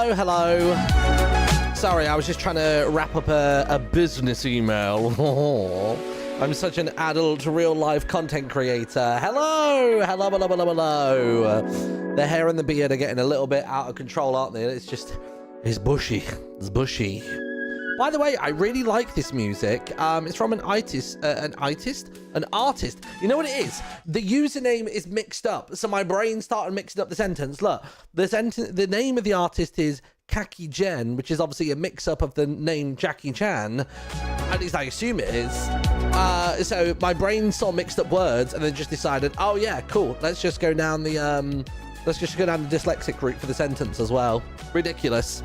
Hello, hello. Sorry, I was just trying to wrap up a business email. I'm such an adult, real-life content creator. Hello, hello, hello, hello, hello. The hair and the beard are getting a little bit out of control, aren't they? It's bushy. It's bushy. By the way, I really like this music. It's from an artist. You know what it is? The username is mixed up, so my brain started mixing up the sentence. Look, the name of the artist is Kaki Jen, which is obviously a mix-up of the name Jackie Chan. At least I assume it is. So my brain saw mixed up words and then just decided, oh yeah, cool. Let's just go down the dyslexic route for the sentence as well. Ridiculous.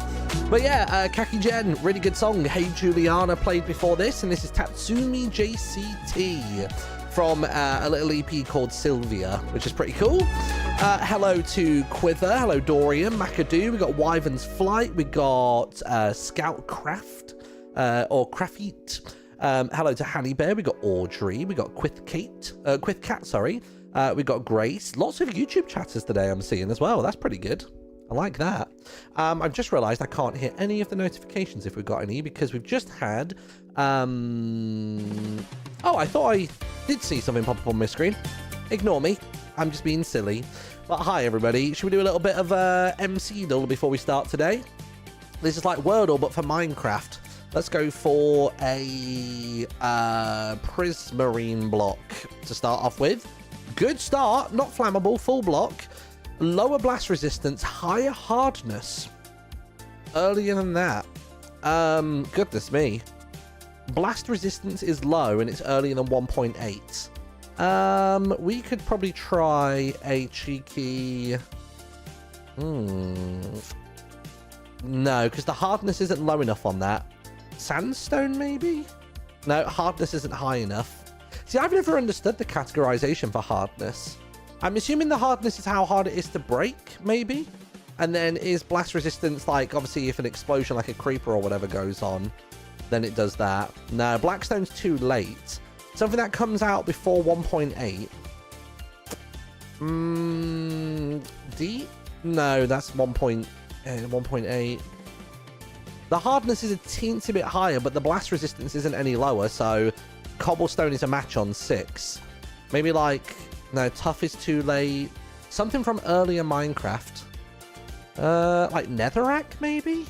But yeah, Kaki Jen, really good song. Hey Juliana played before this, and this is Tatsumi JCT from a little EP called Sylvia, which is pretty cool. Hello to Quither, hello Dorian, McAdoo, we got Wyvern's Flight, we got Scout Craft, or Crafeat. Hello to Hanny Bear, we got Audrey, we got Quithcat, sorry. We got Grace. Lots of YouTube chatters today I'm seeing as well. That's pretty good. I like that. I've just realized I can't hear any of the notifications if we've got any, because we've just had oh, I thought I did see something pop up on my screen. Ignore me. I'm just being silly. But hi everybody. Should we do a little bit of MC Doll before we start today? This is like Wordle but for Minecraft. Let's go for a Prismarine block to start off with. Good start, not flammable, full block. Lower blast resistance, higher hardness. Earlier than that. Goodness me. Blast resistance is low and it's earlier than 1.8. We could probably try a cheeky... No, because the hardness isn't low enough on that. Sandstone, maybe? No, hardness isn't high enough. See, I've never understood the categorization for hardness. I'm assuming the hardness is how hard it is to break, maybe? And then is blast resistance, like, obviously if an explosion like a creeper or whatever goes on, then it does that. No, Blackstone's too late. Something that comes out before 1.8. D? No, that's 1.8. The hardness is a teensy bit higher, but the blast resistance isn't any lower, so... Cobblestone is a match on 6. Maybe like... No, tough is too late. Something from earlier Minecraft. Like Netherrack, maybe?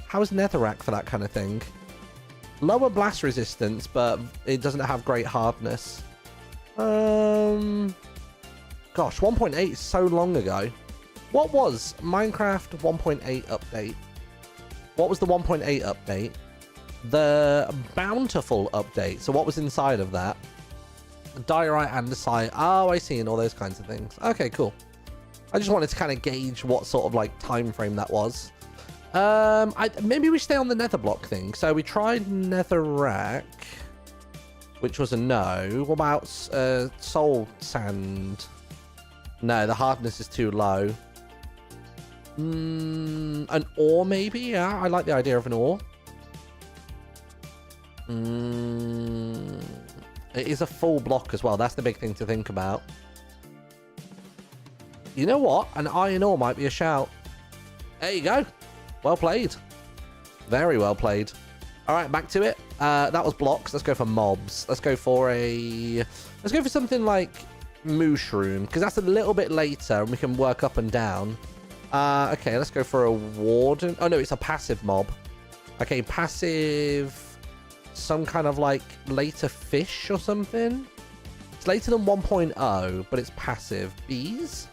How's Netherrack for that kind of thing? Lower blast resistance, but it doesn't have great hardness. Gosh, 1.8 is so long ago. What was Minecraft 1.8 update? What was the 1.8 update? The Bountiful update. So what was inside of that? Diorite, andesite. Oh, I see, and all those kinds of things. Okay, cool. I just wanted to kind of gauge what sort of like time frame that was. Maybe we stay on the nether block thing. So we tried netherrack, which was a no. What about soul sand? No, the hardness is too low. An ore, maybe? Yeah, I like the idea of an ore. It is a full block as well. That's the big thing to think about. You know what? An iron ore might be a shout. There you go. Well played. Very well played. All right, back to it. That was blocks. Let's go for mobs. Let's go for something like mushroom, because that's a little bit later and we can work up and down. Okay, let's go for a warden. Oh no, it's a passive mob. Okay, passive... Some kind of like later fish or something. It's later than 1.0, but it's passive. Bees?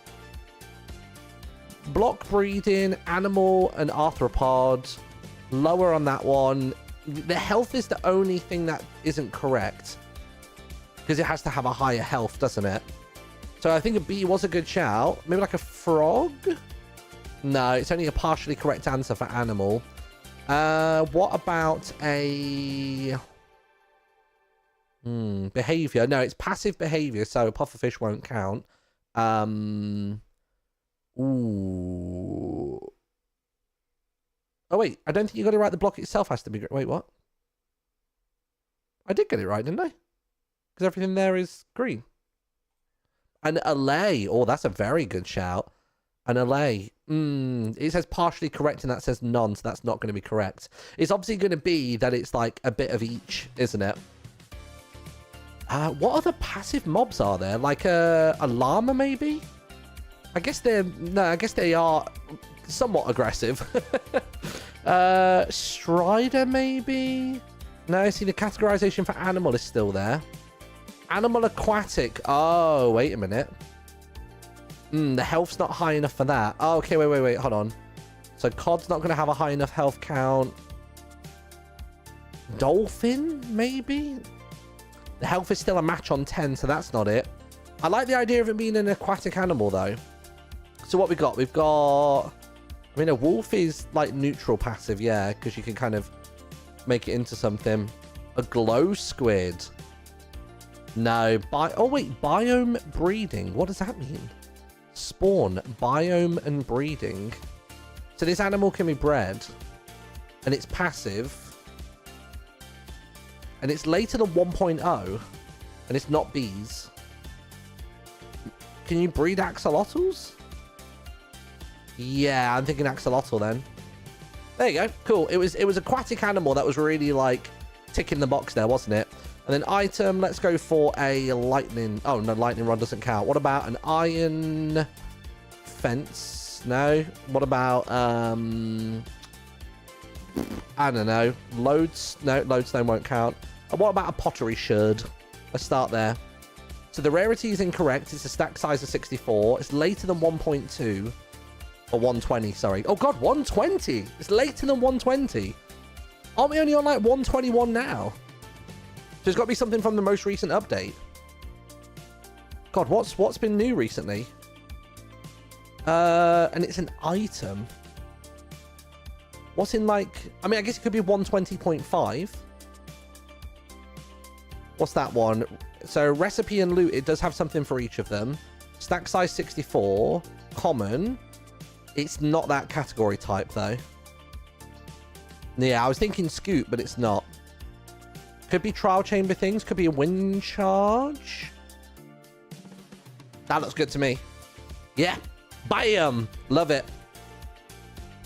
Block breeding, animal and arthropod. Lower on that one. The health is the only thing that isn't correct, because it has to have a higher health, doesn't it? So I think a bee was a good shout. Maybe like a frog? No, it's only a partially correct answer for animal. What about a behavior? No, it's passive behavior, so a pufferfish won't count. Ooh. Oh wait, I don't think you got it right. The block itself has to be... Wait, what? I did get it right, didn't I? Because everything there is green. An allay. Oh, that's a very good shout. An allay. It says partially correct and that says none, so that's not going to be correct. It's obviously going to be that it's like a bit of each, isn't it? What other passive mobs are there? Like a llama, maybe? I guess they are somewhat aggressive. Strider, maybe? No, see, the categorization for animal is still there. Animal aquatic. Oh, wait a minute. The health's not high enough for that. Oh, okay, wait, hold on. So cod's not going to have a high enough health count. Dolphin, maybe? The health is still a match on 10, so that's not it. I like the idea of it being an aquatic animal, though. So what we got? We've got... I mean, a wolf is, like, neutral passive, yeah, because you can kind of make it into something. A glow squid. No. Oh, wait. Biome breeding. What does that mean? Spawn, biome, and breeding. So this animal can be bred. And it's passive. And it's later than 1.0. And it's not bees. Can you breed axolotls? Yeah, I'm thinking axolotl then. There you go. Cool. It was aquatic animal that was really like ticking the box there, wasn't it? And then item, let's go for a lightning. Oh, no, lightning rod doesn't count. What about an iron fence? No. What about, I don't know. Loads? No, lodestone won't count. And what about a pottery sherd? Let's start there. So the rarity is incorrect. It's a stack size of 64. It's later than 1.2. Or 120, sorry. Oh, God, 120. It's later than 120. Aren't we only on, like, 121 now? So it's got to be something from the most recent update. God, what's been new recently? And it's an item. What's in, like... I mean, I guess it could be 120.5. What's that one? So, recipe and loot, it does have something for each of them. Stack size 64. Common. It's not that category type, though. Yeah, I was thinking scoot, but it's not. Could be trial chamber things. Could be a wind charge. That looks good to me. Yeah. Bam! Love it.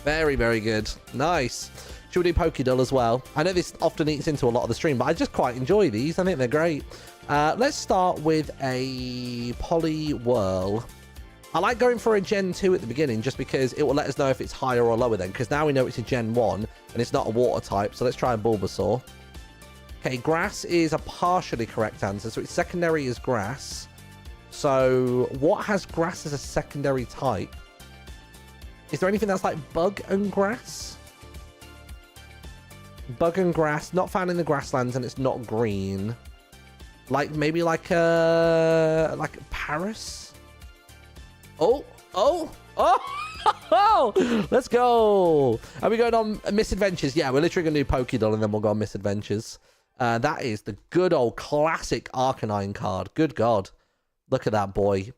Very, very good. Nice. Should we do Pokédoll as well? I know this often eats into a lot of the stream, but I just quite enjoy these. I think they're great. Let's start with a Poliwhirl. I like going for a Gen 2 at the beginning just because it will let us know if it's higher or lower then, because now we know it's a Gen 1 and it's not a water type. So let's try a Bulbasaur. Okay, grass is a partially correct answer. So its secondary is grass. So what has grass as a secondary type? Is there anything that's like bug and grass? Bug and grass, not found in the grasslands, and it's not green. Like maybe like a Paris? Oh, let's go. Are we going on Misadventures? Yeah, we're literally going to do Pokédoll and then we'll go on Misadventures. That is the good old classic Arcanine card. Good God. Look at that boy.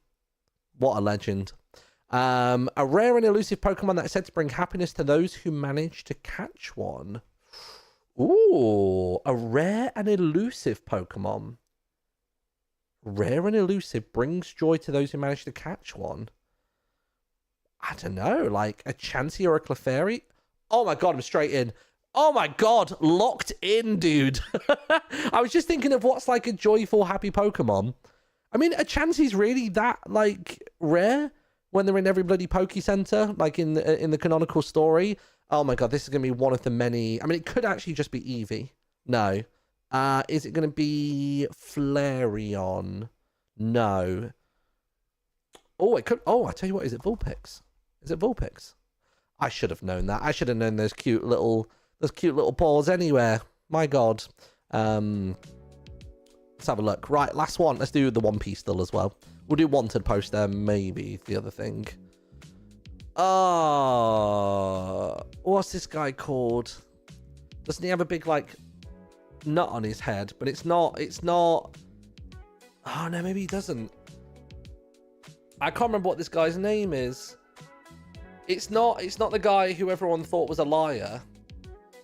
What a legend. A rare and elusive Pokemon that is said to bring happiness to those who manage to catch one. Ooh, a rare and elusive Pokemon. Rare and elusive brings joy to those who manage to catch one. I don't know, like a Chansey or a Clefairy? Oh my God, I'm straight in. Oh my God, locked in, dude. I was just thinking of what's like a joyful, happy Pokemon. I mean, a Chansey's really that like rare when they're in every bloody Poke Center, like in the canonical story. Oh my God, this is gonna be one of the many. I mean, it could actually just be Eevee. No. Is it going to be Flareon? No. Oh, it could. Oh, I tell you what. Is it Vulpix? Is it Vulpix? I should have known that. I should have known those cute little paws anywhere. My God. Let's have a look. Right, last one. Let's do the One Piece still as well. We'll do Wanted Post there, maybe the other thing. What's this guy called? Doesn't he have a big like nut on his head? But it's not. Oh no, maybe he doesn't. I can't remember what this guy's name is. It's not the guy who everyone thought was a liar.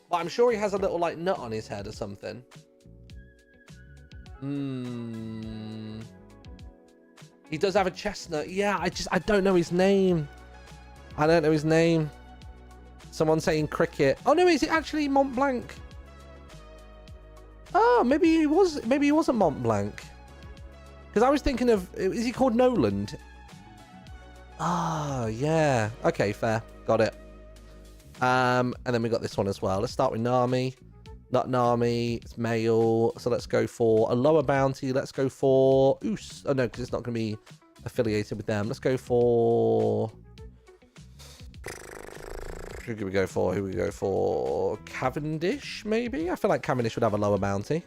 But I'm sure he has a little like nut on his head or something. He does have a chestnut. Yeah, I don't know his name. I don't know his name. Someone saying cricket. Oh no, is it actually Mont Blanc? Oh, maybe he wasn't Mont Blanc. Because I was thinking of, is he called Noland? Ah, yeah. Okay, fair. Got it. And then we got this one as well. Let's start with Nami. Not Nami. It's male. So let's go for a lower bounty. Let's go for Oos. Oh no, because it's not going to be affiliated with them. Let's go for... Who can we go for? Who we go for? Cavendish, maybe? I feel like Cavendish would have a lower bounty.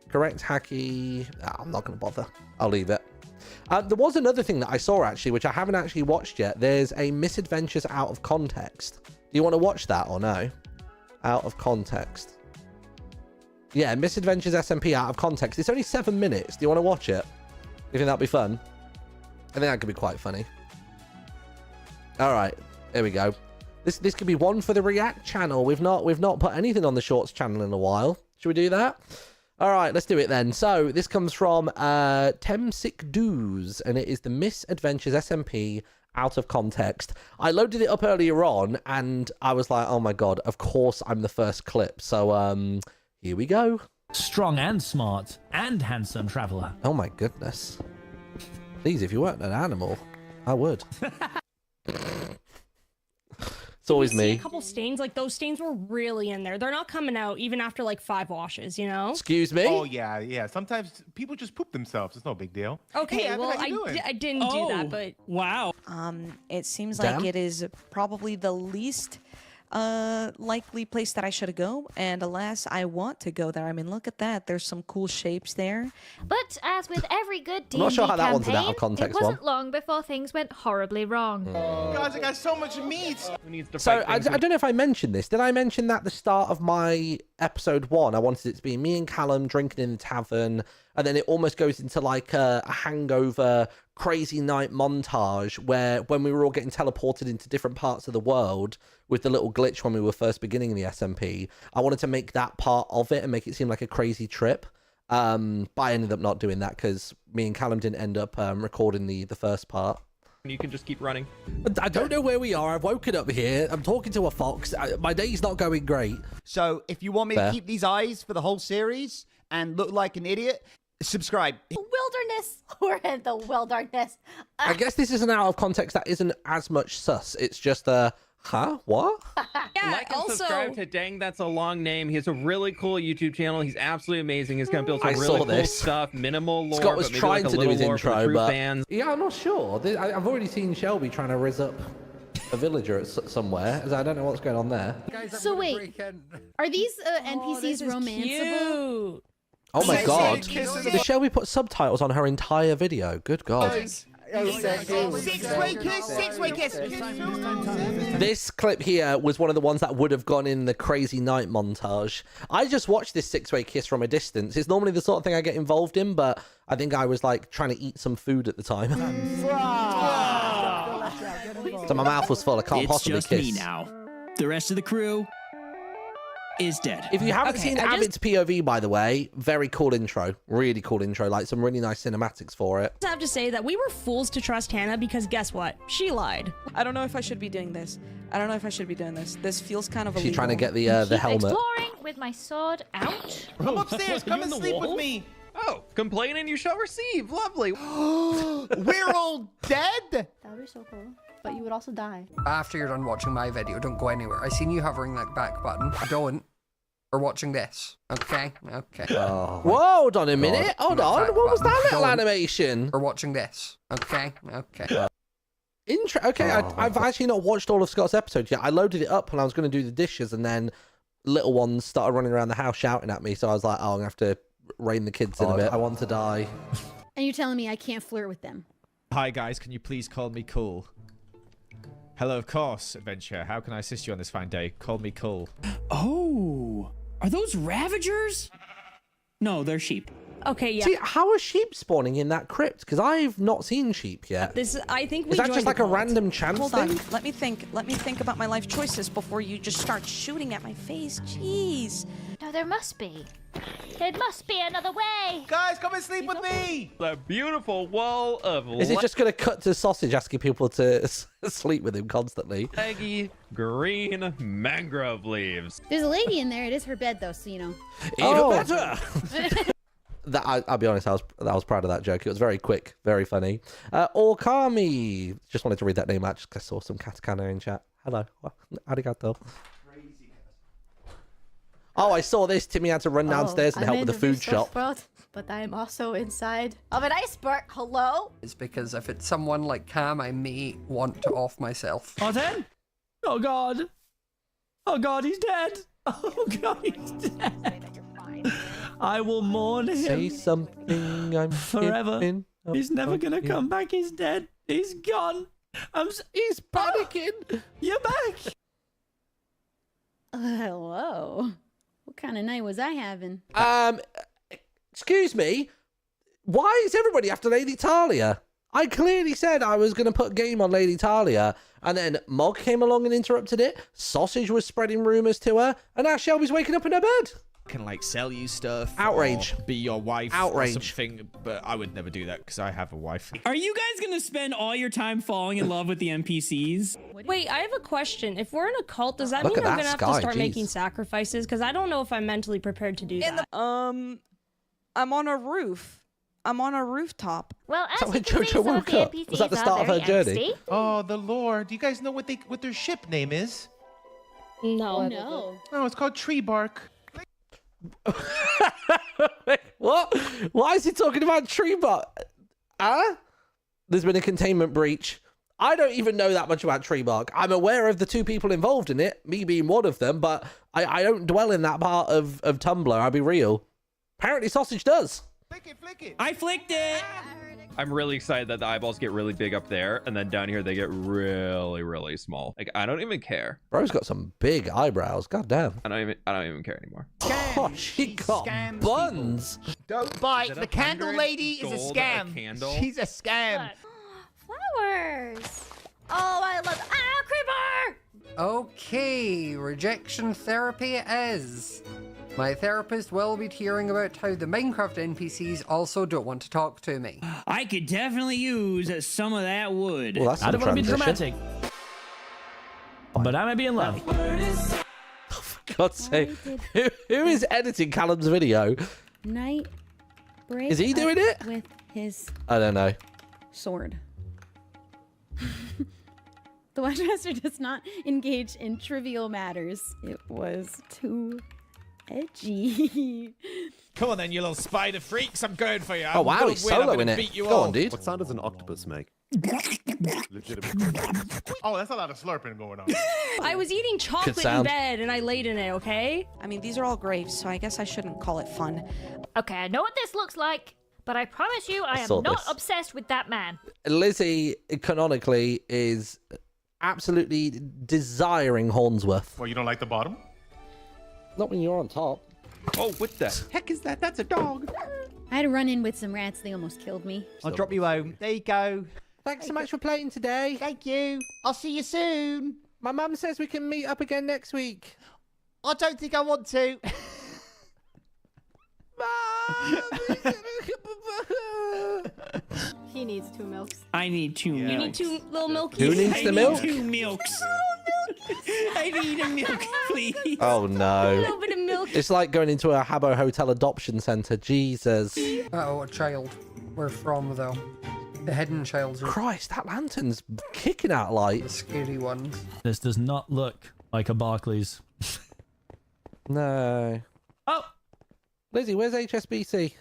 Correct, Hacky. I'm not going to bother. I'll leave it. There was another thing that I saw, actually, which I haven't actually watched yet. There's a Misadventures Out of Context. Do you want to watch that or no? Out of Context. Yeah, Misadventures SMP Out of Context. It's only 7 minutes. Do you want to watch it? You think that'd be fun? I think that could be quite funny. All right. There we go. This could be one for the React channel. We've not put anything on the Shorts channel in a while. Should we do that? All right, let's do it then. So this comes from Temsic Doos, and it is the Misadventures SMP Out of Context. I loaded it up earlier on, and I was like, oh my god, of course I'm the first clip. So here we go. Strong and smart and handsome traveler. Oh my goodness. Please, if you weren't an animal, I would. It's always me. A couple stains, like those stains were really in there. They're not coming out even after like 5 washes, you know? Excuse me? Oh yeah. Sometimes people just poop themselves. It's no big deal. Okay, hey, well I didn't do that, but wow. It seems like it is probably the least likely place that I should go, and alas, I want to go there. I mean, look at that. There's some cool shapes there. But as with every good D&D I'm not sure how that one's an campaign, out of context it wasn't one. long before things went horribly wrong. Guys, I got so much meat. So I don't know if I mentioned this. Did I mention that at the start of my episode 1? I wanted it to be me and Callum drinking in the tavern, and then it almost goes into like a hangover crazy night montage where when we were all getting teleported into different parts of the world with the little glitch when we were first beginning the SMP, I wanted to make that part of it and make it seem like a crazy trip. But I ended up not doing that because me and Callum didn't end up recording the first part. You can just keep running. I don't know where we are. I've woken up here. I'm talking to a fox. My day's not going great. So if you want me to keep these eyes for the whole series and look like an idiot, subscribe. Wilderness. We're in the wilderness. I guess this is an out of context that isn't as much sus. It's just a, huh? What? yeah, Like and subscribe to Dang That's a Long Name. He has a really cool YouTube channel. He's absolutely amazing. He's going to build some really cool stuff. Minimal lore. Scott was trying to do his intro, but fans. Yeah, I'm not sure. I've already seen Shelby trying to rizz up a villager somewhere. I don't know what's going on there. So wait, are these NPCs romanceable? Cute. Oh my god. Did Shelby put subtitles on her entire video? Good god. Six-way kiss. This clip here was one of the ones that would have gone in the crazy night montage. I just watched this 6-way kiss from a distance. It's normally the sort of thing I get involved in, but I think I was like trying to eat some food at the time. So my mouth was full. I can't possibly It's kiss. just me now. The rest of the crew is dead. If you haven't seen Avid's POV, by the way, very cool intro. Really cool intro. Like some really nice cinematics for it. I have to say that we were fools to trust Hannah because guess what? She lied. I don't know if I should be doing this. This feels kind of illegal. She's trying to get the helmet. Exploring with my sword out. Come upstairs. Come and sleep with me. Oh, complain and you shall receive. Lovely. We're all dead? That would be so cool. But you would also die. After you're done watching my video, don't go anywhere. I seen you hovering that back button. Don't. We're watching this. Okay? Okay. Oh, whoa, hold on a minute. Hold on. What was that little animation? We're watching this. Okay? Okay. Okay, I've actually not watched all of Scott's episodes yet. I loaded it up when I was going to do the dishes, and then little ones started running around the house shouting at me, so I was like, oh, I'm going to have to rein the kids in a bit. I want to die. And you're telling me I can't flirt with them? Hi guys, can you please call me cool? Hello, of course, Adventure. How can I assist you on this fine day? Call me cool. Oh, are those Ravagers? No, they're sheep. Okay, yeah. See, how are sheep spawning in that crypt? Because I've not seen sheep yet. I think we Is that joined just like a cult. random chance Hold thing? on. Let me think. Let me think about my life choices before you just start shooting at my face. Jeez. No, there must be. There must be another way. Guys, come and sleep with me. That beautiful wall of Is it just going to cut to Sausage asking people to sleep with him constantly? leggy green mangrove leaves? There's a lady in there. It is her bed, though, so you know. Even better! I'll be honest, I was proud of that joke. It was very quick, very funny. Orkami. Just wanted to read that name out just 'cause I saw some katakana in chat. Hello. Arigato. Oh, I saw this. Timmy had to run downstairs and help with the food shop. World, but I am also inside of an iceberg. Hello? It's because if it's someone like Cam, I may want to off myself. Martin? Oh God. Oh God, he's dead. Oh God, he's dead. I will mourn him. Say something. I'm forever. giving up He's never on gonna you. come back. He's dead. He's gone. He's panicking. You're back. Hello. What kind of night was I having? Excuse me. Why is everybody after Lady Talia? I clearly said I was going to put game on Lady Talia, and then Mog came along and interrupted it. Sausage was spreading rumors to her, and now Shelby's waking up in her bed. Can like sell you stuff. Outrage. Or be your wife. Outrage. Or something, but I would never do that because I have a wife. Are you guys gonna spend all your time falling in love with the NPCs? Wait, I have a question. If we're in a cult, does that Look mean at I'm that gonna have sky, to start jeez. making sacrifices? Because I don't know if I'm mentally prepared to do that. I'm on a roof. I'm on a rooftop. Well, that as when you can see, Jojo some of woke the up? NPCs Was that the are start of her very journey? angsty. Oh, the lore. Do you guys know what their ship name is? No. No. No, it's called Tree Bark. What? Why is he talking about tree bark? Huh? There's been a containment breach. I don't even know that much about tree bark. I'm aware of the two people involved in it, me being one of them, but I don't dwell in that part of Tumblr, I'll be real. Apparently Sausage does. Flick it, flick it. I flicked it. I'm really excited that the eyeballs get really big up there, and then down here they get really, really small. Like I don't even care. Bro's got some big eyebrows. God damn. I don't even care anymore. Oh, she got Scams buns. Don't bite. Is it The candle 100 lady is a gold scam. candle? She's a scam. Flowers. Oh, I love. Ah, creeper! Okay, rejection therapy it is. My therapist will be hearing about how the Minecraft NPCs also don't want to talk to me. I could definitely use some of that wood. Well, that's I don't a want to be transition. dramatic, but I might be in love. For God's sake. Who is editing Callum's video? Night break. Is he doing it? With his I don't know. sword. The Watchmaster does not engage in trivial matters. It was too edgy. Come on then, you little spider freaks. I'm going for you. Oh, wow, he's soloing it. Beat you Go all. on, dude. What sound does an octopus make? Oh, that's a lot of slurping going on. I was eating chocolate in sound. bed and I laid in it, okay? I mean, these are all graves, so I guess I shouldn't call it fun. Okay, I know what this looks like, but I promise you I am saw not this. obsessed with that man. Lizzie, canonically, is absolutely desiring Hornsworth. Well, you don't like the bottom? Not when you're on top. Oh, what the heck is that? That's a dog. I had to run in with some rats. They almost killed me. I'll drop you home. There you go. Thanks so much for playing today. Thank you. I'll see you soon. My mum says we can meet up again next week. I don't think I want to. He needs 2 milks. I need 2 You milks. need 2 little milkies. Who needs I the need milk? 2 milks. I need a milk, please. Oh A no. little bit of milk. It's like going into a Habbo Hotel adoption centre. Jesus. Oh, a child. Where from, though? The hidden childs are Christ, that lantern's kicking out light. the scary ones. This does not look like a Barclays. No. Oh, Lizzie, where's HSBC?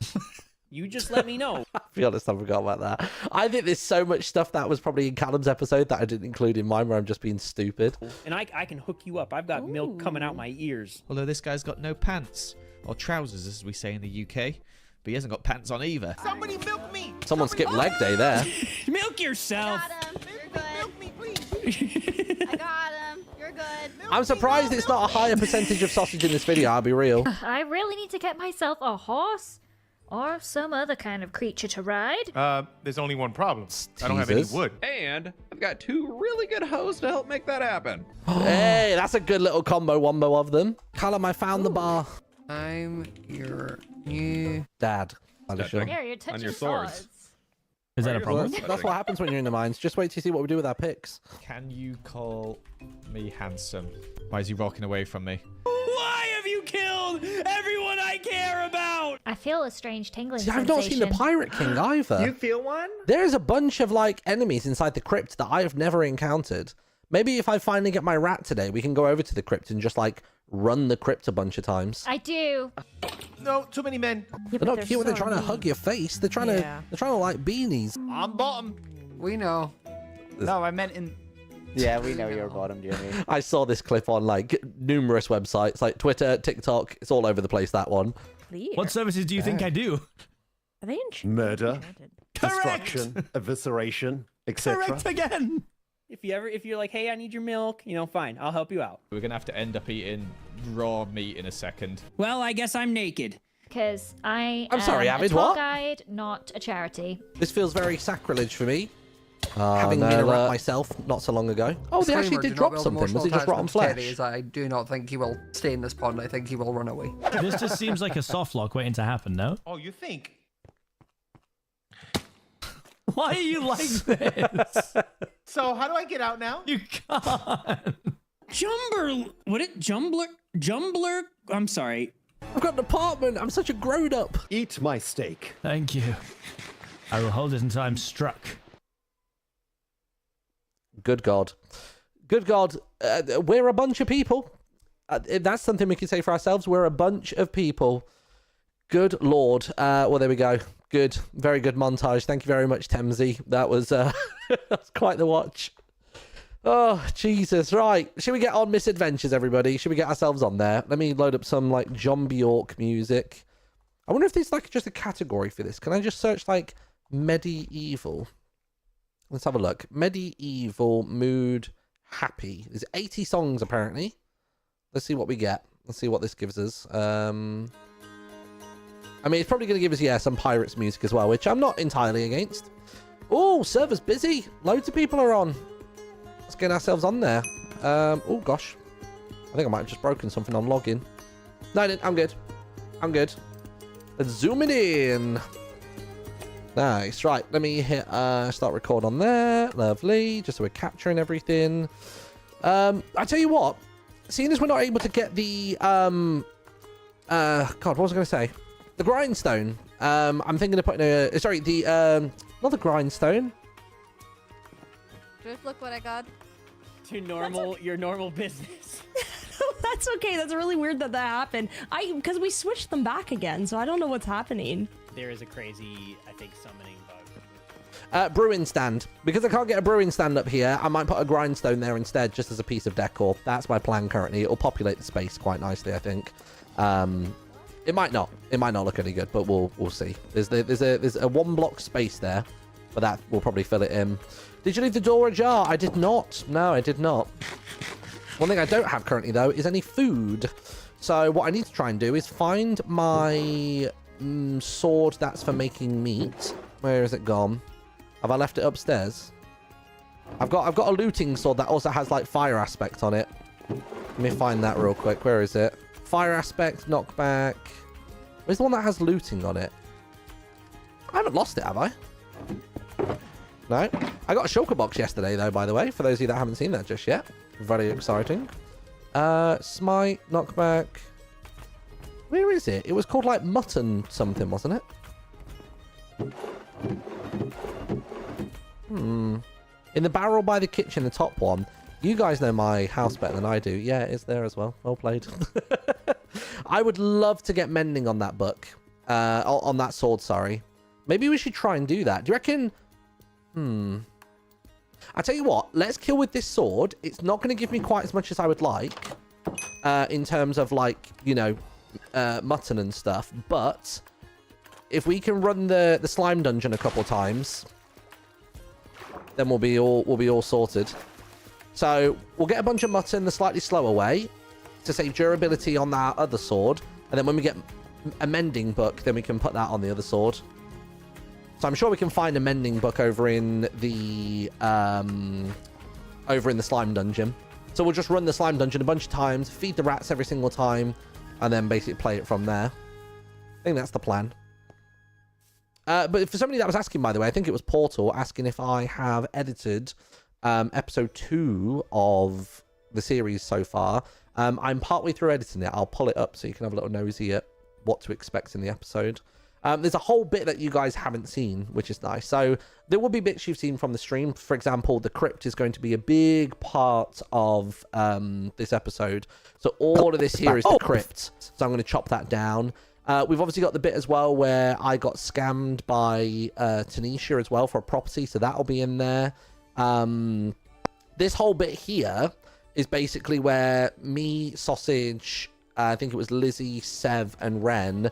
you just let me know. To be honest, I forgot about that. I think there's so much stuff that was probably in Callum's episode that I didn't include in mine where I'm just being stupid. And I can hook you up. I've got milk coming out my ears. Although this guy's got no pants. Or trousers, as we say in the UK. But he hasn't got pants on either. Somebody milk me. Someone skipped leg day there. Milk yourself. Milk me, please. I got him. You're good. I'm surprised it's not a higher percentage of sausage in this video, I'll be real. I really need to get myself a horse Or some other kind of creature to ride. There's only one problem. I don't have any wood. And I've got 2 really good hoes to help make that happen. Hey, that's a good little combo of them. Callum, I found the bar. I'm your new dad. Touching Yeah, you're touching on your swords. swords. Is that a problem? That's what happens when you're in the mines. Just wait to see what we do with our picks. Can you call me handsome? Why is he walking away from me? Why have you killed everyone I care about? I feel a strange tingling See, I've not seen the Pirate King either. You feel one? There's a bunch of like enemies inside the crypt that I've never encountered. Maybe if I finally get my rat today, we can go over to the crypt and just like run the crypt a bunch of times. I do. No, too many men. They're not cute when they're trying to hug your face. They're trying to like beanies. I'm bottom. We know. No, I meant in... Yeah, we know you're bottom, Jimmy. I saw this clip on like numerous websites, like Twitter, TikTok. It's all over the place, that one. Clear. What services do you think I do? Are they Murder, Correct. destruction, evisceration, etc. Correct again. If you're like, hey, I need your milk, fine, I'll help you out. We're gonna have to end up eating raw meat in a second. Well, I guess I'm naked. Because I'm sorry, a Avid, tour what? guide, not a charity. This feels very sacrilege for me. Having been a rat myself not so long ago. Oh, they actually did drop something. Was it just rotten flesh? I do not think he will stay in this pond. I think he will run away. This just seems like a soft lock waiting to happen, no? Oh, you think? Why are you like this? So how do I get out now? You can't. Jumbler? I'm sorry. I've got an apartment. I'm such a grown-up. Eat my steak. Thank you. I will hold it until I'm struck. Good God. Good God. We're a bunch of people. That's something we can say for ourselves. We're a bunch of people. Good Lord. Well, there we go. Good. Very good montage. Thank you very much, Temsy. That was that's quite the watch. Oh, Jesus. Right. Should we get on Misadventures, everybody? Should we get ourselves on there? Let me load up some, like, John Bjork music. I wonder if there's, like, just a category for this. Can I just search, like, medieval? Let's have a look. Medieval, mood, happy. There's 80 songs, apparently. Let's see what we get. Let's see what this gives us. I mean, it's probably going to give us, yeah, some Pirates music as well, which I'm not entirely against. Oh, server's busy. Loads of people are on. Let's get ourselves on there. Oh, gosh. I think I might have just broken something on login. No, I didn't. I'm good. I'm good. Let's zoom it in. Nice. Right. Let me hit start record on there. Lovely. Just so we're capturing everything. I tell you what. Seeing as we're not able to get the... God, what was I going to say? The grindstone. I'm thinking of putting a... Sorry, the... not the grindstone. Just look what I got. Your normal business. That's okay. That's really weird that happened. Because we switched them back again, so I don't know what's happening. There is a crazy, I think, summoning bug. Brewing stand. Because I can't get a brewing stand up here, I might put a grindstone there instead, just as a piece of decor. That's my plan currently. It'll populate the space quite nicely, I think. It might not. It might not look any good, but we'll see. There's a 1 block space there, but that will probably fill it in. Did you leave the door ajar? I did not. No, I did not. One thing I don't have currently, though, is any food. So what I need to try and do is find my sword that's for making meat. Where is it gone? Have I left it upstairs? I've got a looting sword that also has, like, fire aspect on it. Let me find that real quick. Where is it? Fire aspect, knockback. Where's the one that has looting on it? I haven't lost it, have I? No. I got a shulker box yesterday, though, by the way, for those of you that haven't seen that just yet. Very exciting. Smite, knockback. Where is it? It was called, like, mutton something, wasn't it? In the barrel by the kitchen, the top one. You guys know my house better than I do. Yeah, it's there as well. Well played. I would love to get mending on that book. On that sword, sorry. Maybe we should try and do that. Do you reckon... I tell you what, let's kill with this sword. It's not going to give me quite as much as I would like. In terms of, like, you know, mutton and stuff. But if we can run the slime dungeon a couple times, then we'll be all sorted. So we'll get a bunch of mutton the slightly slower way to save durability on that other sword. And then when we get a mending book, then we can put that on the other sword. So I'm sure we can find a mending book over in the slime dungeon. So we'll just run the slime dungeon a bunch of times, feed the rats every single time, and then basically play it from there. I think that's the plan. But for somebody that was asking, by the way, I think it was Portal asking if I have edited episode 2 of the series so far. I'm partway through editing it. I'll pull it up so you can have a little nosy at what to expect in the episode. There's a whole bit that you guys haven't seen, which is nice. So there will be bits you've seen from the stream. For example, the crypt is going to be a big part of this episode. So all of this here is the crypt. So I'm going to chop that down. We've obviously got the bit as well where I got scammed by Tanisha as well for a property. So that'll be in there. This whole bit here is basically where me, Sausage, I think it was Lizzie, Sev, and Ren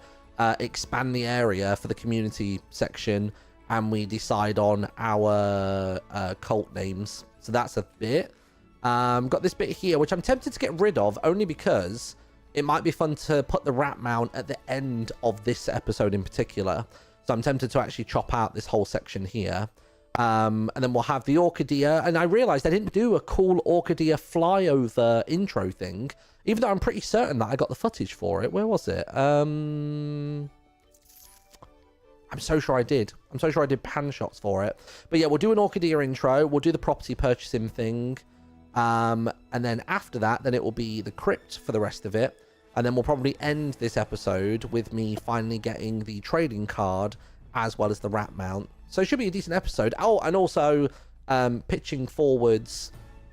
expand the area for the community section, and we decide on our cult names. So that's a bit. Got this bit here, which I'm tempted to get rid of, only because it might be fun to put the rat mount at the end of this episode in particular. So I'm tempted to actually chop out this whole section here. And then we'll have the Orchidea. And I realized I didn't do a cool Orchidea flyover intro thing, even though I'm pretty certain that I got the footage for it. Where was it? I'm so sure I did. I'm so sure I did pan shots for it. But yeah, we'll do an Orchidea intro. We'll do the property purchasing thing. And then after that, then it will be the crypt for the rest of it. And then we'll probably end this episode with me finally getting the trading card as well as the rat mount. So it should be a decent episode. Oh, and also pitching forwards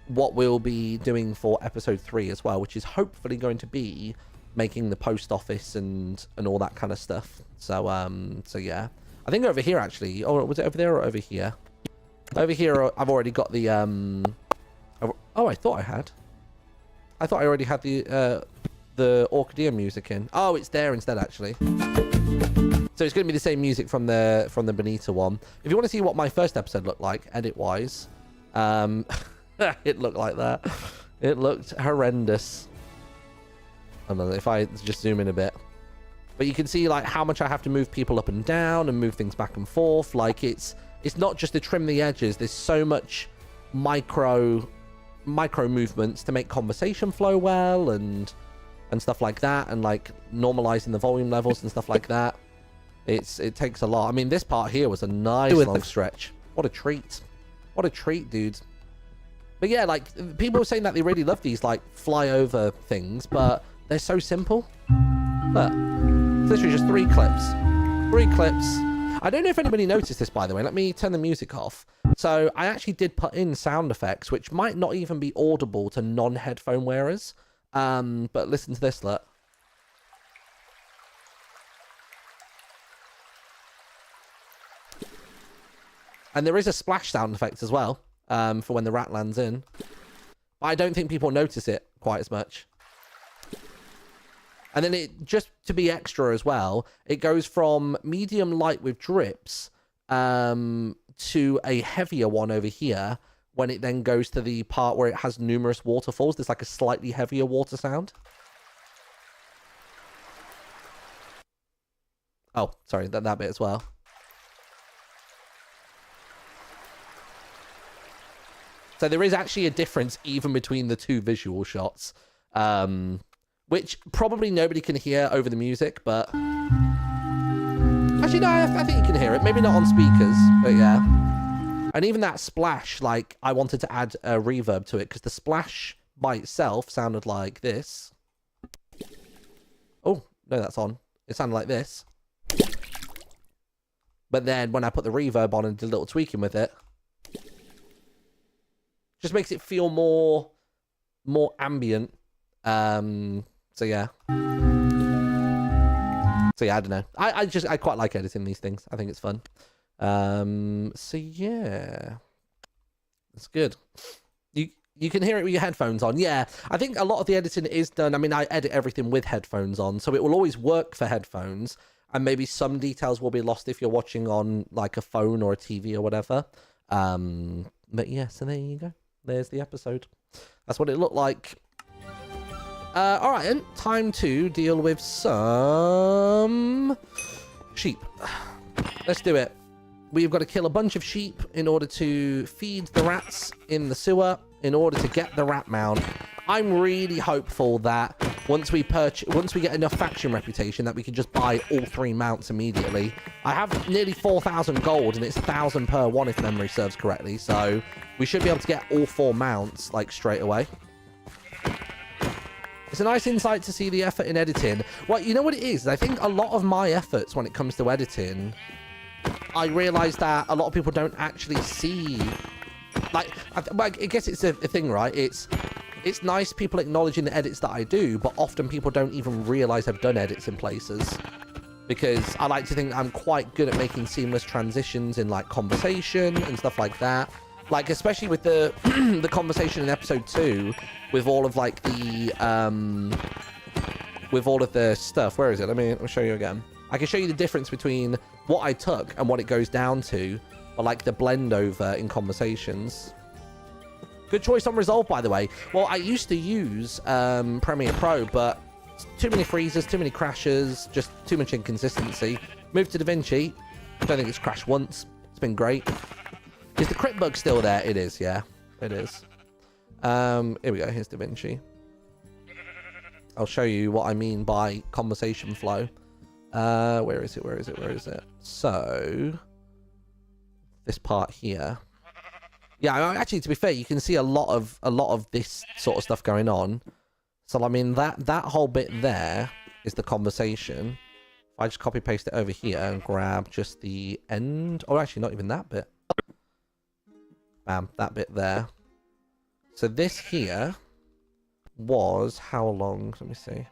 what we'll be doing for episode 3 as well, which is hopefully going to be making the post office and all that kind of stuff. So so yeah, I think over here actually. Oh, was it over there or over here? Over here, I've already got the oh, I thought I had. I thought I already had the Orchidea music in. Oh, it's there instead actually. So it's going to be the same music from the Bonita one. If you want to see what my first episode looked like, edit-wise, it looked like that. It looked horrendous. I don't know if I just zoom in a bit. But you can see like how much I have to move people up and down and move things back and forth. Like it's not just to trim the edges. There's so much micro movements to make conversation flow well and stuff like that, and like normalizing the volume levels and stuff like that. It takes a lot. I mean, this part here was a nice long stretch. What a treat. What a treat, dude. But yeah, like, people were saying that they really love these, like, flyover things, but they're so simple. Look. It's literally just 3 clips. 3 clips. I don't know if anybody noticed this, by the way. Let me turn the music off. So, I actually did put in sound effects, which might not even be audible to non-headphone wearers. But listen to this, look. And there is a splash sound effect as well, for when the rat lands in. But I don't think people notice it quite as much. And then it, just to be extra as well, it goes from medium light with drips to a heavier one over here when it then goes to the part where it has numerous waterfalls. There's like a slightly heavier water sound. Oh, sorry, that bit as well. So there is actually a difference even between the 2 visual shots, which probably nobody can hear over the music, but actually no, I think you can hear it. Maybe not on speakers, but yeah. And even that splash, like, I wanted to add a reverb to it because the splash by itself sounded like this. Oh, no, that's on. It sounded like this. But then when I put the reverb on and did a little tweaking with it, just makes it feel more ambient. So yeah. So yeah, I don't know. I quite like editing these things. I think it's fun. So yeah. That's good. You can hear it with your headphones on. Yeah. I think a lot of the editing is done. I mean, I edit everything with headphones on, so it will always work for headphones. And maybe some details will be lost if you're watching on like a phone or a TV or whatever. But yeah, so there you go. There's the episode. That's what it looked like. All right, then. Time to deal with some sheep. Let's do it. We've got to kill a bunch of sheep in order to feed the rats in the sewer, in order to get the rat mount. I'm really hopeful that once we get enough faction reputation that we can just buy all 3 mounts immediately. I have nearly 4,000 gold and it's 1,000 per one if memory serves correctly. So we should be able to get all 4 mounts like straight away. It's a nice insight to see the effort in editing. Well, you know what it is? I think a lot of my efforts when it comes to editing, I realize that a lot of people don't actually see, like, I guess it's a thing, right? It's nice people acknowledging the edits that I do, but often people don't even realize I've done edits in places, because I like to think I'm quite good at making seamless transitions in like conversation and stuff like that. Like, especially with the the conversation in episode 2 with all of like the with all of the stuff. Where is it? Let me show you again. I can show you the difference between what I took and what it goes down to, or like the blend over in conversations. Good choice on Resolve, by the way. Well, I used to use Premiere Pro, but too many freezes, too many crashes, just too much inconsistency. Moved to DaVinci. Don't think it's crashed once. It's been great. Is the crit bug still there? It is, yeah. It is. Here we go. Here's DaVinci. I'll show you what I mean by conversation flow. Where is it? Where is it? Where is it? So, this part here. Yeah, actually, to be fair, you can see a lot of this sort of stuff going on. So, I mean, that whole bit there is the conversation. If I just copy paste it over here and grab just the end, or actually not even that bit. Bam, that bit there. So this here was how long? Let me see.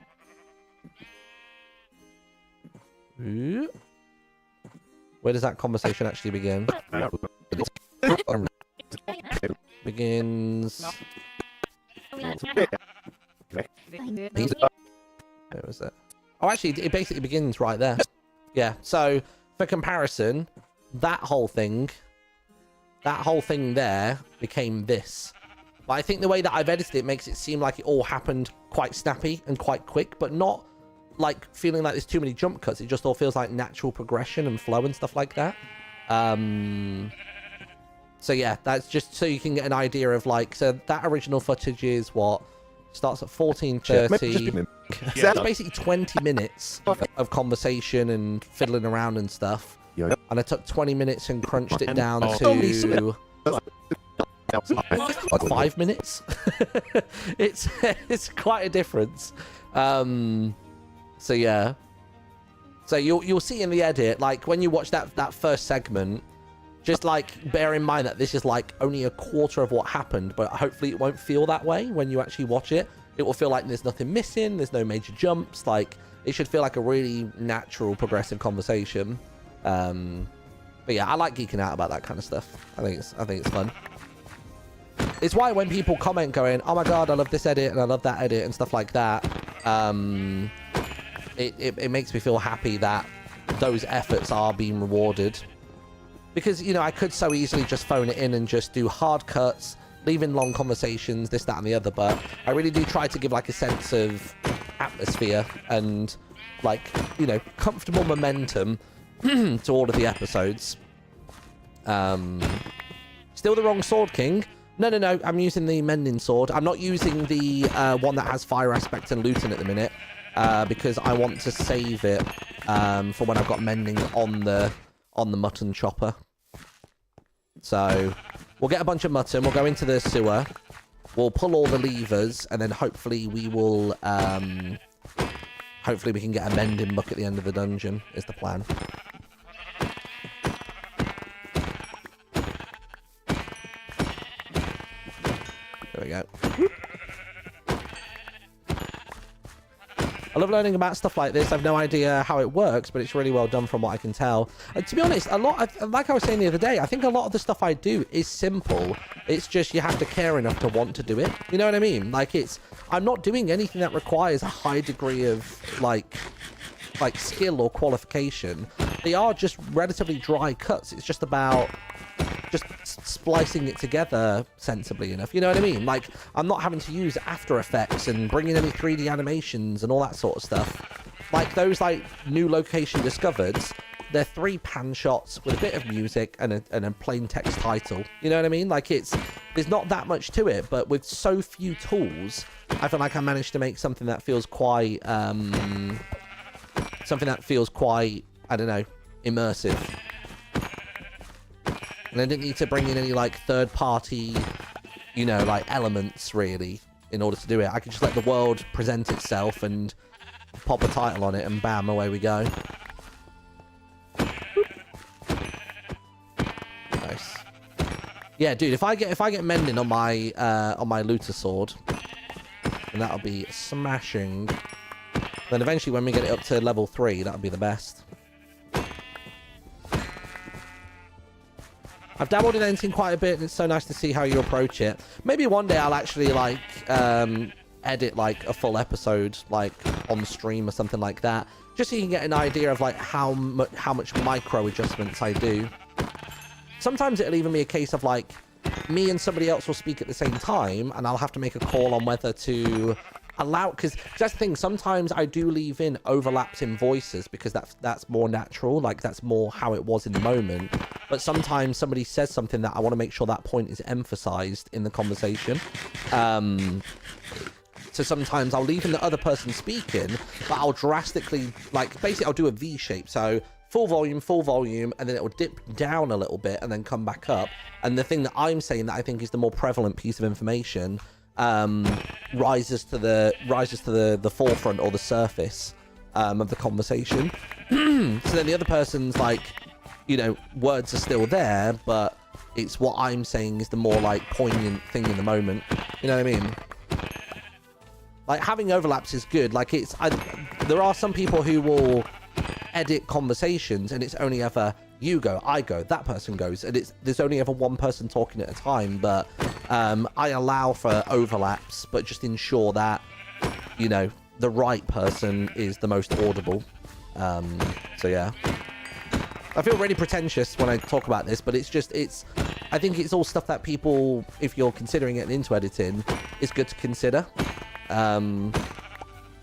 Ooh. Where does that conversation actually begin? Begins. Where was it? Oh, actually, it basically begins right there. Yeah. So for comparison, that whole thing there became this. But I think the way that I've edited it makes it seem like it all happened quite snappy and quite quick, but not like feeling like there's too many jump cuts. It just all feels like natural progression and flow and stuff like that. So yeah, that's just so you can get an idea of like, so that original footage is what starts at 14:30. That's basically 20 minutes of conversation and fiddling around and stuff. And I took 20 minutes and crunched it down to 5 minutes. It's quite a difference. So yeah. So you'll see in the edit, like when you watch that first segment, just like bear in mind that this is like only a quarter of what happened, but hopefully it won't feel that way when you actually watch it. It will feel like there's nothing missing, there's no major jumps, like it should feel like a really natural, progressive conversation. But yeah, I like geeking out about that kind of stuff. I think it's fun. It's why when people comment going, oh my god, I love this edit and I love that edit and stuff like that, it makes me feel happy that those efforts are being rewarded. Because, you know, I could so easily just phone it in and just do hard cuts, leaving long conversations, this, that, and the other, but I really do try to give, like, a sense of atmosphere and, like, you know, comfortable momentum to all of the episodes. Still the wrong sword, King. No, I'm using the mending sword. I'm not using the one that has fire aspect and looting at the minute, because I want to save it for when I've got mending on the mutton chopper. So we'll get a bunch of mutton, we'll go into the sewer, we'll pull all the levers, and then hopefully we will hopefully we can get a mending book at the end of the dungeon is the plan. There we go. I love learning about stuff like this. I've no idea how it works, but it's really well done from what I can tell. And to be honest, like I was saying the other day, I think a lot of the stuff I do is simple. It's just you have to care enough to want to do it. You know what I mean? Like I'm not doing anything that requires a high degree of like skill or qualification. They are just relatively dry cuts. It's just about just splicing it together sensibly enough. You know what I mean? Like, I'm not having to use After Effects and bring in any 3D animations and all that sort of stuff. Like, those, like, new location discovered, they're 3 pan shots with a bit of music and a plain text title. You know what I mean? Like, there's not that much to it, but with so few tools, I feel like I managed to make something that feels quite, I don't know, immersive. And I didn't need to bring in any, like, third-party, you know, like, elements, really, in order to do it. I could just let the world present itself and pop a title on it, and bam, away we go. Nice. Yeah, dude, if I get mending on my looter sword, then that'll be smashing. Then eventually, when we get it up to level 3, that'll be the best. I've dabbled in editing quite a bit, and it's so nice to see how you approach it. Maybe one day I'll actually, like, edit, like, a full episode, like, on stream or something like that, just so you can get an idea of, like, how much micro adjustments I do. Sometimes it'll even be a case of, like, me and somebody else will speak at the same time, and I'll have to make a call on whether to allow, because that's the thing, sometimes I do leave in overlaps in voices because that's more natural, like, that's more how it was in the moment. But sometimes somebody says something that I want to make sure that point is emphasized in the conversation. So sometimes I'll leave in the other person speaking, but I'll drastically, like, basically I'll do a V shape. So full volume, and then it will dip down a little bit and then come back up. And the thing that I'm saying that I think is the more prevalent piece of information rises to the forefront or the surface of the conversation. So then the other person's, like, you know, words are still there, but it's what I'm saying is the more, like, poignant thing in the moment. You know what I mean? Like, having overlaps is good. Like, there are some people who will edit conversations and it's only ever you go, I go, that person goes, and there's only ever one person talking at a time. But I allow for overlaps, but just ensure that, you know, the right person is the most audible. So yeah, I feel really pretentious when I talk about this, but I think it's all stuff that people, if you're considering getting into editing, is good to consider.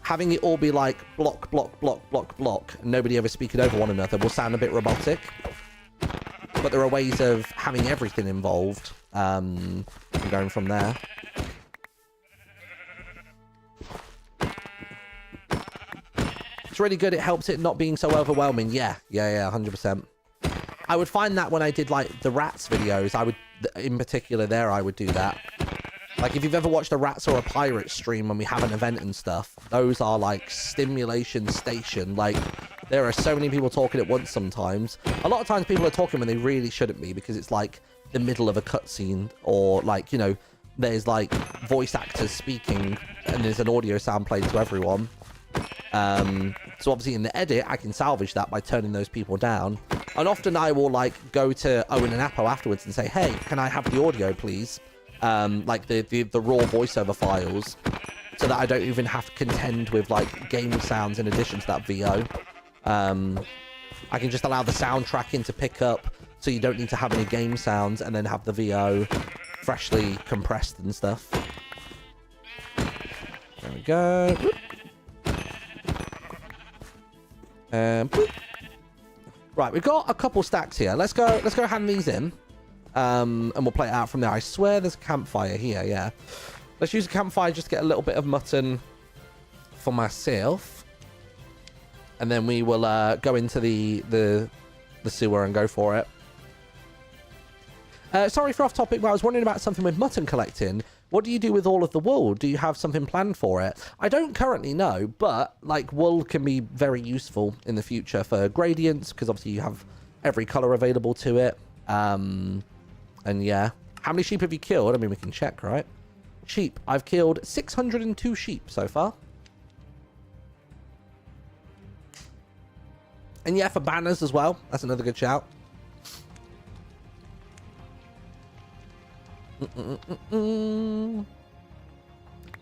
Having it all be like block, and nobody ever speaking over one another will sound a bit robotic. But there are ways of having everything involved, and going from there. It's really good. It helps it not being so overwhelming. Yeah, 100%. I would find that when I did, like, the rats videos, in particular there, I would do that. Like, if you've ever watched a Rats or a Pirates stream when we have an event and stuff, those are, like, stimulation station. Like, there are so many people talking at once sometimes. A lot of times people are talking when they really shouldn't be, because it's, like, the middle of a cutscene, or, like, you know, there's, like, voice actors speaking, and there's an audio sound played to everyone. So obviously in the edit, I can salvage that by turning those people down. And often I will, like, go to Owen and Apo afterwards and say, hey, can I have the audio, please? Like the raw voiceover files, so that I don't even have to contend with, like, game sounds in addition to that VO. I can just allow the soundtracking to pick up, so you don't need to have any game sounds, and then have the VO freshly compressed and stuff. There we go. Right, we've got a couple stacks here. Let's go hand these in. And we'll play it out from there. I swear there's a campfire here, yeah. Let's use a campfire just to get a little bit of mutton for myself. And then we will go into the sewer and go for it. Sorry for off topic, but I was wondering about something with mutton collecting. What do you do with all of the wool? Do you have something planned for it? I don't currently know, but, like, wool can be very useful in the future for gradients, because obviously you have every color available to it. And yeah. How many sheep have you killed? I mean, we can check, right? Sheep. I've killed 602 sheep so far. And yeah, for banners as well. That's another good shout.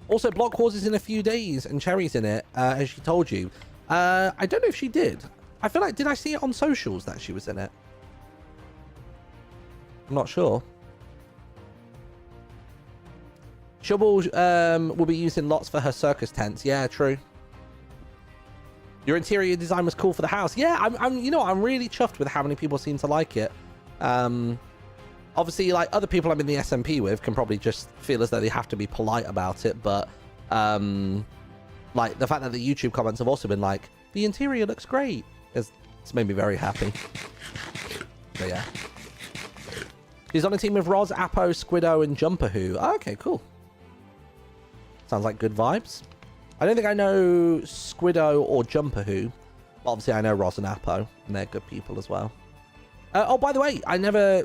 Also, Block Wars is in a few days, and Cherry's in it, as she told you. I don't know if she did. I feel like, did I see it on socials that she was in it? I'm not sure. Shubble will be used in lots for her circus tents. Yeah, true. Your interior design was cool for the house. Yeah, I'm you know, I'm really chuffed with how many people seem to like it. Obviously, like, other people I'm in the SMP with can probably just feel as though they have to be polite about it, but like, the fact that the YouTube comments have also been like, the interior looks great, it's made me very happy. But yeah. He's on a team with Roz, Apo, Squiddo, and Jumperhoo. Oh, okay, cool. Sounds like good vibes. I don't think I know Squiddo or Jumperhoo, but obviously I know Roz and Apo, and they're good people as well. Oh, by the way, I never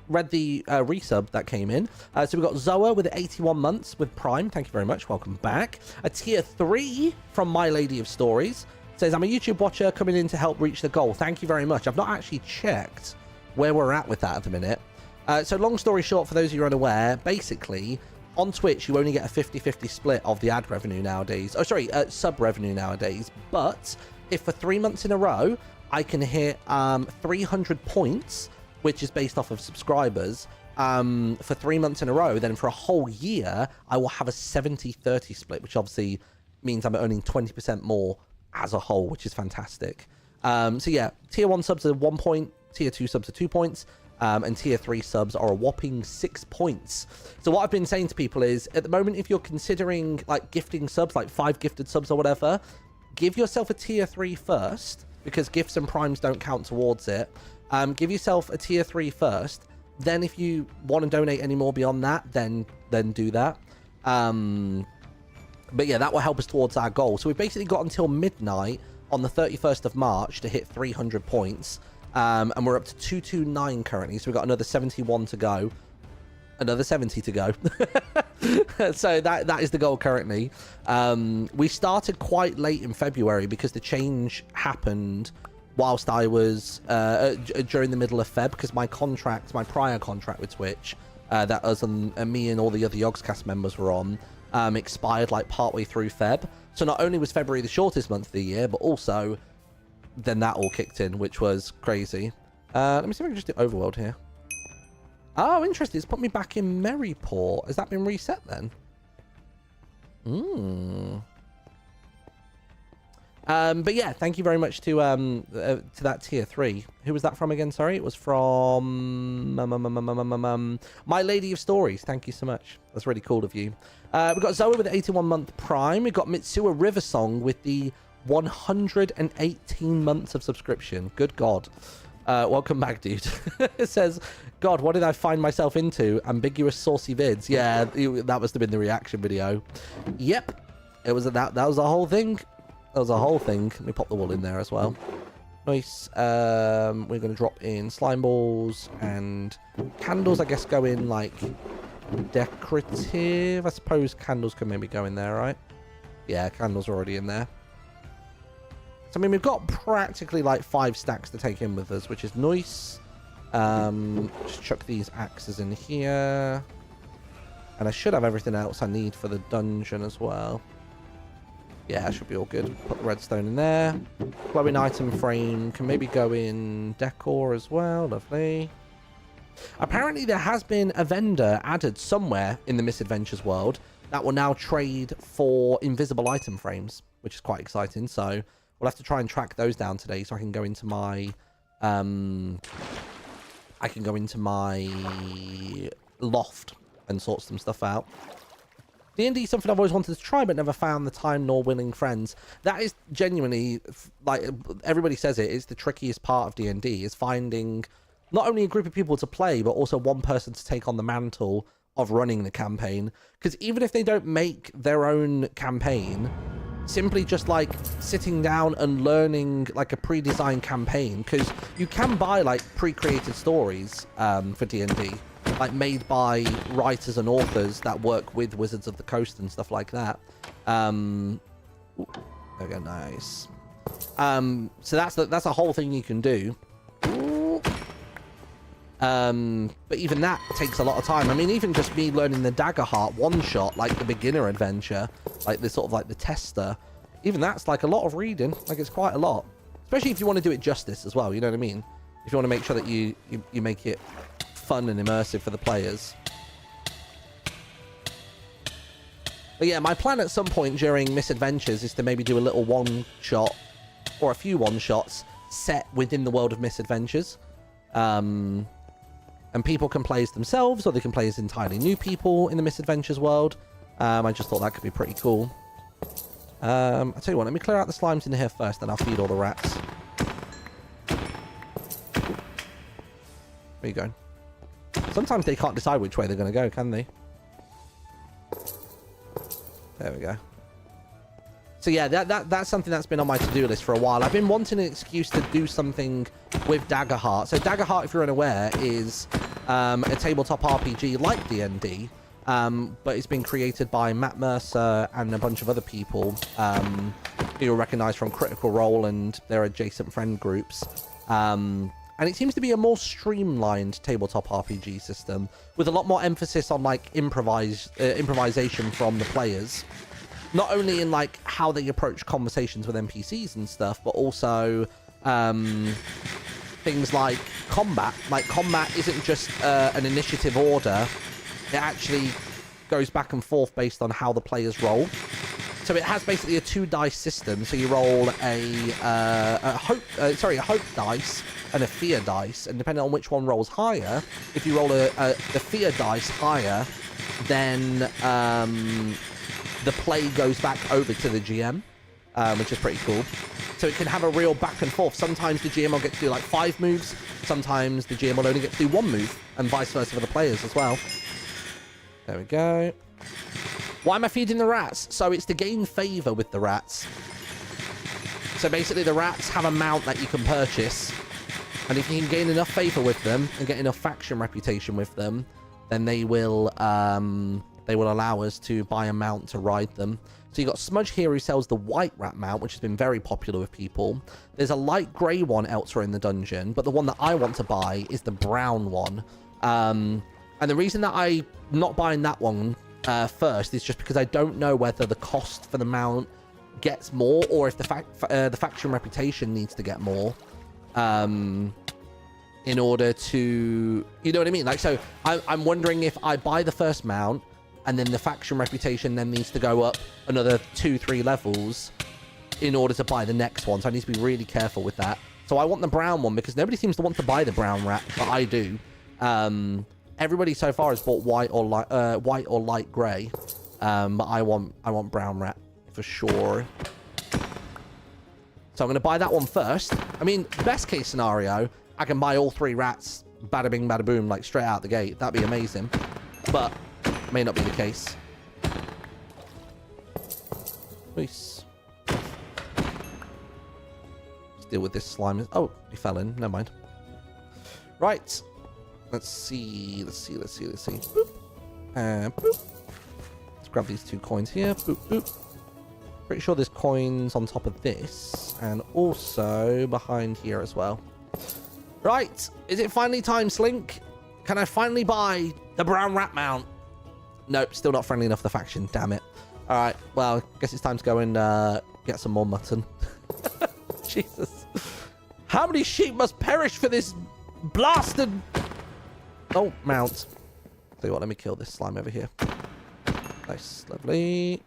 read the resub that came in. So we've got Zoa with 81 months with Prime. Thank you very much. Welcome back. A tier 3 from My Lady of Stories. Says, I'm a YouTube watcher coming in to help reach the goal. Thank you very much. I've not actually checked where we're at with that at the minute. So long story short, for those of you unaware, basically, on Twitch, you only get a 50-50 split of the ad revenue nowadays. Oh, sorry, sub revenue nowadays. But if for 3 months in a row, I can hit 300 points, which is based off of subscribers, for 3 months in a row, then for a whole year, I will have a 70-30 split, which obviously means I'm earning 20% more as a whole, which is fantastic. So yeah, tier 1 subs are 1 point, tier 2 subs are 2 points, and tier 3 subs are a whopping 6 points. So what I've been saying to people is, at the moment, if you're considering like gifting subs, like 5 gifted subs or whatever, give yourself a tier 3 first, because gifts and primes don't count towards it. Give yourself a tier 3 first. Then if you want to donate any more beyond that, then do that. But yeah, that will help us towards our goal. So we've basically got until midnight on the 31st of March to hit 300 points. And we're up to 229 currently. So we've got another 71 to go. Another 70 to go. So that is the goal currently. We started quite late in February because the change happened whilst I was during the middle of Feb, because my prior contract with Twitch that us and me and all the other Yogscast members were on expired like partway through Feb. So not only was February the shortest month of the year, but also then that all kicked in, which was crazy. Let me see if I can just do Overworld here. Oh, interesting. It's put me back in Maryport. Has that been reset then? But yeah, thank you very much to that tier 3. Who was that from again? Sorry, it was from My Lady of Stories. Thank you so much. That's really cool of you. We've got Zoe with the 81 month Prime. We've got Mitsuha Riversong with the 118 months of subscription. Good God. Welcome back, dude. It says, God, what did I find myself into? Ambiguous saucy vids. Yeah, that must have been the reaction video. Yep. It was that was a whole thing. That was a whole thing. Let me pop the wool in there as well. Nice. We're going to drop in slime balls and candles, I guess, go in like decorative. I suppose candles can maybe go in there, right? Yeah, candles are already in there. So, I mean, we've got practically like 5 stacks to take in with us, which is nice. Just chuck these axes in here. And I should have everything else I need for the dungeon as well. Yeah, should be all good. Put the redstone in there. Glowing item frame can maybe go in decor as well. Lovely. Apparently, there has been a vendor added somewhere in the Misadventures world that will now trade for invisible item frames, which is quite exciting. So we'll have to try and track those down today, so I can go into my loft and sort some stuff out. D&D is something I've always wanted to try, but never found the time nor willing friends. That is genuinely, like everybody says it's the trickiest part of D&D, is finding not only a group of people to play, but also one person to take on the mantle of running the campaign. Because even if they don't make their own campaign, simply just like sitting down and learning like a pre-designed campaign, because you can buy like pre-created stories for D&D, like made by writers and authors that work with Wizards of the Coast and stuff like that. Ooh, there we go, nice. So that's a whole thing you can do. But even that takes a lot of time. I mean, even just me learning the Daggerheart one-shot, like the beginner adventure, like the sort of like the tester, even that's like a lot of reading. Like, it's quite a lot, especially if you want to do it justice as well, you know what I mean? If you want to make sure that you make it fun and immersive for the players. But yeah, my plan at some point during Misadventures is to maybe do a little one-shot or a few one-shots set within the world of Misadventures. And people can play as themselves, or they can play as entirely new people in the Misadventures world. I just thought that could be pretty cool. I'll tell you what, let me clear out the slimes in here first, then I'll feed all the rats. Where you going? Sometimes they can't decide which way they're going to go, can they? There we go. So yeah, that's something that's been on my to-do list for a while. I've been wanting an excuse to do something with Daggerheart. So Daggerheart, if you're unaware, is a tabletop RPG like D&D, but it's been created by Matt Mercer and a bunch of other people who you'll recognize from Critical Role and their adjacent friend groups. And it seems to be a more streamlined tabletop RPG system with a lot more emphasis on like improvisation from the players. Not only in like how they approach conversations with NPCs and stuff, but also things like combat. Like combat isn't just an initiative order. It actually goes back and forth based on how the players roll. So it has basically a 2-dice system. So you roll a hope dice and a fear dice, and depending on which one rolls higher, if you roll the fear dice higher, then the play goes back over to the GM, which is pretty cool. So it can have a real back and forth. Sometimes the GM will get to do like 5 moves, sometimes the GM will only get to do 1 move, and vice versa for the players as well. There we go. Why am I feeding the rats? So it's to gain favor with the rats. So basically the rats have a mount that you can purchase, and if you can gain enough favor with them and get enough faction reputation with them, then they will allow us to buy a mount to ride them. So you got Smudge here who sells the white rat mount, which has been very popular with people. There's a light grey one elsewhere in the dungeon, but the one that I want to buy is the brown one. And the reason that I'm not buying that one first is just because I don't know whether the cost for the mount gets more, or if the faction reputation needs to get more in order to, you know what I mean? Like, so I'm wondering if I buy the first mount and then the faction reputation then needs to go up another 2-3 levels in order to buy the next one. So I need to be really careful with that. So I want the brown one because nobody seems to want to buy the brown rat, but I do. Everybody so far has bought white or light grey, but I want brown rat for sure. So I'm going to buy that one first. I mean, best case scenario, I can buy all 3 rats, bada bing, bada boom, like straight out the gate. That'd be amazing, but may not be the case. Peace. Let's deal with this slime. Oh, he fell in. Never mind. Right. Let's see. Boop. And boop. Let's grab these 2 coins here. Boop, boop. Pretty sure there's coins on top of this. And also behind here as well. Right. Is it finally time, Slink? Can I finally buy the brown rat mount? Nope. Still not friendly enough for the faction. Damn it. Alright. Well, I guess it's time to go and get some more mutton. Jesus. How many sheep must perish for this blasted... Oh, mount. Tell you what, let me kill this slime over here. Nice, lovely.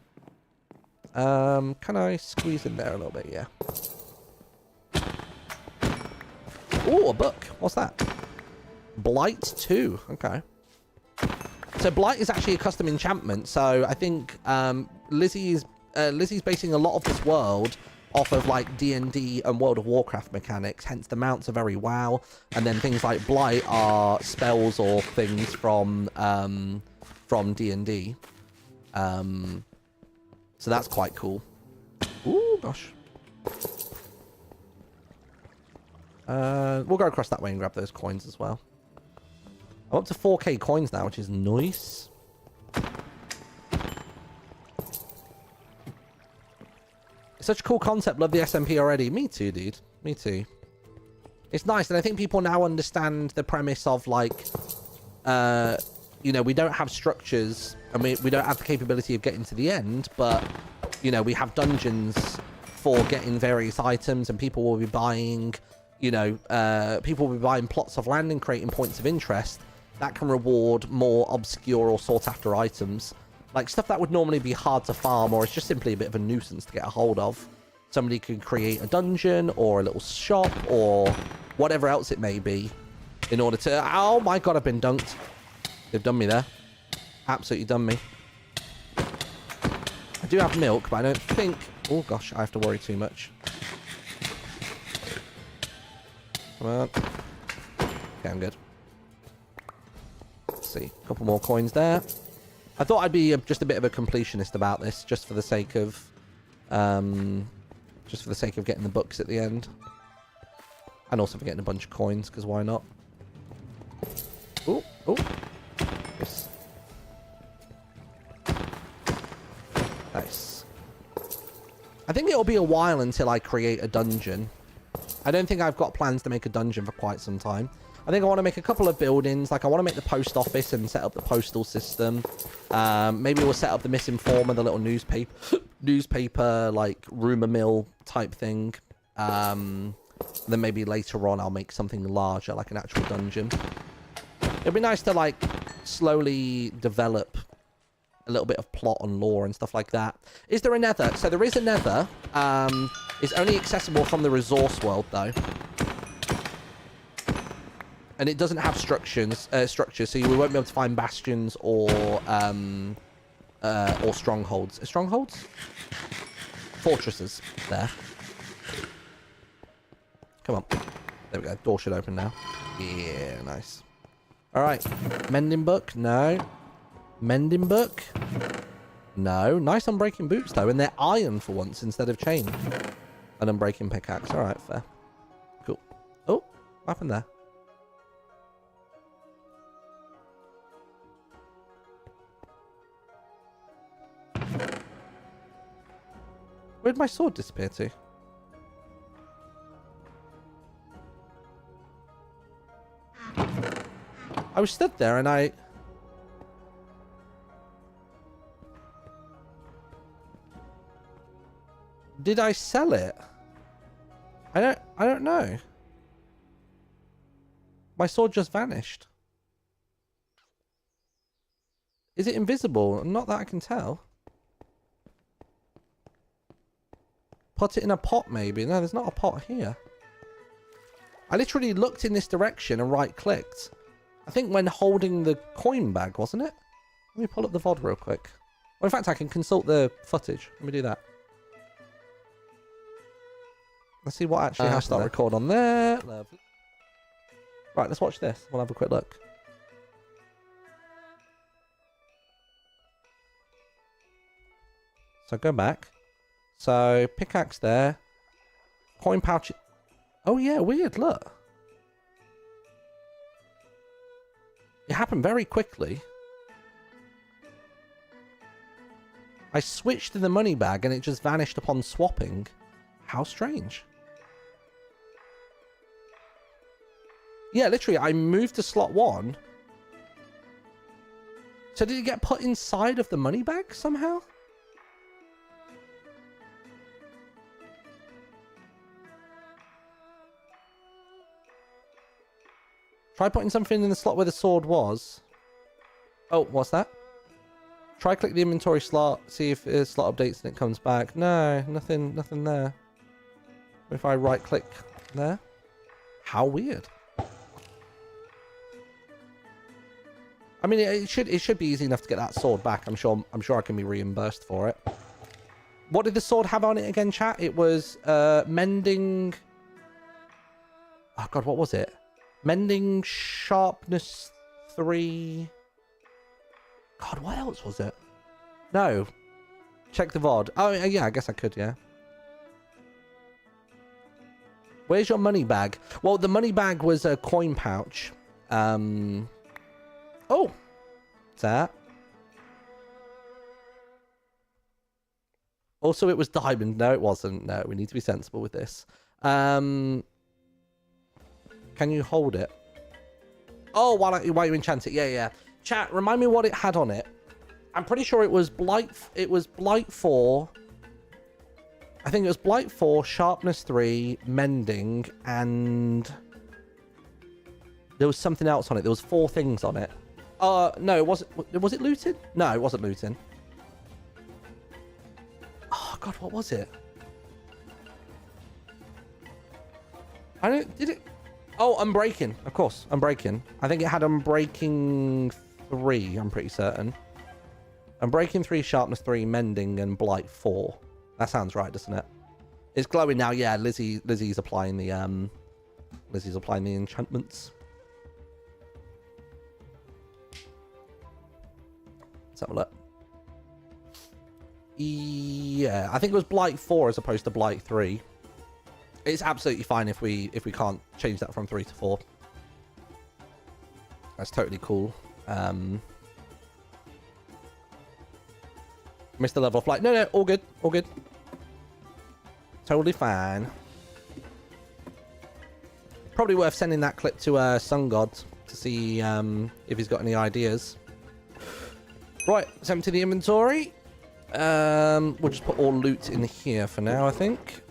Can I squeeze in there a little bit? Yeah. Oh, a book. What's that? Blight 2. Okay. So Blight is actually a custom enchantment. So I think Lizzie's basing a lot of this world off of like D&D and World of Warcraft mechanics, hence the mounts are very WoW, and then things like Blight are spells or things from D&D. So that's quite cool. Ooh, gosh. We'll go across that way and grab those coins as well. I'm up to 4k coins now, which is nice. Such a cool concept. Love the SMP already. Me too, dude. Me too. It's nice, and I think people now understand the premise of like, you know, we don't have structures, and we don't have the capability of getting to the end, but you know, we have dungeons for getting various items, and people will be buying, you know, people will be buying plots of land and creating points of interest that can reward more obscure or sought-after items. Like stuff that would normally be hard to farm, or it's just simply a bit of a nuisance to get a hold of. Somebody could create a dungeon, or a little shop, or whatever else it may be, in order to... Oh my god, I've been dunked. They've done me there. Absolutely done me. I do have milk, but I don't think... Oh gosh, I have to worry too much. Come on. Okay, I'm good. Let's see. A couple more coins there. I thought I'd be just a bit of a completionist about this, just for the sake of... just for the sake of getting the books at the end. And also for getting a bunch of coins, because why not? Oh, oh. Yes. Nice. I think it'll be a while until I create a dungeon. I don't think I've got plans to make a dungeon for quite some time. I think I want to make a couple of buildings. Like, I want to make the post office and set up the postal system. Maybe we'll set up the Misinformer, the little newspaper, like, rumor mill type thing. Then maybe later on I'll make something larger, like an actual dungeon. It'd be nice to, like, slowly develop a little bit of plot and lore and stuff like that. Is there a nether? So there is a nether. It's only accessible from the resource world, though. And it doesn't have structures, so we won't be able to find bastions or strongholds. Strongholds? Fortresses. There. Come on. There we go. Door should open now. Yeah, nice. Alright. Mending book? No. Mending book? No. Nice unbreaking boots, though. And they're iron for once instead of chain. An unbreaking pickaxe. Alright, fair. Cool. Oh, what happened there? Where'd my sword disappear to? I was stood there and I... Did I sell it? I don't know. My sword just vanished. Is it invisible? Not that I can tell. Put it in a pot, maybe. No, there's not a pot here. I literally looked in this direction and right-clicked. I think when holding the coin bag, wasn't it? Let me pull up the VOD real quick. Well, in fact, I can consult the footage. Let me do that. Let's see what actually happened. Start record on there. Lovely. Right, let's watch this. We'll have a quick look. So go back. So pickaxe there. Coin pouch. Oh yeah, weird. Look. It happened very quickly. I switched to the money bag and it just vanished upon swapping. How strange. Yeah, literally, I moved to slot 1. So did it get put inside of the money bag somehow? Try putting something in the slot where the sword was. Oh, what's that? Try click the inventory slot, see if the slot updates and it comes back. No, nothing there. If I right click there. How weird. I mean, it should be easy enough to get that sword back. I'm sure I can be reimbursed for it. What did the sword have on it again, chat? It was mending. Oh god, what was it? Mending sharpness 3. God, what else was it? No. Check the VOD. Oh yeah, I guess I could, yeah. Where's your money bag? Well, the money bag was a coin pouch. Oh! What's that? Also, it was diamond. No, it wasn't. No, we need to be sensible with this. Can you hold it? Oh, while you enchant it. Yeah. Chat, remind me what it had on it. I'm pretty sure it was Blight 4. I think it was Blight 4, Sharpness 3, Mending, and... There was something else on it. There was 4 things on it. No, was it looted? No, it wasn't looting. Oh god, what was it? Did it? Oh, Unbreaking, of course, Unbreaking. I think it had Unbreaking 3, I'm pretty certain. Unbreaking 3, Sharpness 3, Mending, and Blight 4. That sounds right, doesn't it? It's glowing now, yeah, Lizzie's applying the enchantments. Let's have a look. Yeah, I think it was Blight 4 as opposed to Blight 3. It's absolutely fine if we can't change that from 3 to 4. That's totally cool. Missed the level of flight. No, all good. All good. Totally fine. Probably worth sending that clip to Sun God to see if he's got any ideas. Right, let's empty the inventory. We'll just put all loot in here for now, I think.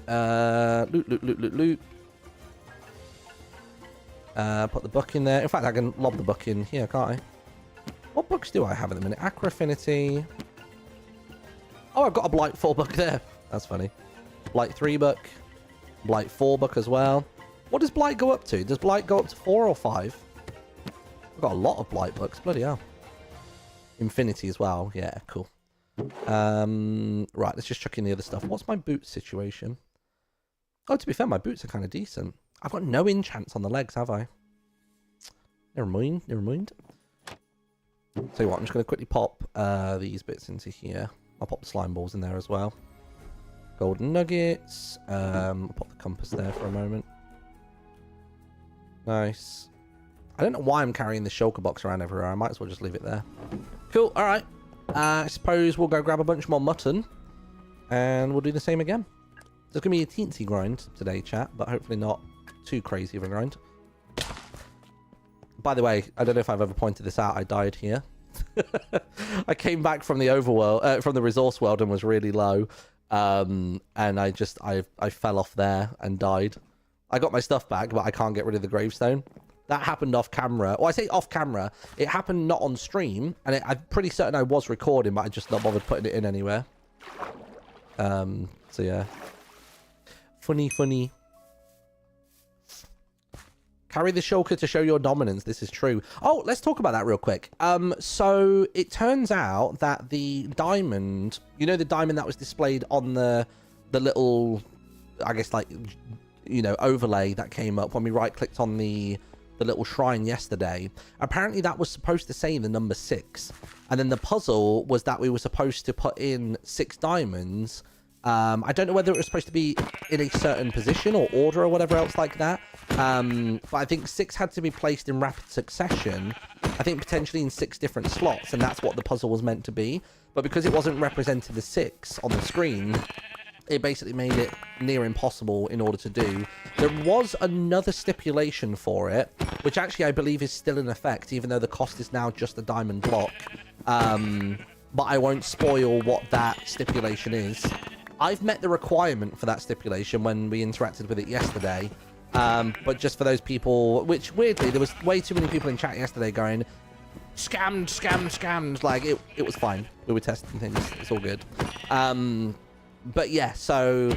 Loot. Put the book in there. In fact, I can lob the book in here, can't I? What books do I have at the minute? Aqua Affinity. Oh, I've got a Blight 4 book there. That's funny. Blight 3 book. Blight 4 book as well. What does Blight go up to? Does Blight go up to 4 or 5? I've got a lot of Blight books. Bloody hell. Infinity as well. Yeah, cool. Right, let's just chuck in the other stuff. What's my boot situation? Oh, to be fair, my boots are kind of decent. I've got no enchants on the legs, have I? Never mind. Tell you what, I'm just going to quickly pop these bits into here. I'll pop the slime balls in there as well. Golden nuggets. I'll pop the compass there for a moment. Nice. I don't know why I'm carrying the shulker box around everywhere. I might as well just leave it there. Cool, alright. I suppose we'll go grab a bunch more mutton. And we'll do the same again. There's going to be a teensy grind today, chat. But hopefully not too crazy of a grind. By the way, I don't know if I've ever pointed this out. I died here. I came back from the overworld, from the resource world, and was really low. And I fell off there and died. I got my stuff back, but I can't get rid of the gravestone. That happened off camera. Well, I say off camera. It happened not on stream, and I'm pretty certain I was recording, but I just not bothered putting it in anywhere. So yeah. Funny. Carry the shulker to show your dominance. This is true. Oh, let's talk about that real quick. So it turns out that the diamond, you know, the diamond that was displayed on the little, I guess, like, you know, overlay that came up when we right-clicked on the little shrine yesterday. Apparently that was supposed to say the number 6. And then the puzzle was that we were supposed to put in 6 diamonds. I don't know whether it was supposed to be in a certain position or order or whatever else like that. But I think 6 had to be placed in rapid succession. I think potentially in 6 different slots, and that's what the puzzle was meant to be. But because it wasn't represented as 6 on the screen, it basically made it near impossible in order to do. There was another stipulation for it, which actually I believe is still in effect, even though the cost is now just a diamond block. But I won't spoil what that stipulation is. I've met the requirement for that stipulation when we interacted with it yesterday. But just for those people, which weirdly, there was way too many people in chat yesterday going, scammed. Like, it was fine. We were testing things. It's all good. But yeah, so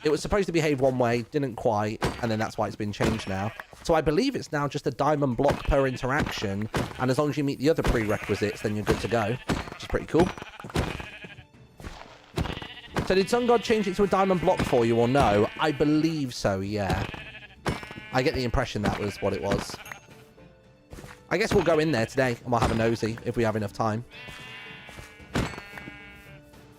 it was supposed to behave one way, didn't quite, and then that's why it's been changed now. So I believe it's now just a diamond block per interaction, and as long as you meet the other prerequisites, then you're good to go, which is pretty cool. So did Sun God change it to a diamond block for you or no? I believe so, yeah. I get the impression that was what it was. I guess we'll go in there today and we'll have a nosy if we have enough time.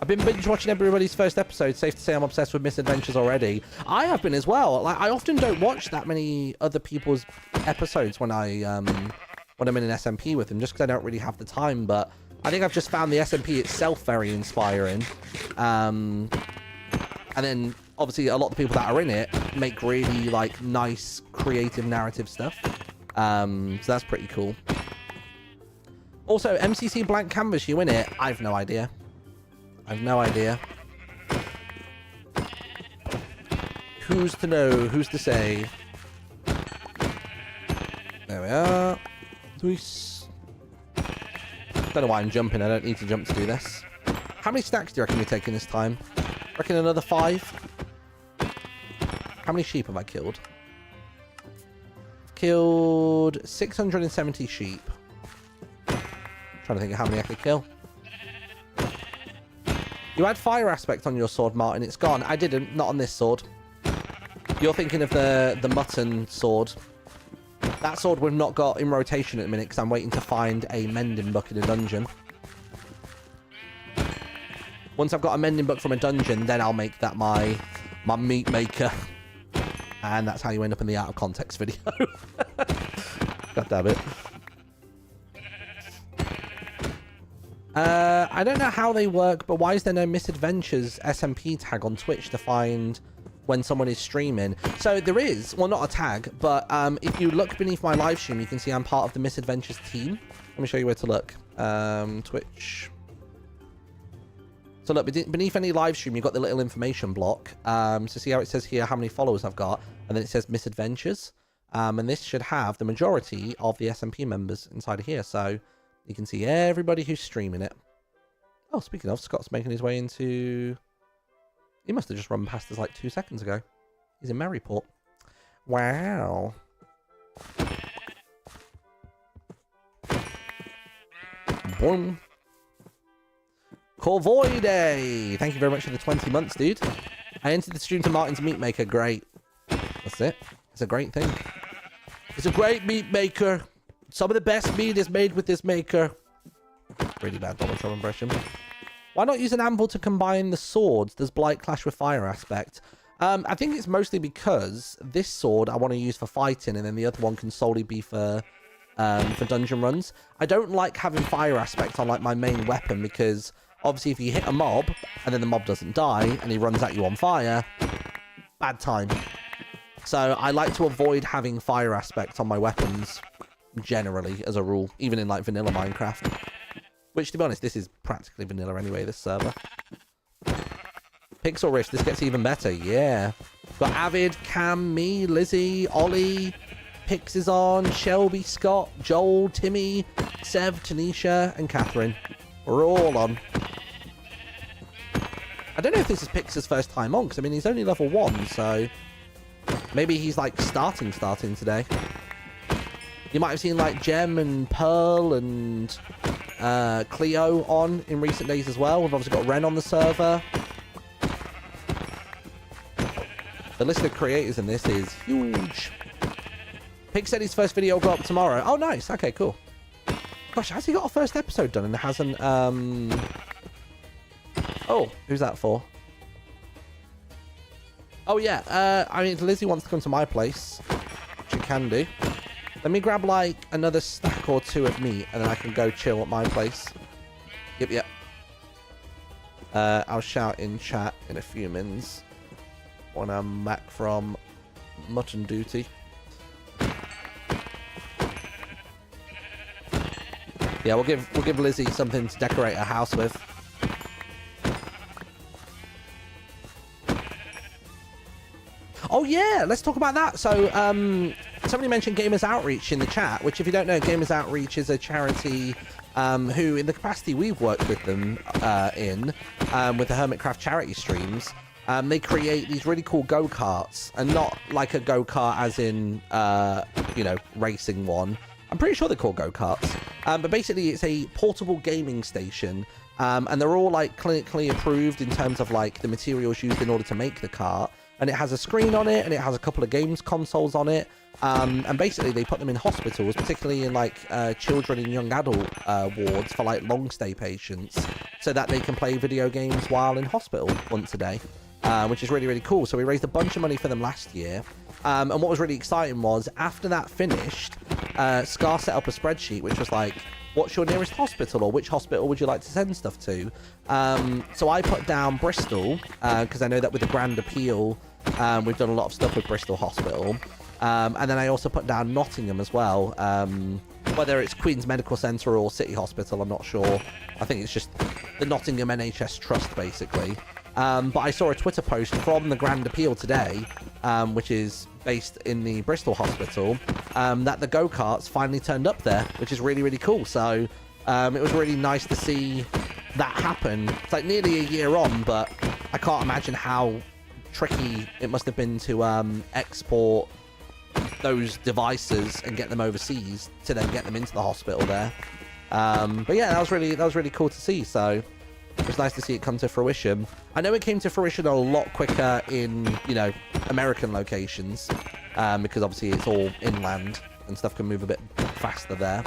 I've been binge watching everybody's first episode. Safe to say I'm obsessed with Misadventures already. I have been as well. Like, I often don't watch that many other people's episodes when I'm in an SMP with them, just because I don't really have the time. But I think I've just found the SMP itself very inspiring. And then obviously a lot of the people that are in it make really like nice creative narrative stuff. So that's pretty cool. Also, MCC Blank Canvas, you in it? I've no idea. I've no idea. Who's to know? Who's to say? There we are. Don't know why I'm jumping. I don't need to jump to do this. How many stacks do you reckon we're taking this time? Reckon another 5? How many sheep have I killed? I've killed 670 sheep. Trying to think of how many I could kill. You had fire aspect on your sword, Martin. It's gone. I didn't. Not on this sword. You're thinking of the mutton sword. That sword we've not got in rotation at the minute because I'm waiting to find a mending book in a dungeon. Once I've got a mending book from a dungeon, then I'll make that my meat maker. And that's how you end up in the out of context video. God damn it. I don't know how they work, but why is there no Misadventures SMP tag on Twitch to find when someone is streaming? So there is, well, not a tag, but if you look beneath my live stream, you can see I'm part of the Misadventures team. Let me show you where to look. Twitch. So look, beneath any live stream, you've got the little information block. So see how it says here how many followers I've got, and then it says Misadventures. And this should have the majority of the SMP members inside of here. So you can see everybody who's streaming it. Oh, speaking of, Scott's making his way into... He must have just run past us like 2 seconds ago. He's in Maryport. Wow. Boom. Corvoide! Thank you very much for the 20 months, dude. I entered the stream to Martin's Meat Maker. Great. That's it. It's a great thing. It's a great meat maker. Some of the best meat is made with this maker. Really bad Donald Trump impression. Why not use an anvil to combine the swords? Does Blight clash with fire aspect? I think it's mostly because this sword I want to use for fighting, and then the other one can solely be for dungeon runs. I don't like having fire aspect on like my main weapon because obviously if you hit a mob and then the mob doesn't die and he runs at you on fire, bad time. So I like to avoid having fire aspect on my weapons generally as a rule, even in like vanilla Minecraft. Which, to be honest, this is practically vanilla anyway, this server. Pixel Rift, this gets even better, yeah. Got Avid, Cam, me, Lizzie, Ollie, Pix is on, Shelby, Scott, Joel, Timmy, Sev, Tanisha, and Catherine. We're all on. I don't know if this is Pix's first time on, because, I mean, he's only level 1, so... Maybe he's, like, starting today. You might have seen, like, Gem and Pearl and... Cleo on in recent days as well. We've obviously got Ren on the server. The list of creators in this is huge. Pig said his first video will go up tomorrow. Oh, nice. Okay, cool. Gosh, has he got a first episode done and it hasn't... Oh, who's that for? Oh, yeah. I mean, if Lizzie wants to come to my place, she can do. Let me grab, like, another stack or 2 of meat, and then I can go chill at my place. Yep. I'll shout in chat in a few minutes when I'm back from mutton duty. Yeah, we'll give Lizzie something to decorate her house with. Oh, yeah, let's talk about that. So, somebody mentioned Gamers Outreach in the chat, which if you don't know, Gamers Outreach is a charity who, in the capacity we've worked with them with the Hermitcraft charity streams, they create these really cool go-karts, and not like a go-kart as in, racing one. I'm pretty sure they're called go-karts. But basically, it's a portable gaming station, and they're all, like, clinically approved in terms of, like, the materials used in order to make the kart. And it has a screen on it, and it has a couple of games consoles on it. And basically, they put them in hospitals, particularly in, like, children and young adult wards for, like, long stay patients, so that they can play video games while in hospital once a day, which is really, really cool. So we raised a bunch of money for them last year. And what was really exciting was, after that finished, Scar set up a spreadsheet, which was like, what's your nearest hospital, or which hospital would you like to send stuff to? So I put down Bristol, because I know that with the Grand Appeal, we've done a lot of stuff with Bristol Hospital. And then I also put down Nottingham as well. Whether it's Queen's Medical Centre or City Hospital, I'm not sure. I think it's just the Nottingham NHS Trust, basically. But I saw a Twitter post from the Grand Appeal today, which is based in the Bristol hospital, that the go-karts finally turned up there, which is really, really cool. So it was really nice to see that happen. It's like nearly a year on, but I can't imagine how tricky it must have been to export those devices and get them overseas to then get them into the hospital there. But yeah, that was really cool to see. So it was nice to see it come to fruition. I know it came to fruition a lot quicker in, you know, American locations, because obviously it's all inland and stuff can move a bit faster there.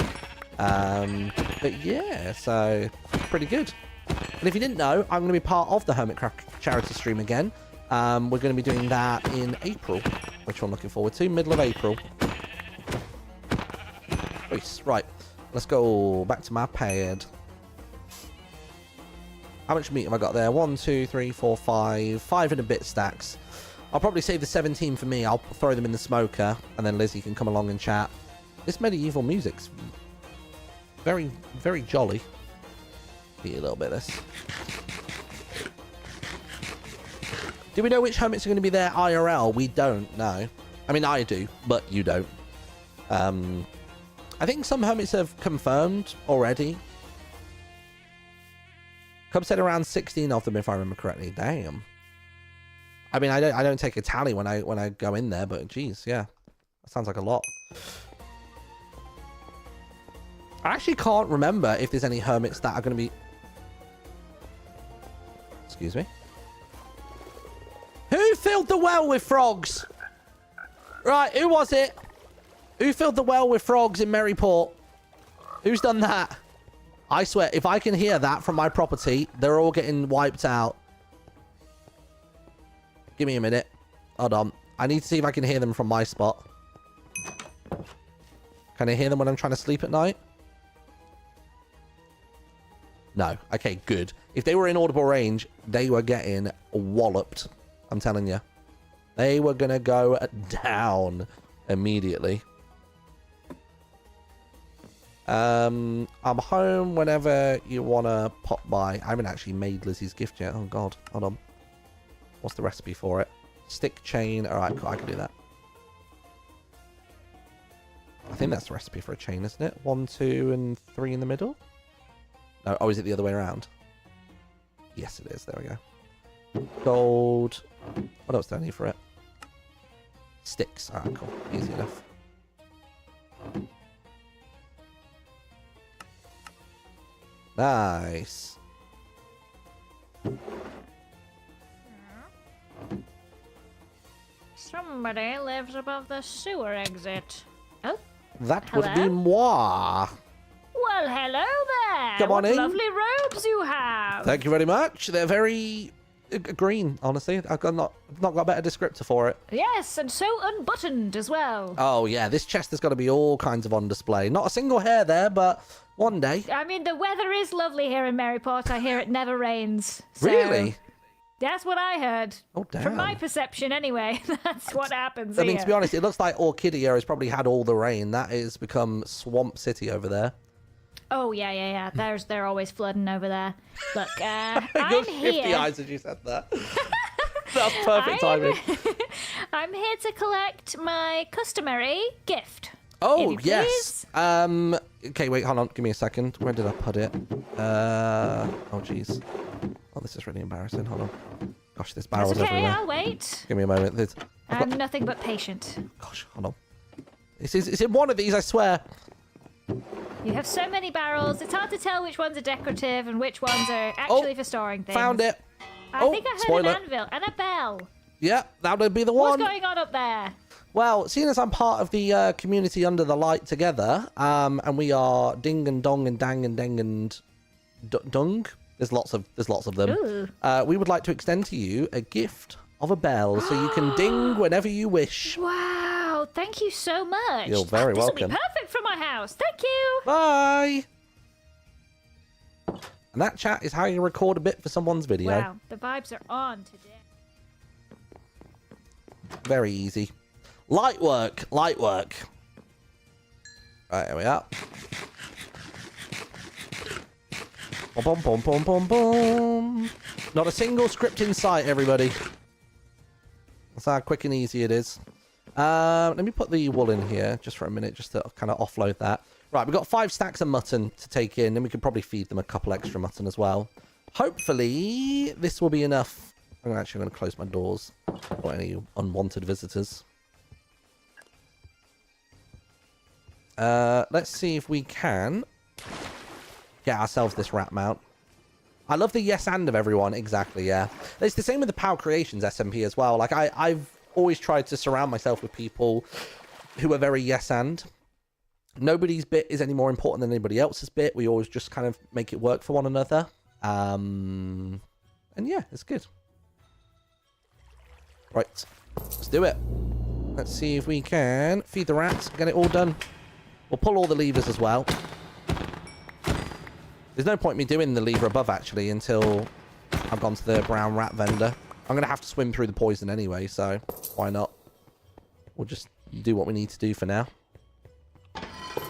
But yeah, so pretty good. And if you didn't know, I'm going to be part of the Hermitcraft charity stream again. We're going to be doing that in April, which I'm looking forward to, middle of April. Nice. Right, let's go back to my pad. How much meat have I got there? 1, 2, 3, 4, 5. 5 and a bit stacks. I'll probably save the 17 for me. I'll throw them in the smoker, and then Lizzie can come along and chat. This medieval music's very, very jolly. Eat a little bit of this. Do we know which hermits are going to be there IRL? We don't know. I mean, I do, but you don't. I think some hermits have confirmed already. Cub said around 16 of them, if I remember correctly. Damn. I mean, I don't take a tally when I go in there, but geez, yeah, that sounds like a lot. I actually can't remember if there's any hermits that are going to be. Excuse me. Who filled the well with frogs? Right, who was it? Who filled the well with frogs in Maryport? Who's done that? I swear, if I can hear that from my property, they're all getting wiped out. Give me a minute. Hold on. I need to see if I can hear them from my spot. Can I hear them when I'm trying to sleep at night? No. Okay, good. If they were in audible range, they were getting walloped. I'm telling you. They were going to go down immediately. I'm home whenever you want to pop by. I haven't actually made Lizzie's gift yet. Oh, God. Hold on. What's the recipe for it? Stick chain. All right, cool. I can do that. I think that's the recipe for a chain, isn't it? 1, 2, and 3 in the middle? No. Oh, is it the other way around? Yes, it is. There we go. Gold. What else do I need for it? Sticks. All right, cool. Easy enough. Nice. Somebody lives above the sewer exit. Oh, that hello? would be moi. Well, hello there. Come on what in. lovely robes you have. Thank you very much. They're very green, honestly. I've not got a better descriptor for it. Yes, and so unbuttoned as well. Oh, yeah. This chest has got to be all kinds of on display. Not a single hair there, but one day. I mean, the weather is lovely here in Maryport. I hear it never rains. So Really? that's what I heard. Oh, damn. From my perception, anyway. That's what happens I here. mean, to be honest, it looks like Orchidia has probably had all the rain. That has become Swamp City over there. Oh, yeah. They're always flooding over there. Look, I'm Your shifty here. eyes as you said that. That's perfect timing. I'm here to collect my customary gift. Oh, If you yes. Okay, wait, hold on. Give me a second. Where did I put it? Oh, jeez. Oh, this is really embarrassing. Hold on. Gosh, there's barrels That's okay, everywhere. I'll wait. Give me a moment. I'm nothing but patient. Gosh, hold on. It's in one of these, I swear. You have so many barrels, it's hard to tell which ones are decorative and which ones are actually for storing things. Found it. I think I heard spoiler. an anvil and a bell. Yeah, that would be the one. What's going on up there? Well, seeing as I'm part of the community under the light together, and we are ding and dong and dang and deng and dung. There's lots of them. Ooh. We would like to extend to you a gift of a bell, so you can ding whenever you wish. Wow, thank you so much. You're very This will welcome. be perfect for my house. Thank you. Bye. And that chat is how you record a bit for someone's video. Wow, the vibes are on today. Very easy. Light work. Right, here we are. Boom, boom, boom, boom, boom. Not a single script in sight, everybody. That's how quick and easy it is. Let me put the wool in here just for a minute, just to kind of offload that. Right, we've got 5 stacks of mutton to take in, and we could probably feed them a couple extra mutton as well. Hopefully, this will be enough. I'm actually going to close my doors for any unwanted visitors. Let's see if we can get ourselves this rat mount. I love the yes and of everyone. Exactly, yeah. It's the same with the POW Creations SMP as well. Like, I've always tried to surround myself with people who are very yes and. Nobody's bit is any more important than anybody else's bit. We always just kind of make it work for one another. And yeah, it's good. Right, let's do it. Let's see if we can feed the rats, get it all done. We'll pull all the levers as well. There's no point me doing the lever above, actually, until I've gone to the brown rat vendor. I'm going to have to swim through the poison anyway, so why not? We'll just do what we need to do for now.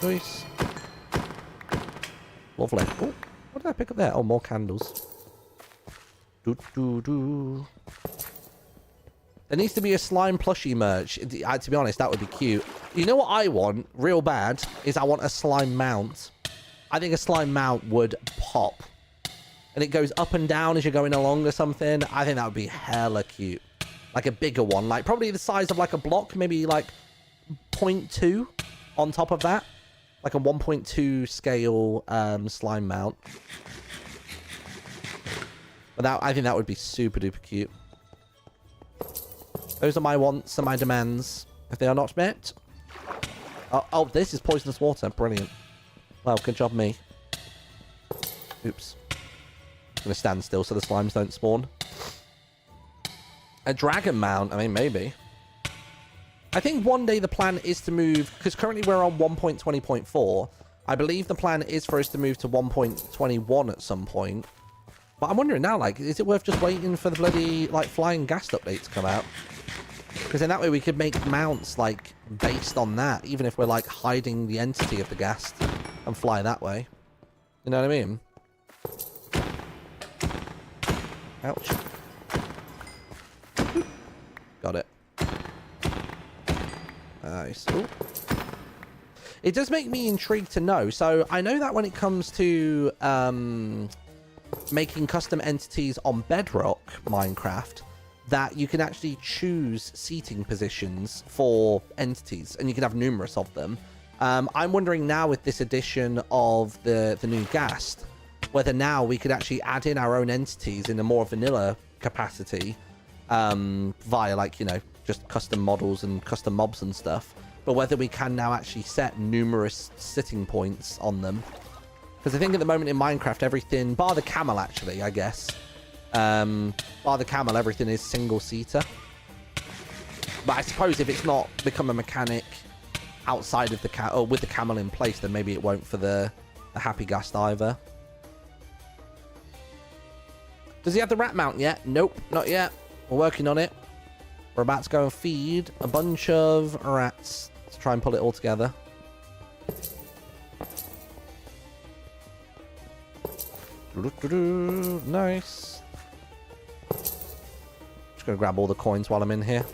Nice. Lovely. Oh, what did I pick up there? Oh, more candles. There needs to be a slime plushie merch. To be honest, that would be cute. You know what I want, real bad, is I want a slime mount. I think a slime mount would pop. And it goes up and down as you're going along or something. I think that would be hella cute. Like a bigger one. Like probably the size of like a block. Maybe like 0.2 on top of that. Like a 1.2 scale slime mount. But I think that would be super duper cute. Those are my wants and my demands. If they are not met... Oh, this is poisonous water. Brilliant. Well, good job, me. Oops. I'm going to stand still so the slimes don't spawn. A dragon mount? I mean, maybe. I think one day the plan is to move... Because currently we're on 1.20.4. I believe the plan is for us to move to 1.21 at some point. But I'm wondering now, like, is it worth just waiting for the bloody, like, flying ghast update to come out? Because in that way we could make mounts, like, based on that. Even if we're, like, hiding the entity of the ghast. And fly that way. You know what I mean? Ouch. Got it. Nice. Ooh. It does make me intrigued to know. So, I know that when it comes to making custom entities on Bedrock Minecraft, that you can actually choose seating positions for entities. And you can have numerous of them. I'm wondering now with this edition of the new ghast, whether now we could actually add in our own entities in a more vanilla capacity via, like, you know, just custom models and custom mobs and stuff. But whether we can now actually set numerous sitting points on them. Because I think at the moment in Minecraft, everything, bar the camel actually, I guess. Bar the camel, everything is single-seater. But I suppose if it's not become a mechanic outside of the or with the camel in place, then maybe it won't for the happy ghast either. Does he have the rat mount yet? Nope, not yet. We're working on it. We're about to go and feed a bunch of rats to try and pull it all together. Nice. Just gonna grab all the coins while I'm in here.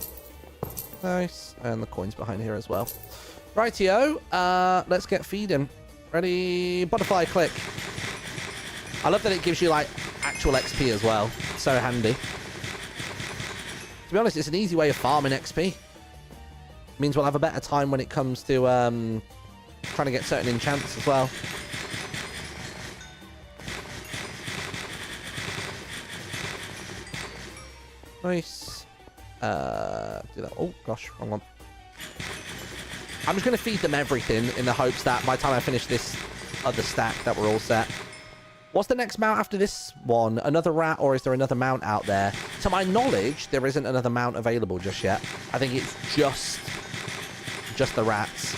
Nice. And the coins behind here as well. Rightio, let's get feeding. Ready? Butterfly click. I love that it gives you, like, actual XP as well. So handy. To be honest, it's an easy way of farming XP. It means we'll have a better time when it comes to trying to get certain enchants as well. Nice. Do that. Oh, gosh, wrong one. I'm just going to feed them everything in the hopes that by the time I finish this other stack that we're all set. What's the next mount after this one? Another rat, or is there another mount out there? To my knowledge, there isn't another mount available just yet. I think it's just the rats.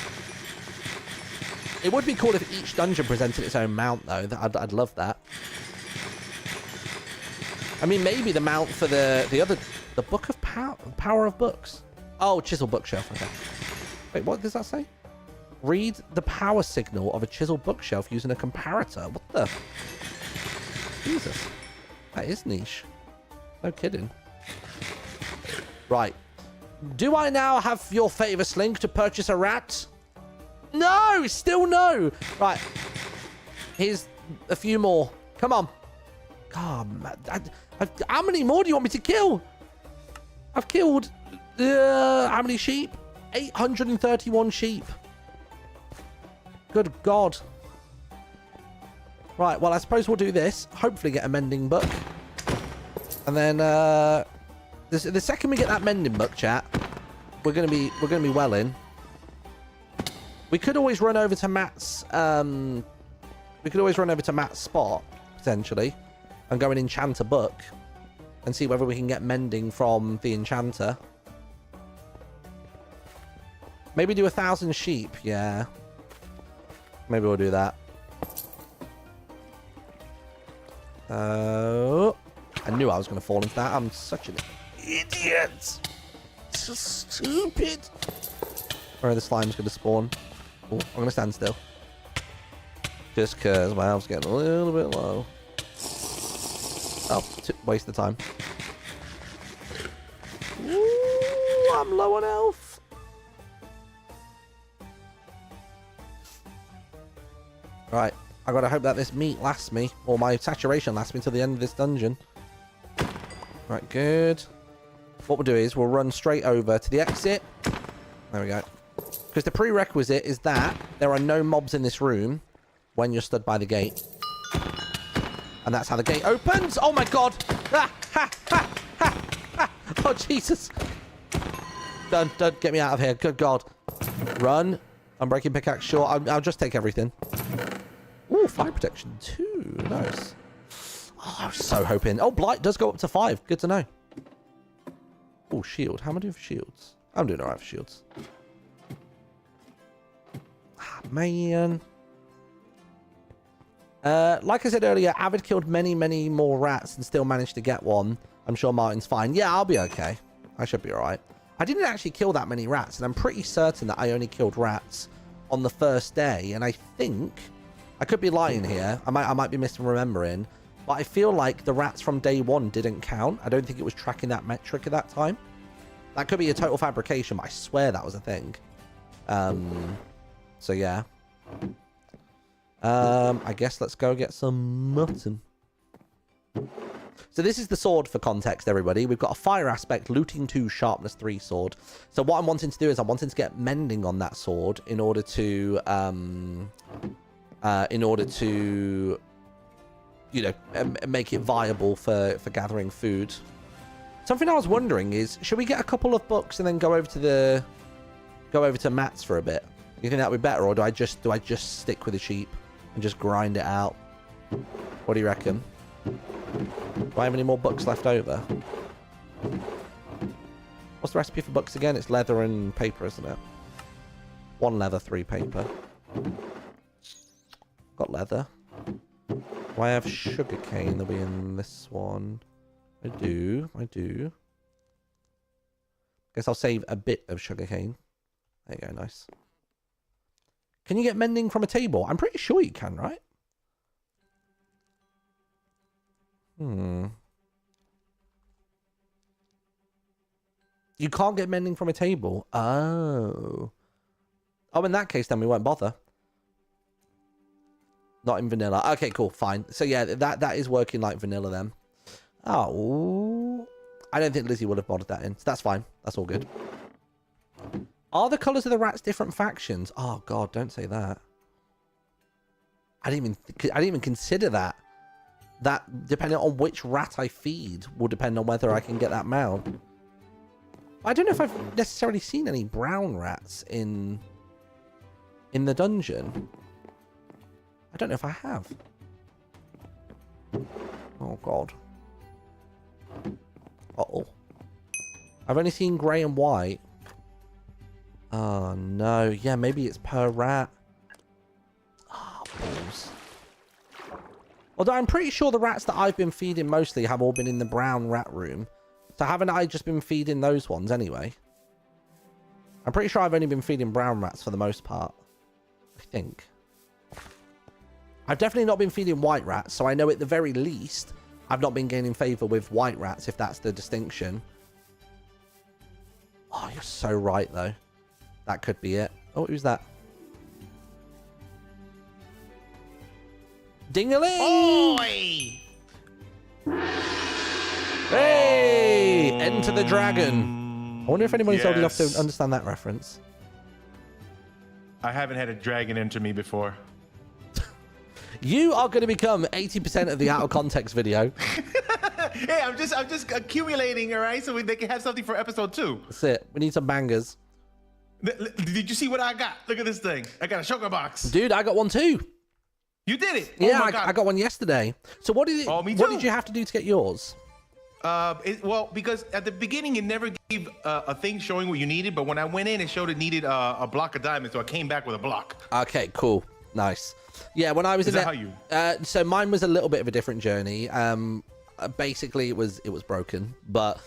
It would be cool if each dungeon presented its own mount, though. I'd love that. I mean, maybe the mount for the Book of Power of Books. Oh, Chisel Bookshelf. Okay. Wait, what does that say? Read the power signal of a chisel bookshelf using a comparator. What the? Jesus. That is niche. No kidding. Right. Do I now have your favor, Slink, to purchase a rat? No! Still no! Right. Here's a few more. Come on. God, man. How many more do you want me to kill? I've killed... how many sheep? 831 sheep. Good God. Right, well, I suppose we'll do this. Hopefully get a mending book. And then, the second we get that mending book, chat, we're gonna be well in. We could always run over to Matt's, spot, potentially, and go and enchant a book and see whether we can get mending from the enchanter. Maybe do 1,000 sheep, yeah. Maybe we'll do that. Oh, I knew I was going to fall into that. I'm such an idiot. So stupid. Where are the slimes going to spawn? Oh, I'm going to stand still. Just because my health's getting a little bit low. Oh, waste of time. Ooh, I'm low on health. Right, I gotta hope that this meat lasts me, or my saturation lasts me till the end of this dungeon. Right, good. What we'll do is we'll run straight over to the exit. There we go. Because the prerequisite is that there are no mobs in this room when you're stood by the gate. And that's how the gate opens. Oh my God! Ah, ha, ha, ha, ha. Oh Jesus! Don't get me out of here. Good God! Run. Unbreaking pickaxe. Sure, I'll just take everything. Ooh, fire protection 2. Nice. Oh, I was so hoping. Oh, blight does go up to 5. Good to know. Oh, shield. How am I doing for shields? I'm doing alright for shields. Ah, man. Like I said earlier, Avid killed many, many more rats and still managed to get one. I'm sure Martin's fine. Yeah, I'll be okay. I should be alright. I didn't actually kill that many rats, and I'm pretty certain that I only killed rats on the first day, and I think... I could be lying here. I might be misremembering. But I feel like the rats from day 1 didn't count. I don't think it was tracking that metric at that time. That could be a total fabrication, but I swear that was a thing. So yeah. I guess let's go get some mutton. So this is the sword for context, everybody. We've got a fire aspect, looting 2, sharpness 3 sword. So what I'm wanting to do is I'm wanting to get mending on that sword in order to you know, make it viable for gathering food. Something I was wondering is, should we get a couple of books and then go over to Matt's for a bit? You think that would be better, or do I just stick with the sheep and just grind it out? What do you reckon? Do I have any more books left over? What's the recipe for books again? It's leather and paper, isn't it? 1 leather, 3 paper. Got leather. Do I have sugarcane? That'll be in this one. I do. Guess I'll save a bit of sugarcane. There you go, nice. Can you get mending from a table? I'm pretty sure you can, right? You can't get mending from a table? Oh. Oh, in that case, then we won't bother. Not in vanilla. Okay, cool, fine. So yeah, that is working like vanilla then. Oh. I don't think Lizzie would have modded that in. So that's fine. That's all good. Are the colours of the rats different factions? Oh God, don't say that. I didn't even consider that. That, depending on which rat I feed, will depend on whether I can get that mount. I don't know if I've necessarily seen any brown rats in the dungeon. I don't know if I have. Oh God. Uh-oh. I've only seen grey and white. Oh no. Yeah, maybe it's per rat. Oh, balls. Although I'm pretty sure the rats that I've been feeding mostly have all been in the brown rat room. So haven't I just been feeding those ones anyway? I'm pretty sure I've only been feeding brown rats for the most part. I think. I've definitely not been feeding white rats, so I know at the very least I've not been gaining favour with white rats, if that's the distinction. Oh, Oh, you're so right, though. That could be it. Oh, who's that? Ding-a-ling! Oi! Hey! Enter the Dragon. I wonder if anybody's old enough to understand that reference. I haven't had a dragon enter me before. You are going to become 80% of the out of context video. Hey, I'm just accumulating, all right, so they can have something for episode 2. That's it. We need some bangers. Did you see what I got? Look at this thing. I got a sugar box. Dude, I got one too. You did it? Yeah, oh my God. I got one yesterday. So what did it? Oh, me too. What did you have to do to get yours? Well, because at the beginning it never gave a thing showing what you needed, but when I went in, it showed it needed a block of diamonds, so I came back with a block. Okay, cool, nice. Yeah, when I was in there, so mine was a little bit of a different journey. Basically, it was broken, but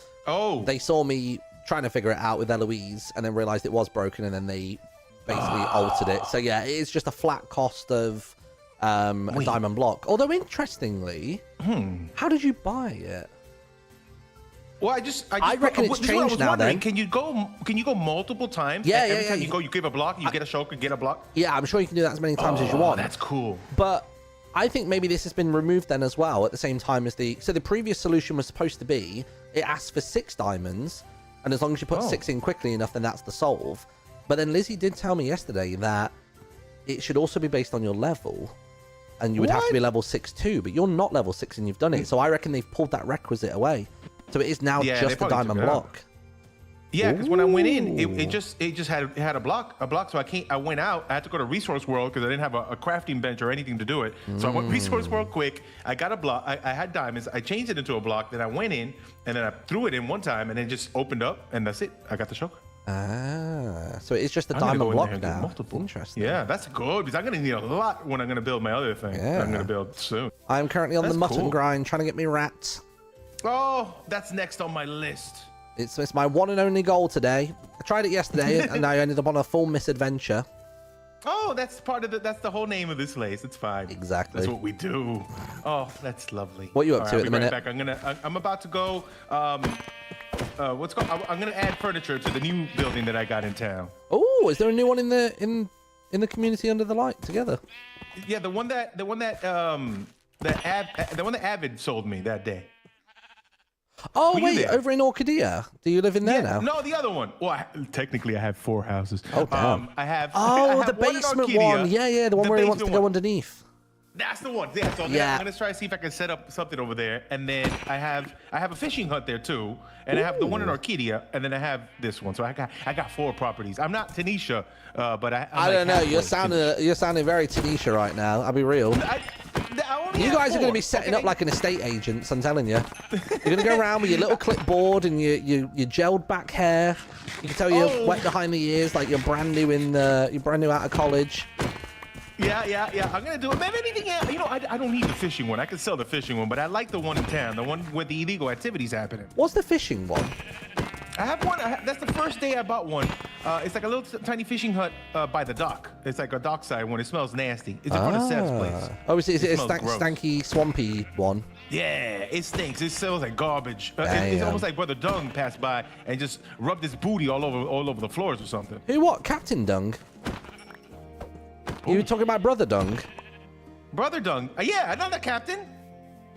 they saw me trying to figure it out with Eloise, and then realized it was broken, and then they basically altered it. So yeah, it is just a flat cost of a diamond block. Although interestingly, how did you buy it? Well, I reckon it's changed now. Then can you go multiple times? Yeah, every time you go, you give a block. You get a shulker, get a block. Yeah, I'm sure you can do that as many times as you want. That's cool. But I think maybe this has been removed then as well at the same time as the previous solution was supposed to be it asks for 6 diamonds, and as long as you put 6 in quickly enough, then that's the solve. But then Lizzie did tell me yesterday that it should also be based on your level, and you would have to be level 6 too. But you're not level 6 and you've done it, so I reckon they've pulled that requisite away. So it is now just a diamond block. Yeah, because when I went in, it just had a block. So I went out. I had to go to Resource World because I didn't have a crafting bench or anything to do it. So I went Resource World quick. I got a block. I had diamonds. I changed it into a block. Then I went in and then I threw it in one time and it just opened up and that's it. I got the shulker. So it's just a diamond block now. Multiple. Interesting. Yeah, that's good because I'm gonna need a lot when I'm gonna build my other thing. Yeah. I'm gonna build soon. I'm currently on the mutton grind trying to get me rats. Oh, that's next on my list. It's my one and only goal today. I tried it yesterday and I ended up on a full misadventure. Oh, that's that's the whole name of this place. It's fine. Exactly. That's what we do. Oh, that's lovely. What are you up to at the minute? Back. I'm about to go. I'm gonna add furniture to the new building that I got in town. Oh, is there a new one in the community under the light together? Yeah, the one that Avid sold me that day. Oh, wait, over in Orchidea? Do you live in there now? No, the other one. Well, technically, I have 4 houses. Oh, damn. I have. The basement one. Yeah, the one where he wants to go underneath. That's the one. Yeah, so I'm gonna try to see if I can set up something over there. And then I have a fishing hut there too. And I have the one in Orchidea, and then I have this one. So I got 4 properties. I'm not Tanisha, but I don't know. You're sounding very Tanisha right now. I'll be real. You guys are going to be setting up like an estate agent. I'm telling you. You're going to go around with your little clipboard and your gelled back hair. You can tell you're wet behind the ears, like you're brand new out of college. Yeah. I'm gonna do it. Maybe anything else. You know, I don't need the fishing one. I can sell the fishing one, but I like the one in town, the one where the illegal activity's happening. What's the fishing one? I have one. That's the first day I bought one. It's like a little tiny fishing hut by the dock. It's like a dockside one. It smells nasty. It's in front of Seb's place. Oh, is it a stanky, swampy one? Yeah, it stinks. It smells like garbage. It's almost like Brother Dung passed by and just rubbed his booty all over the floors or something. Who? What? Captain Dung? You were talking about Brother Dung? Brother Dung? Yeah, another captain.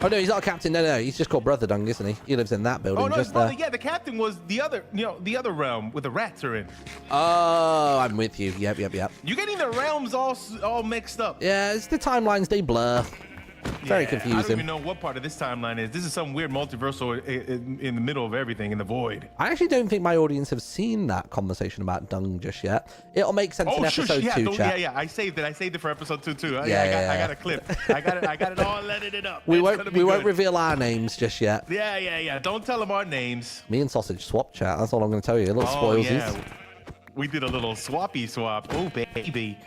Oh no, he's not a captain. No, he's just called Brother Dung, isn't he? He lives in that building. Oh no, just brother. Yeah, the captain was the other realm where the rats are in. Oh, I'm with you. Yep. You're getting the realms all mixed up. Yeah, it's the timelines, they blur. Very confusing. I don't even know what part of this timeline is. This is some weird multiversal in the middle of everything, in the void. I actually don't think my audience have seen that conversation about Dung just yet. It'll make sense in episode 2, chat. Yeah. I saved it for episode 2 too. I got a clip. I got it all edited up. We won't reveal our names just yet. Yeah. Don't tell them our names. Me and Sausage swap chat. That's all I'm going to tell you. A little spoilsies. Yeah. We did a little swappy swap. Oh baby.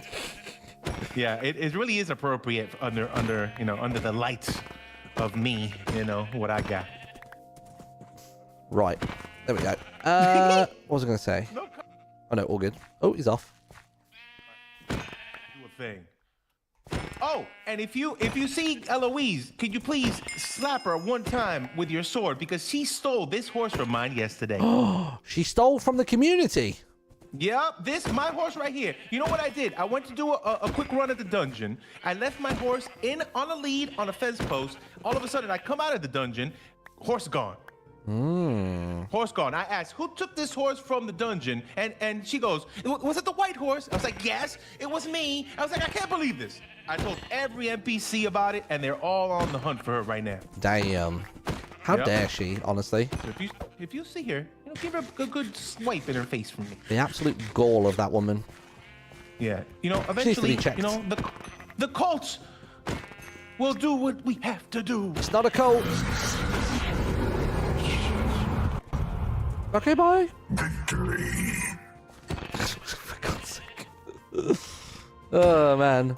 Yeah, it really is appropriate under the light of me, what I got. Right. There we go. What was I going to say? Oh, no, all good. Oh, he's off. Do a thing. Oh, and if you see Eloise, could you please slap her one time with your sword because she stole this horse from mine yesterday. She stole from the community. Yep, my horse right here. You know what I did? I went to do a quick run at the dungeon. I left my horse on a lead on a fence post. All of a sudden, I come out of the dungeon, horse gone. Horse gone. I asked, who took this horse from the dungeon? And she goes, was it the white horse? I was like, yes, it was me. I was like, I can't believe this. I told every NPC about it, and they're all on the hunt for her right now. Damn. How dare she, honestly. So if you see her, give her a good swipe in her face for me. The absolute gall of that woman. Yeah. Eventually, the cults will do what we have to do. It's not a cult. Okay, bye. Victory. For God's sake. Oh, man.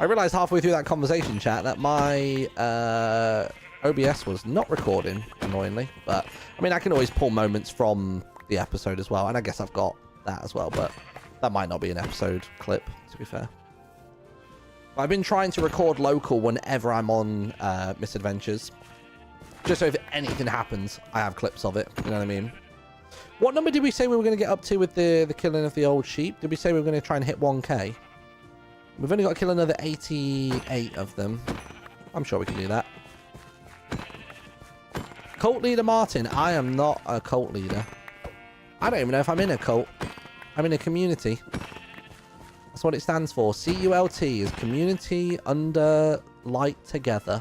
I realized halfway through that conversation chat that my OBS was not recording, annoyingly. But, I mean, I can always pull moments from the episode as well. And I guess I've got that as well. But that might not be an episode clip, to be fair. I've been trying to record local whenever I'm on Misadventures. Just so if anything happens, I have clips of it. You know what I mean? What number did we say we were going to get up to with the killing of the old sheep? Did we say we were going to try and hit 1k? We've only got to kill another 88 of them. I'm sure we can do that. Cult leader Martin. I am not a cult leader. I don't even know if I'm in a cult. I'm in a community. That's what it stands for. CULT is Community Under Light Together.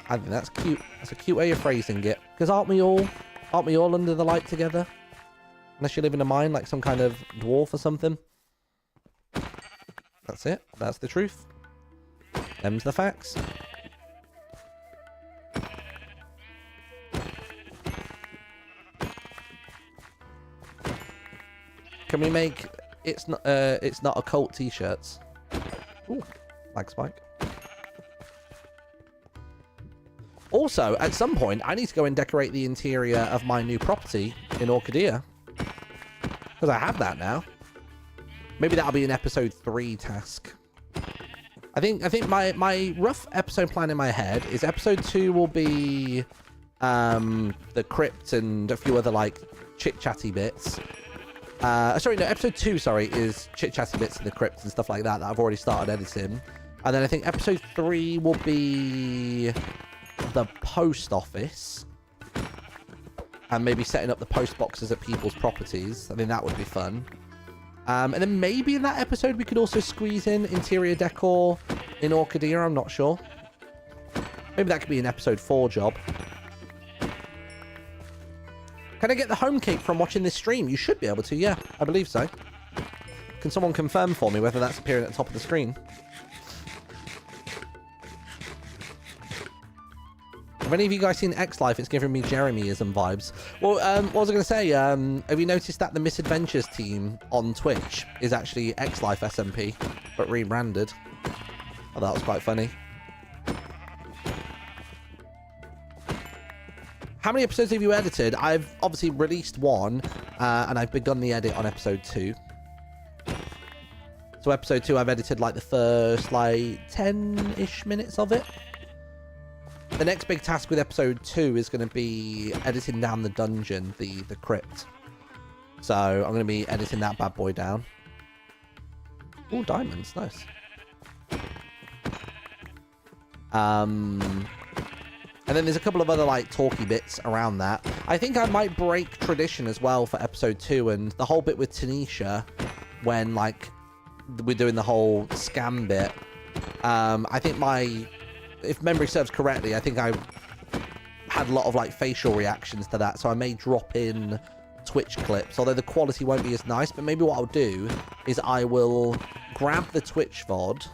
I think that's cute. That's a cute way of phrasing it. Because aren't we all under the light together? Unless you live in a mine like some kind of dwarf or something. That's it. That's the truth. Them's the facts. Can we make it's not a cult t-shirts? Ooh, lag spike. Also, at some point, I need to go and decorate the interior of my new property in Orchidea. Because I have that now. Maybe that'll be an episode 3 task. I think my rough episode plan in my head is episode 2 will be the crypt and a few other like chit-chatty bits. Sorry, no, episode 2, sorry, is chit-chatty bits in the crypt and stuff like that I've already started editing. And then I think episode 3 will be the post office and maybe setting up the post boxes at people's properties. I think that would be fun. And then maybe in that episode we could also squeeze in interior decor in Orchidea. I'm not sure. Maybe that could be an episode 4 job. Can I get the home kick from watching this stream? You should be able to, yeah. I believe so. Can someone confirm for me whether that's appearing at the top of the screen? Have any of you guys seen X-Life? It's giving me Jeremyism vibes. Well, what was I going to say? Have you noticed that the Misadventures team on Twitch is actually X-Life SMP, but rebranded? Oh, that was quite funny. How many episodes have you edited? I've obviously released 1, and I've begun the edit on episode 2. So episode 2, I've edited like the first like 10-ish minutes of it. The next big task with episode 2 is going to be editing down the dungeon, the crypt. So I'm going to be editing that bad boy down. Oh, diamonds, nice. And then there's a couple of other like talky bits around that. I think I might break tradition as well for episode 2 and the whole bit with Tanisha when like we're doing the whole scam bit. I think if memory serves correctly, I think I had a lot of like facial reactions to that, so I may drop in Twitch clips, although the quality won't be as nice. But maybe what I'll do is I will grab the Twitch VOD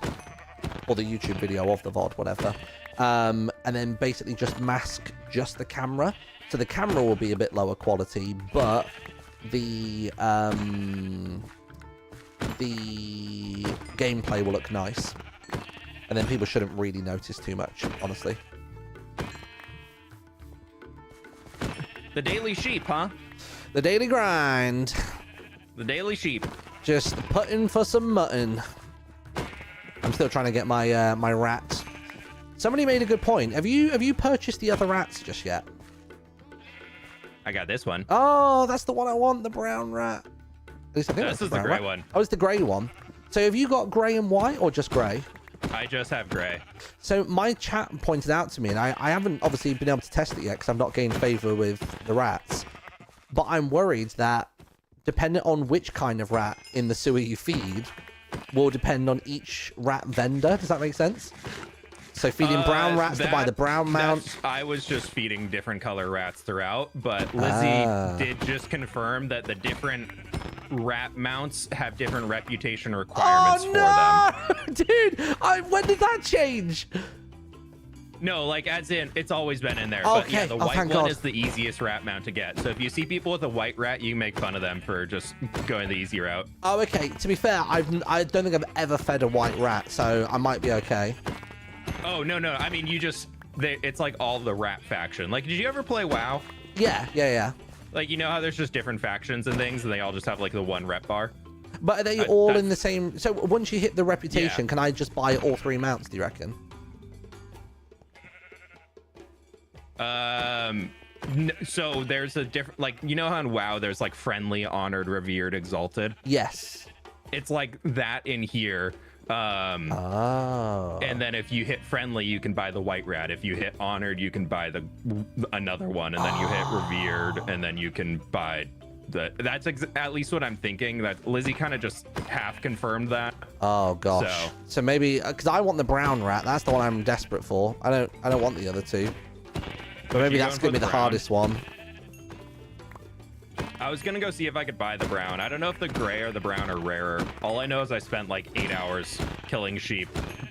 or the YouTube video of the VOD, whatever, and then basically just mask just the camera, so the camera will be a bit lower quality, but the gameplay will look nice. And then people shouldn't really notice too much, honestly. The daily sheep, huh? The daily grind. The daily sheep. Just putting for some mutton. I'm still trying to get my my rats. Somebody made a good point. Have you purchased the other rats just yet? I got this one. Oh, that's the one I want, the brown rat. At least I think This is the gray one. Oh, it's the gray one. So have you got gray and white or just gray? I just have gray. So my chat pointed out to me, and I haven't obviously been able to test it yet because I've not gained favor with the rats. But I'm worried that depending on which kind of rat in the sewer you feed will depend on each rat vendor. Does that make sense? So feeding brown rats to buy the brown mount. I was just feeding different color rats throughout, but Lizzie did just confirm that the different rat mounts have different reputation requirements for them. Dude, when did that change? No, like as in, it's always been in there. Okay. But yeah, the white thank one God. is the easiest rat mount to get. So if you see people with a white rat, you can make fun of them for just going the easy route. Oh, okay. To be fair, I don't think I've ever fed a white rat, so I might be okay. Oh, no. I mean, it's like all the rat faction. Like, did you ever play WoW? Yeah. Like, you know how there's just different factions and things, and they all just have like the one rep bar? But are they all in the same... So once you hit the reputation, can I just buy all 3 mounts, do you reckon? So there's a different... Like, you know how in WoW there's like friendly, honored, revered, exalted? Yes. It's like that in here. And then if you hit friendly, you can buy the white rat. If you hit honored, you can buy another one, and then you hit revered, and then you can buy that's at least what I'm thinking. That Lizzie kind of just half confirmed that. Oh gosh. So maybe because I want the brown rat. That's the one I'm desperate for. I don't want the other two. But maybe that's gonna be the hardest one. I was gonna go see if I could buy the brown. I don't know if the gray or the brown are rarer. All I know is I spent like 8 hours killing sheep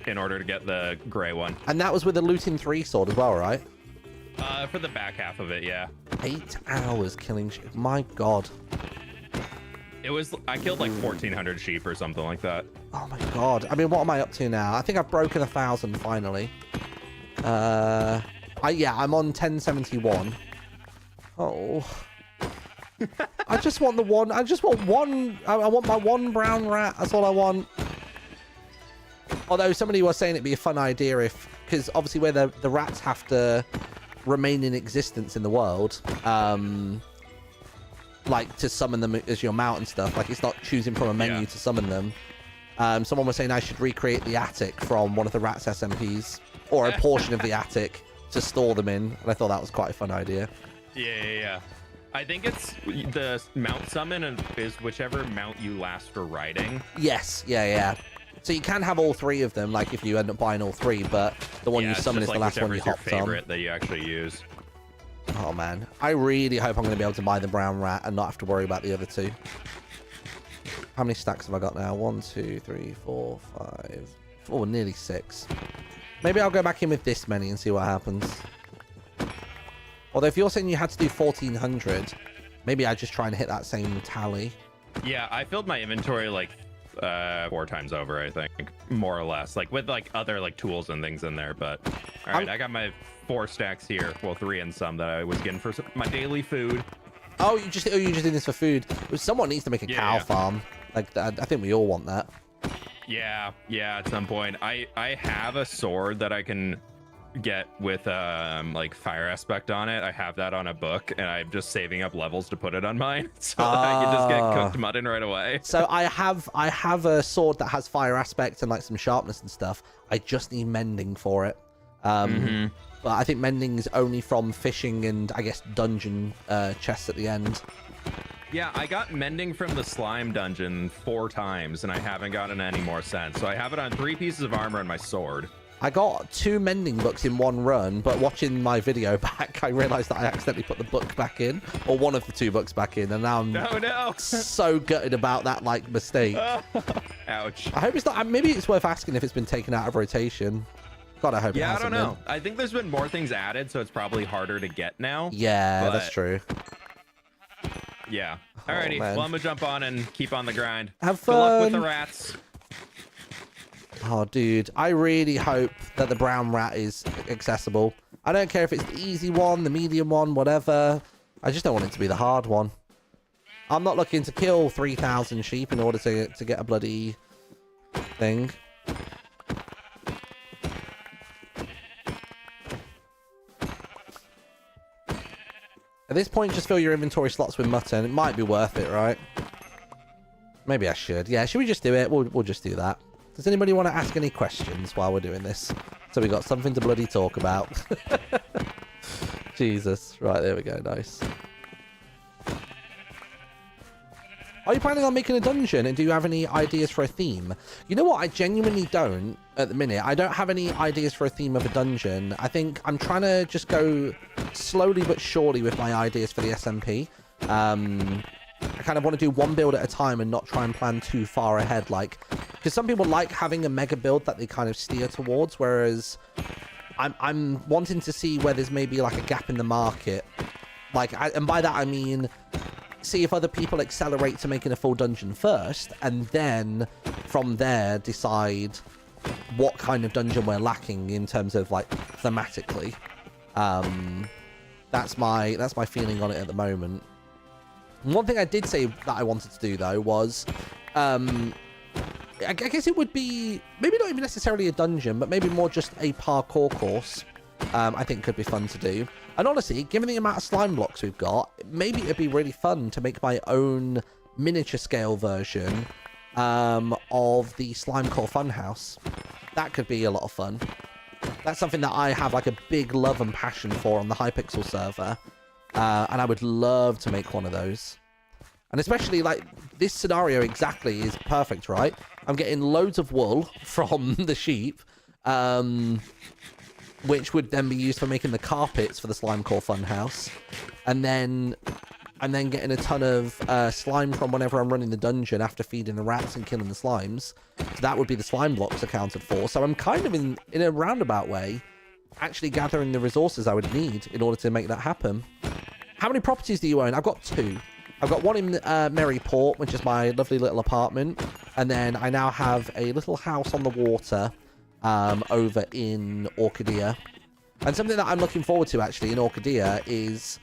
in order to get the gray one. And that was with the looting 3 sword as well, right? For the back half of it, yeah. 8 hours killing sheep. My God. I killed like 1,400 sheep or something like that. Oh my God. I mean, what am I up to now? I think I've broken 1,000 finally. Yeah, I'm on 1071. Oh. I just want the one. I just want one. I want my one brown rat. That's all I want. Although somebody was saying it'd be a fun idea because obviously where the rats have to remain in existence in the world, like to summon them as your mount and stuff. Like it's not choosing from a menu to summon them. Someone was saying I should recreate the attic from one of the rats SMPs or a portion of the attic to store them in. And I thought that was quite a fun idea. Yeah. I think it's the mount summon is whichever mount you last for riding. Yes, yeah. So you can have all 3 of them, like if you end up buying all 3, but the one you summon is the last one you hopped on. Your favorite that you actually use. Oh man, I really hope I'm going to be able to buy the brown rat and not have to worry about the other 2. How many stacks have I got now? 1, 2, 3, 4, 5. Oh, nearly 6. Maybe I'll go back in with this many and see what happens. Although if you're saying you had to do 1,400, maybe I just try and hit that same tally. Yeah, I filled my inventory like 4 times over, I think, more or less, like with like other like tools and things in there. But all right, I got my 4 stacks here. Well, 3 and some that I was getting for my daily food. Oh, you're just doing this for food. Someone needs to make a cow farm. Like I think we all want that. Yeah. At some point, I have a sword that I can get with like fire aspect on it. I have that on a book, and I'm just saving up levels to put it on mine, so I can just get cooked mutton right away. So I have a sword that has fire aspect and like some sharpness and stuff. I just need mending for it. But I think mending is only from fishing and I guess dungeon chests at the end. Yeah, I got mending from the slime dungeon 4 times, and I haven't gotten any more since. So I have it on 3 pieces of armor and my sword. I got 2 mending books in one run, but watching my video back, I realized that I accidentally put the book back in, or one of the 2 books back in, and now I'm so gutted about that like mistake. Ouch. I hope it's not. Maybe it's worth asking if it's been taken out of rotation. God, I hope it hasn't. I don't know. I think there's been more things added, so it's probably harder to get now. Yeah, that's true. Yeah. Alrighty, well, I'm gonna jump on and keep on the grind. Have fun. Good luck with the rats. Oh, dude, I really hope that the brown rat is accessible. I don't care if it's the easy one, the medium one, whatever. I just don't want it to be the hard one. I'm not looking to kill 3,000 sheep in order to get a bloody thing. At this point, just fill your inventory slots with mutton. It might be worth it, right? Maybe I should. Yeah, should we just do it? We'll just do that. Does anybody want to ask any questions while we're doing this? So we got something to bloody talk about. Jesus. Right, there we go. Nice. Are you planning on making a dungeon, and do you have any ideas for a theme? You know what? I genuinely don't at the minute. I don't have any ideas for a theme of a dungeon. I think I'm trying to just go slowly but surely with my ideas for the SMP. I kind of want to do one build at a time and not try and plan too far ahead. Like, because some people like having a mega build that they kind of steer towards, whereas I'm wanting to see where there's maybe like a gap in the market. Like, and by that I mean, see if other people accelerate to making a full dungeon first, and then from there decide what kind of dungeon we're lacking in terms of like thematically. That's my feeling on it at the moment. One thing I did say that I wanted to do though was, I guess it would be maybe not even necessarily a dungeon, but maybe more just a parkour course. I think could be fun to do. And honestly, given the amount of slime blocks we've got, maybe it'd be really fun to make my own miniature scale version of the Slimecore Funhouse. That could be a lot of fun. That's something that I have like a big love and passion for on the Hypixel server. And I would love to make one of those. And especially like this scenario exactly is perfect, right? I'm getting loads of wool from the sheep, which would then be used for making the carpets for the Slimecore Funhouse. And then getting a ton of slime from whenever I'm running the dungeon after feeding the rats and killing the slimes. So that would be the slime blocks accounted for. So I'm kind of in a roundabout way actually gathering the resources I would need in order to make that happen. How many properties do you own? I've got 2. I've got one in Maryport, which is my lovely little apartment. And then I now have a little house on the water over in Orchidea. And something that I'm looking forward to actually in Orchidea is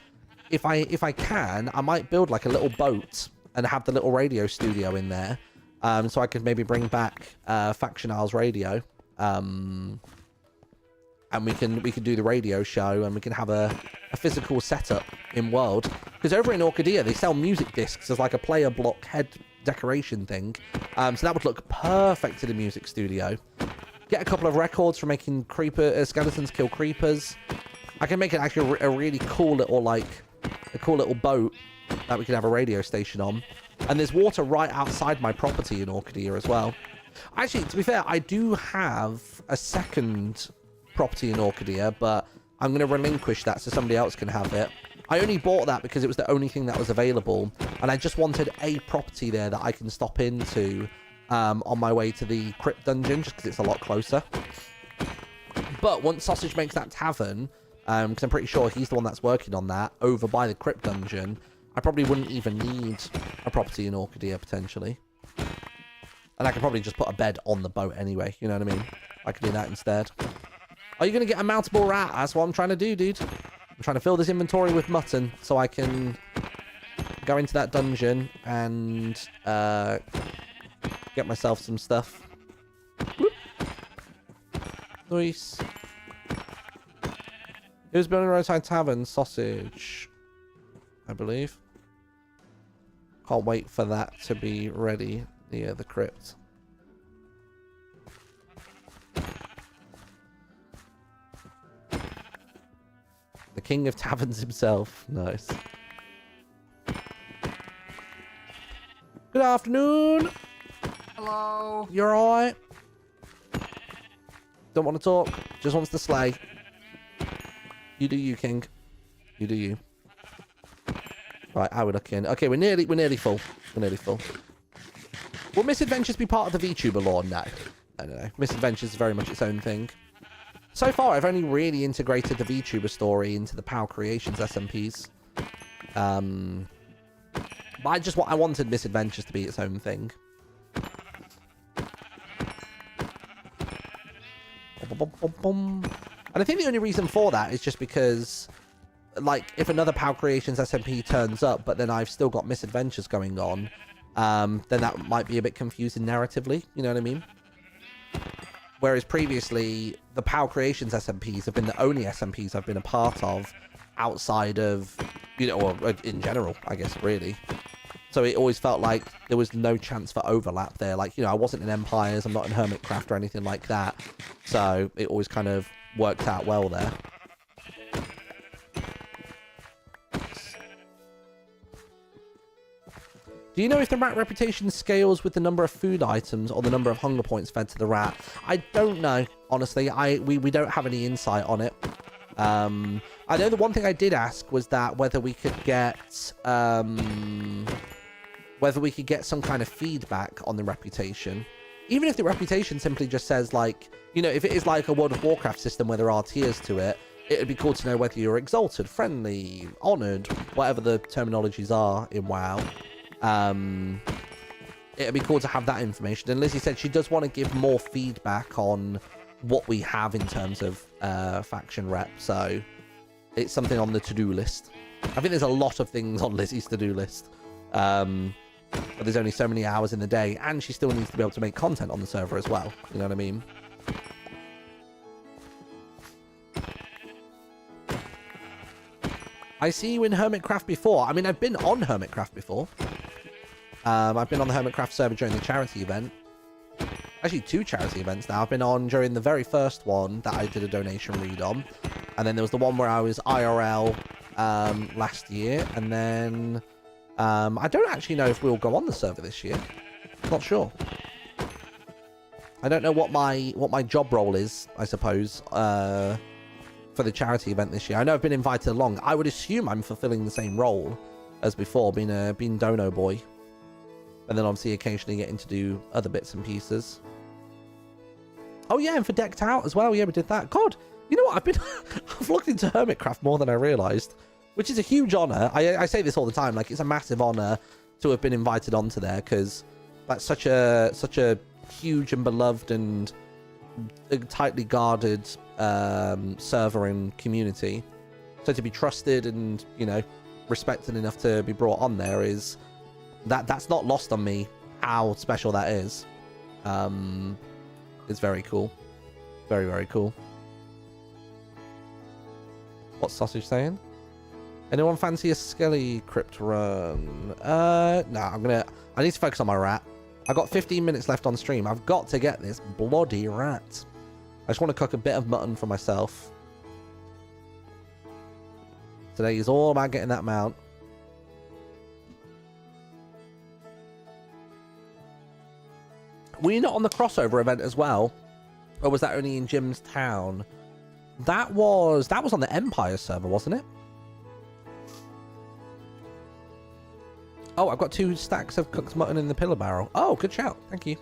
if I can, I might build like a little boat and have the little radio studio in there. So I could maybe bring back Faction Isles Radio. And we can do the radio show, and we can have a physical setup in world. Because over in Orchidea, they sell music discs as like a player block head decoration thing. So that would look perfect in a music studio. Get a couple of records for making skeletons kill creepers. I can make it actually a really cool little boat that we can have a radio station on. And there's water right outside my property in Orchidea as well. Actually, to be fair, I do have a second property in Orchidea, but I'm going to relinquish that so somebody else can have it. I only bought that because it was the only thing that was available, and I just wanted a property there that I can stop into on my way to the crypt dungeon, just because it's a lot closer. But once Sausage makes that tavern, because I'm pretty sure he's the one that's working on that, over by the crypt dungeon, I probably wouldn't even need a property in Orchidea, potentially. And I could probably just put a bed on the boat anyway, you know what I mean? I could do that instead. Are you going to get a mountable rat? That's what I'm trying to do, dude. I'm trying to fill this inventory with mutton so I can go into that dungeon and get myself some stuff. Whoop. Nice. It was building Roadside Tavern, Sausage, I believe. Can't wait for that to be ready near the crypt. The king of taverns himself. Nice. Good afternoon. Hello. You're alright? Don't want to talk. Just wants to slay. You do you, king. You do you. Right, how are we looking? Okay, we're nearly full. We're nearly full. Will Misadventures be part of the VTuber lore? No. No. Misadventures is very much its own thing. So far, I've only really integrated the VTuber story into the POW Creations SMPs. But I wanted Misadventures to be its own thing. And I think the only reason for that is just because, like, if another POW Creations SMP turns up, but then I've still got Misadventures going on, then that might be a bit confusing narratively, you know what I mean? Whereas previously, the POW Creations SMPs have been the only SMPs I've been a part of outside of you know, or in general, I guess, really. So it always felt like there was no chance for overlap there. Like, you know, I wasn't in Empires, I'm not in Hermitcraft or anything like that. So it always kind of worked out well there. Do you know if the rat reputation scales with the number of food items or the number of hunger points fed to the rat? I don't know, honestly. We don't have any insight on it. I know the one thing I did ask was that whether we could get some kind of feedback on the reputation. Even if the reputation simply just says, like, you know, if it is like a World of Warcraft system where there are tiers to it, it'd be cool to know whether you're exalted, friendly, honored, whatever the terminologies are in WoW. It'd be cool to have that information. And Lizzie said she does want to give more feedback on what we have in terms of faction rep, so it's something on the to-do list. I think there's a lot of things on Lizzie's to-do list, but there's only so many hours in the day, and she still needs to be able to make content on the server as well. You know what I mean? I see you in Hermitcraft before. I mean, I've been on Hermitcraft before. I've been on the Hermitcraft server during the charity event. Actually, 2 charity events now. I've been on during the very first one that I did a donation read on. And then there was the one where I was IRL last year. And then I don't actually know if we'll go on the server this year. Not sure. I don't know what my job role is, I suppose, for the charity event this year. I know I've been invited along. I would assume I'm fulfilling the same role as before, being Dono Boy. And then obviously occasionally getting to do other bits and pieces. Oh yeah, and for Decked Out as well. Yeah, we did that. God, you know what? I've looked into Hermitcraft more than I realised, which is a huge honour. I say this all the time. Like, it's a massive honour to have been invited onto there, because that's such a huge and beloved and tightly guarded server and community. So to be trusted and, you know, respected enough to be brought on there is that's not lost on me how special that is. It's very cool. Very, very cool. What's Sausage saying? Anyone fancy a Skelly Crypt run? No, I need to focus on my rat. I've got 15 minutes left on stream. I've got to get this bloody rat. I just want to cook a bit of mutton for myself. Today is all about getting that mount. Were you not on the crossover event as well? Or was that only in Jim's town? That was on the Empire server, wasn't it? Oh, I've got 2 stacks of cooked mutton in the pillar barrel. Oh, good shout. Thank you.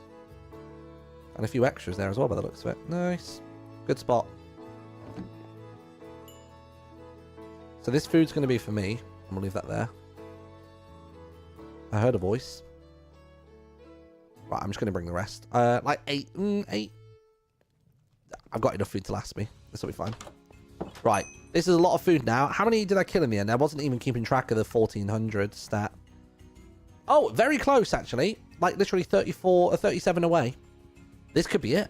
And a few extras there as well by the looks of it. Nice. Good spot. So this food's going to be for me. I'm going to leave that there. I heard a voice. Right, I'm just going to bring the rest. Like 8. 8. I've got enough food to last me. This will be fine. Right. This is a lot of food now. How many did I kill in the end? I wasn't even keeping track of the 1400 stat. Oh, very close, actually. Like, literally 34 or 37 away. This could be it.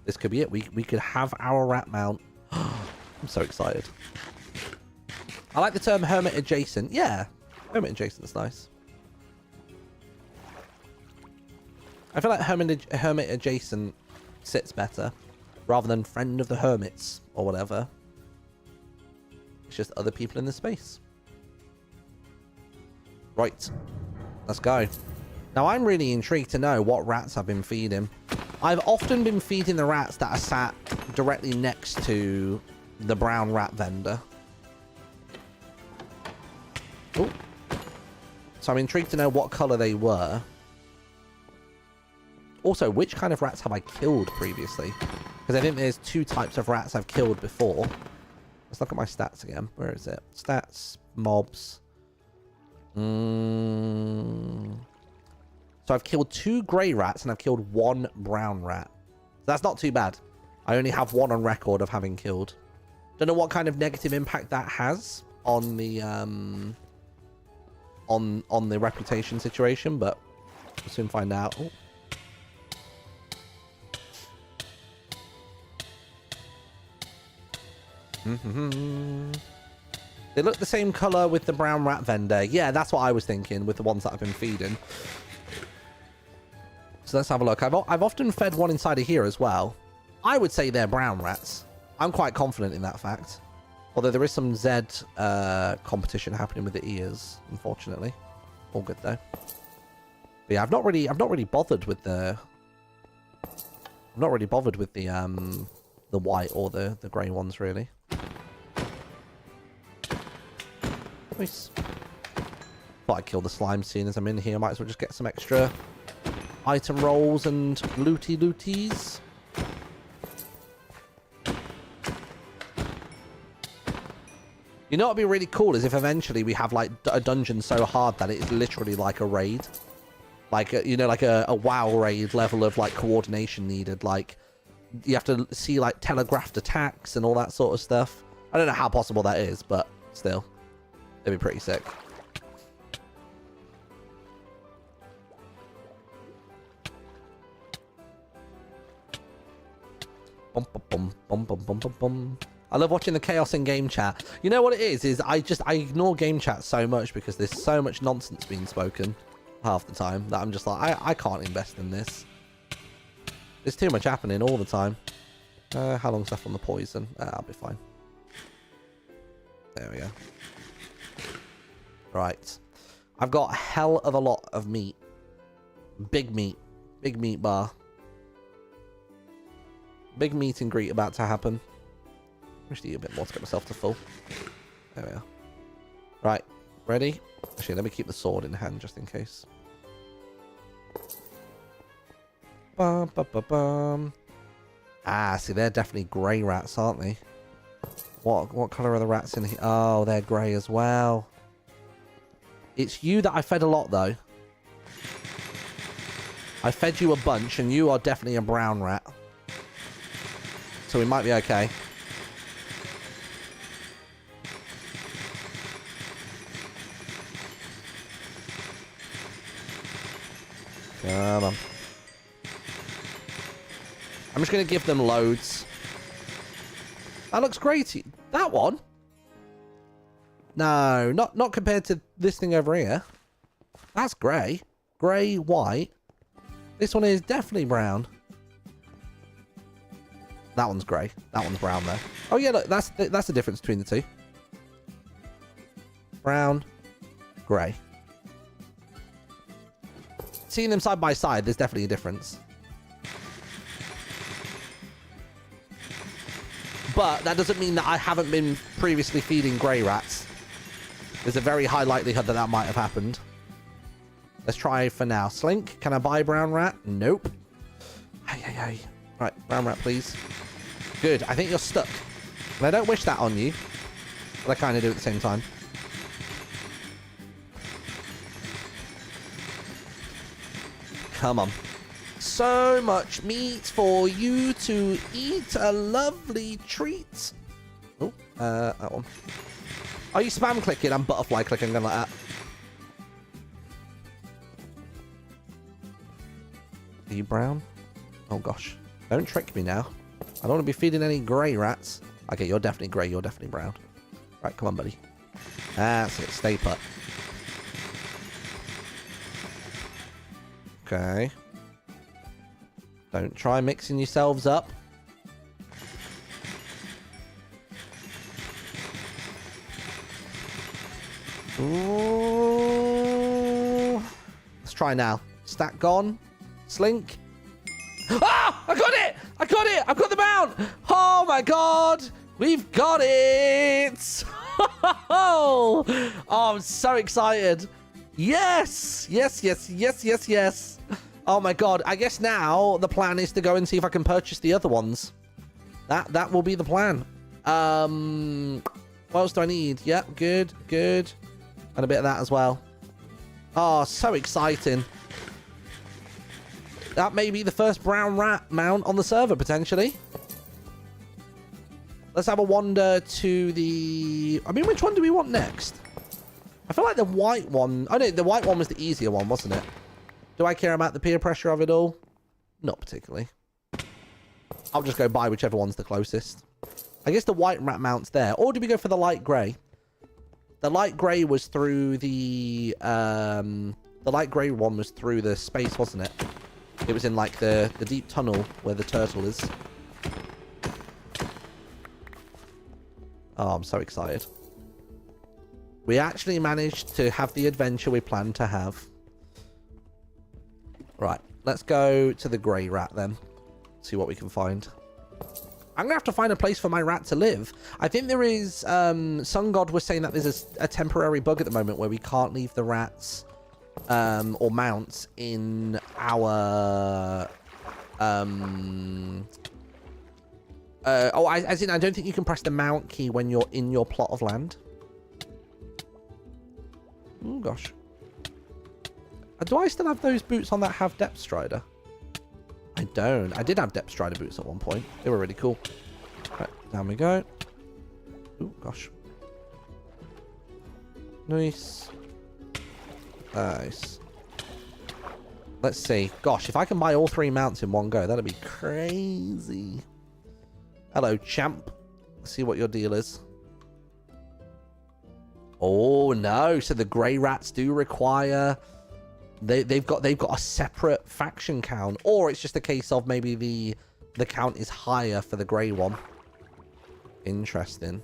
This could be it. We could have our rat mount. I'm so excited. I like the term hermit adjacent. Yeah. Hermit adjacent is nice. I feel like hermit adjacent sits better rather than friend of the hermits or whatever. It's just other people in the space. Right. Let's go. Now, I'm really intrigued to know what rats I've been feeding. I've often been feeding the rats that are sat directly next to the brown rat vendor. Ooh. So I'm intrigued to know what colour they were. Also, which kind of rats have I killed previously? Because I think there's 2 types of rats I've killed before. Let's look at my stats again. Where is it? Stats, mobs. So I've killed 2 grey rats and I've killed 1 brown rat. So that's not too bad. I only have 1 on record of having killed. Don't know what kind of negative impact that has on the on the reputation situation, but we'll soon find out. Oh. They look the same color with the brown rat vendor. Yeah, that's what I was thinking with the ones that I've been feeding. So let's have a look. I've often fed one inside of here as well. I would say they're brown rats. I'm quite confident in that fact. Although there is some Z competition happening with the ears, unfortunately. All good though. But yeah, I've not really bothered with the. I'm not really bothered with the white or the grey ones really. Nice. Thought I'd kill the slime seeing as I'm in here. Might as well just get some extra item rolls and looties. You know what'd be really cool is if eventually we have like a dungeon so hard that it's literally like a raid. Like, like a WoW raid level of like coordination needed. Like you have to see like telegraphed attacks and all that sort of stuff. I don't know how possible that is, but still. It'd be pretty sick. Bum, bum, bum, bum, bum, bum, bum. I love watching the chaos in game chat. You know what it is I ignore game chat so much because there's so much nonsense being spoken half the time that I'm just like, I can't invest in this. There's too much happening all the time. How long's left on the poison? I'll be fine. There we go. Right. I've got a hell of a lot of meat. Big meat. Big meat bar. Big meet and greet about to happen. I should eat a bit more to get myself to full. There we are. Right. Ready? Actually, let me keep the sword in hand just in case. Bum, bum, bum, bum. Ah, see, they're definitely grey rats, aren't they? What colour are the rats in here? Oh, they're grey as well. It's you that I fed a lot, though. I fed you a bunch, and you are definitely a brown rat. So we might be okay. Come on. I'm just going to give them loads. That looks great. That one? No, not compared to this thing over here. That's grey. Grey, white. This one is definitely brown. That one's grey. That one's brown there. Oh yeah, look, that's the difference between the two. Brown, grey. Seeing them side by side, there's definitely a difference. But that doesn't mean that I haven't been previously feeding grey rats. There's a very high likelihood that that might have happened. Let's try for now. Slink, can I buy brown rat? Nope. Hey. Right, brown rat, please. Good. I think you're stuck. And I don't wish that on you. But I kind of do at the same time. Come on. So much meat for you to eat. A lovely treat. Oh, that one. Are you spam clicking? I'm butterfly clicking like that. Are you brown? Oh gosh. Don't trick me now. I don't want to be feeding any grey rats. Okay, you're definitely grey. You're definitely brown. Right, come on, buddy. That's it. Stay put. Okay. Don't try mixing yourselves up. Ooh. Let's try now. Stack gone. Slink. Ah! I got it! I got it! I've got the mount! Oh my god! We've got it! Oh, I'm so excited. Yes! Yes. Oh my god. I guess now the plan is to go and see if I can purchase the other ones. That will be the plan. What else do I need? Yep, good. And a bit of that as well. Oh, so exciting. That may be the first brown rat mount on the server, potentially. Let's have a wander to the... I mean, which one do we want next? I feel like the white one... Oh, no, the white one was the easier one, wasn't it? Do I care about the peer pressure of it all? Not particularly. I'll just go buy whichever one's the closest. I guess the white rat mount's there. Or do we go for the light grey? The light grey was through the light grey one was through the space, wasn't it? It was in like the deep tunnel where the turtle is. Oh, I'm so excited. We actually managed to have the adventure we planned to have. Right, let's go to the grey rat then. See what we can find. I'm gonna have to find a place for my rat to live. I think there is, Sun God was saying that there's a temporary bug at the moment where we can't leave the rats, or mounts in our, as in, I don't think you can press the mount key when you're in your plot of land. Oh, gosh. Do I still have those boots on that have Depth Strider? I don't. I did have Depth Strider boots at one point. They were really cool. Right, down we go. Oh, gosh. Nice. Nice. Let's see. Gosh, if I can buy all 3 mounts in one go, that'd be crazy. Hello, champ. Let's see what your deal is. Oh, no. So the grey rats do require... They've got a separate faction count. Or it's just a case of maybe the count is higher for the grey one. Interesting.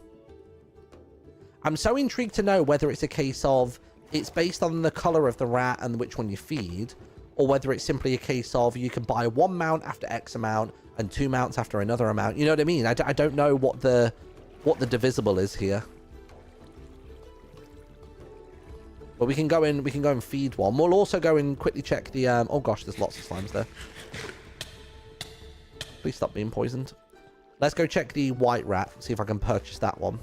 I'm so intrigued to know whether it's a case of it's based on the colour of the rat and which one you feed, or whether it's simply a case of you can buy 1 mount after X amount and 2 mounts after another amount. You know what I mean? I don't know what the divisible is here. But we can go and feed one. We'll also go and quickly check the oh gosh, there's lots of slimes there. Please stop being poisoned. Let's go check the white rat, see if I can purchase that one.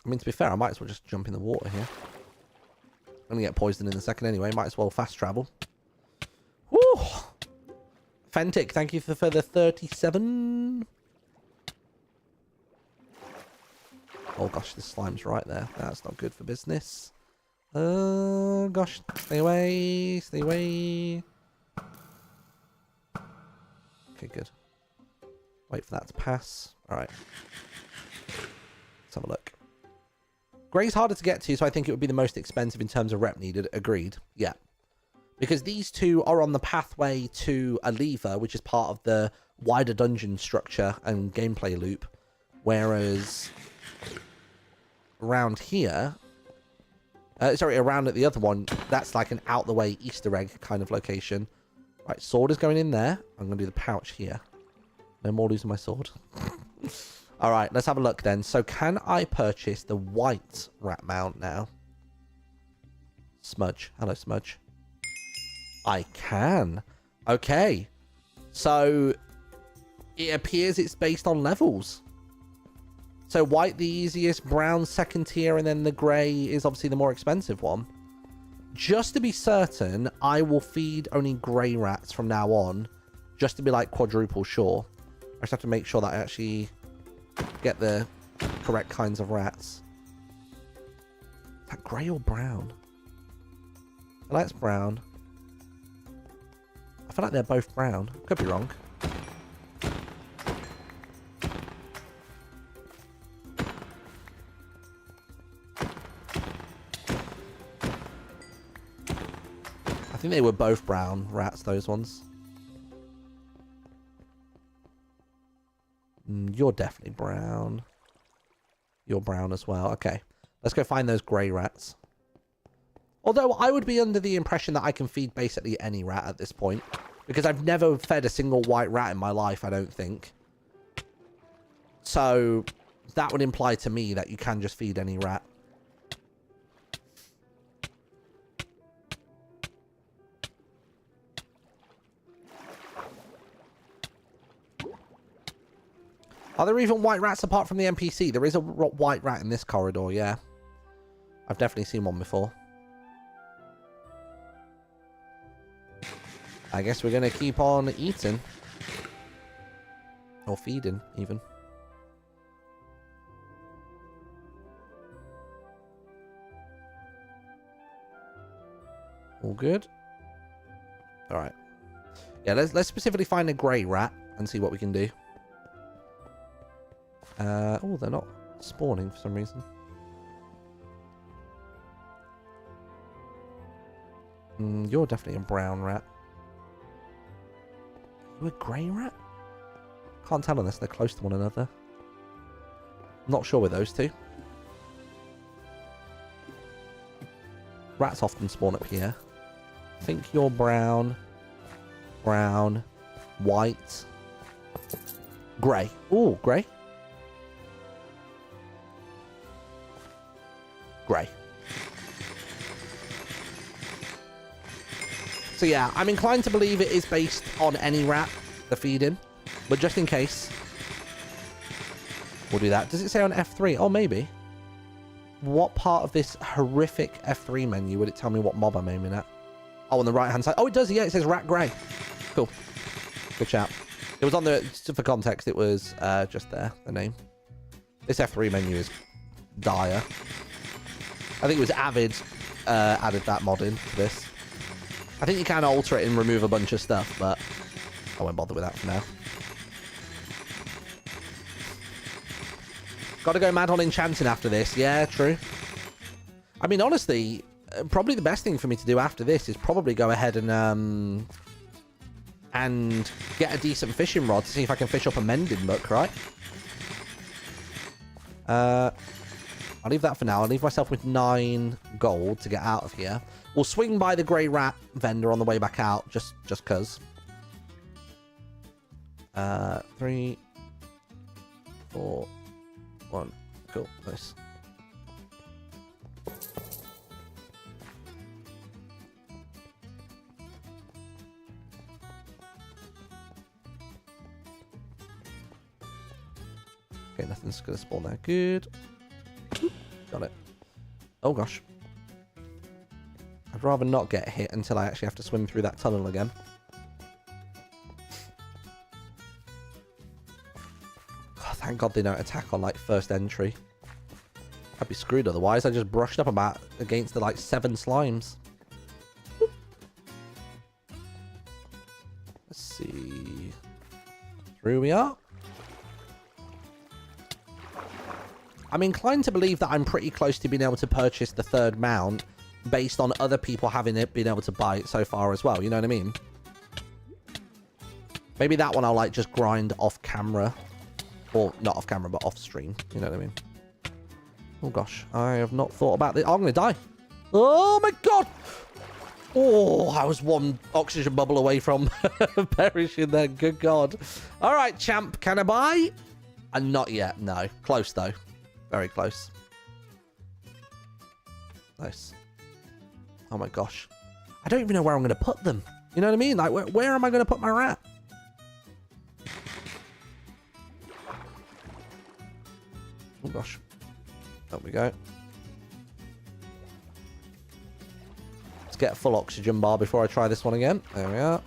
I mean, to be fair, I might as well just jump in the water here. I'm gonna get poisoned in a second anyway. Might as well fast travel. Woo! Fentic, thank you for the 37. Oh gosh, this slime's right there. That's not good for business. Gosh, stay away, stay away. Okay, good. Wait for that to pass. All right. Let's have a look. Grey's harder to get to, so I think it would be the most expensive in terms of rep needed. Agreed. Yeah. Because these two are on the pathway to a lever, which is part of the wider dungeon structure and gameplay loop. Whereas around here, around at the other one, that's like an out-the-way Easter egg kind of location. Right, sword is going in there. I'm going to do the pouch here. No more losing my sword. All right, let's have a look then. So can I purchase the white rat mount now? Smudge. Hello, Smudge. I can. Okay. So it appears it's based on levels. So white the easiest, brown second tier, and then the grey is obviously the more expensive one. Just to be certain, I will feed only grey rats from now on, just to be like quadruple sure. I just have to make sure that I actually get the correct kinds of rats. Is that grey or brown? I feel like it's brown. I feel like they're both brown. Could be wrong. I think they were both brown rats, those ones. You're definitely brown. You're brown as well. Okay. Let's go find those grey rats. Although I would be under the impression that I can feed basically any rat at this point. Because I've never fed a single white rat in my life, I don't think. So that would imply to me that you can just feed any rat. Are there even white rats apart from the NPC? There is a white rat in this corridor, yeah. I've definitely seen one before. I guess we're going to keep on eating. Or feeding, even. All good. Alright. Yeah, let's specifically find a grey rat and see what we can do. Oh, they're not spawning for some reason. You're definitely a brown rat. You a grey rat? Can't tell unless they're close to one another. Not sure with those two. Rats often spawn up here. I think you're brown, brown, white, grey. Ooh, grey. Grey. So yeah, I'm inclined to believe it is based on any rat they're feeding. But just in case, we'll do that. Does it say on F3? Oh, maybe. What part of this horrific F3 menu would it tell me what mob I'm aiming at? Oh, on the right-hand side. Oh, it does. Yeah, it says Rat Grey. Cool. Good shout. It was on the... For context, it was just there, the name. This F3 menu is dire. I think it was Avid added that mod in to this. I think you can alter it and remove a bunch of stuff, but I won't bother with that for now. Got to go mad on enchanting after this. Yeah, true. I mean, honestly, probably the best thing for me to do after this is probably go ahead and get a decent fishing rod to see if I can fish up a mending book, right? I'll leave that for now. I'll leave myself with 9 gold to get out of here. We'll swing by the grey rat vendor on the way back out, just cause. 3, 4, 1. Cool. Nice. Okay, nothing's gonna spawn there. Good. Got it. Oh gosh. I'd rather not get hit until I actually have to swim through that tunnel again. Oh, thank God they don't attack on, like, first entry. I'd be screwed otherwise. I just brushed up about against the, like, 7 slimes. Let's see. Through we are. I'm inclined to believe that I'm pretty close to being able to purchase the 3rd mount based on other people having it, been able to buy it so far as well. You know what I mean? Maybe that one I'll, like, just grind off camera. Or not off camera, but off stream. You know what I mean? Oh, gosh. I have not thought about this. Oh, I'm going to die. Oh, my God. Oh, I was one oxygen bubble away from perishing there. Good God. All right, champ. Can I buy? And not yet. No. Close, though. Very close. Nice. Oh my gosh. I don't even know where I'm going to put them. You know what I mean? Like, where am I going to put my rat? Oh gosh. There we go. Let's get a full oxygen bar before I try this one again. There we are.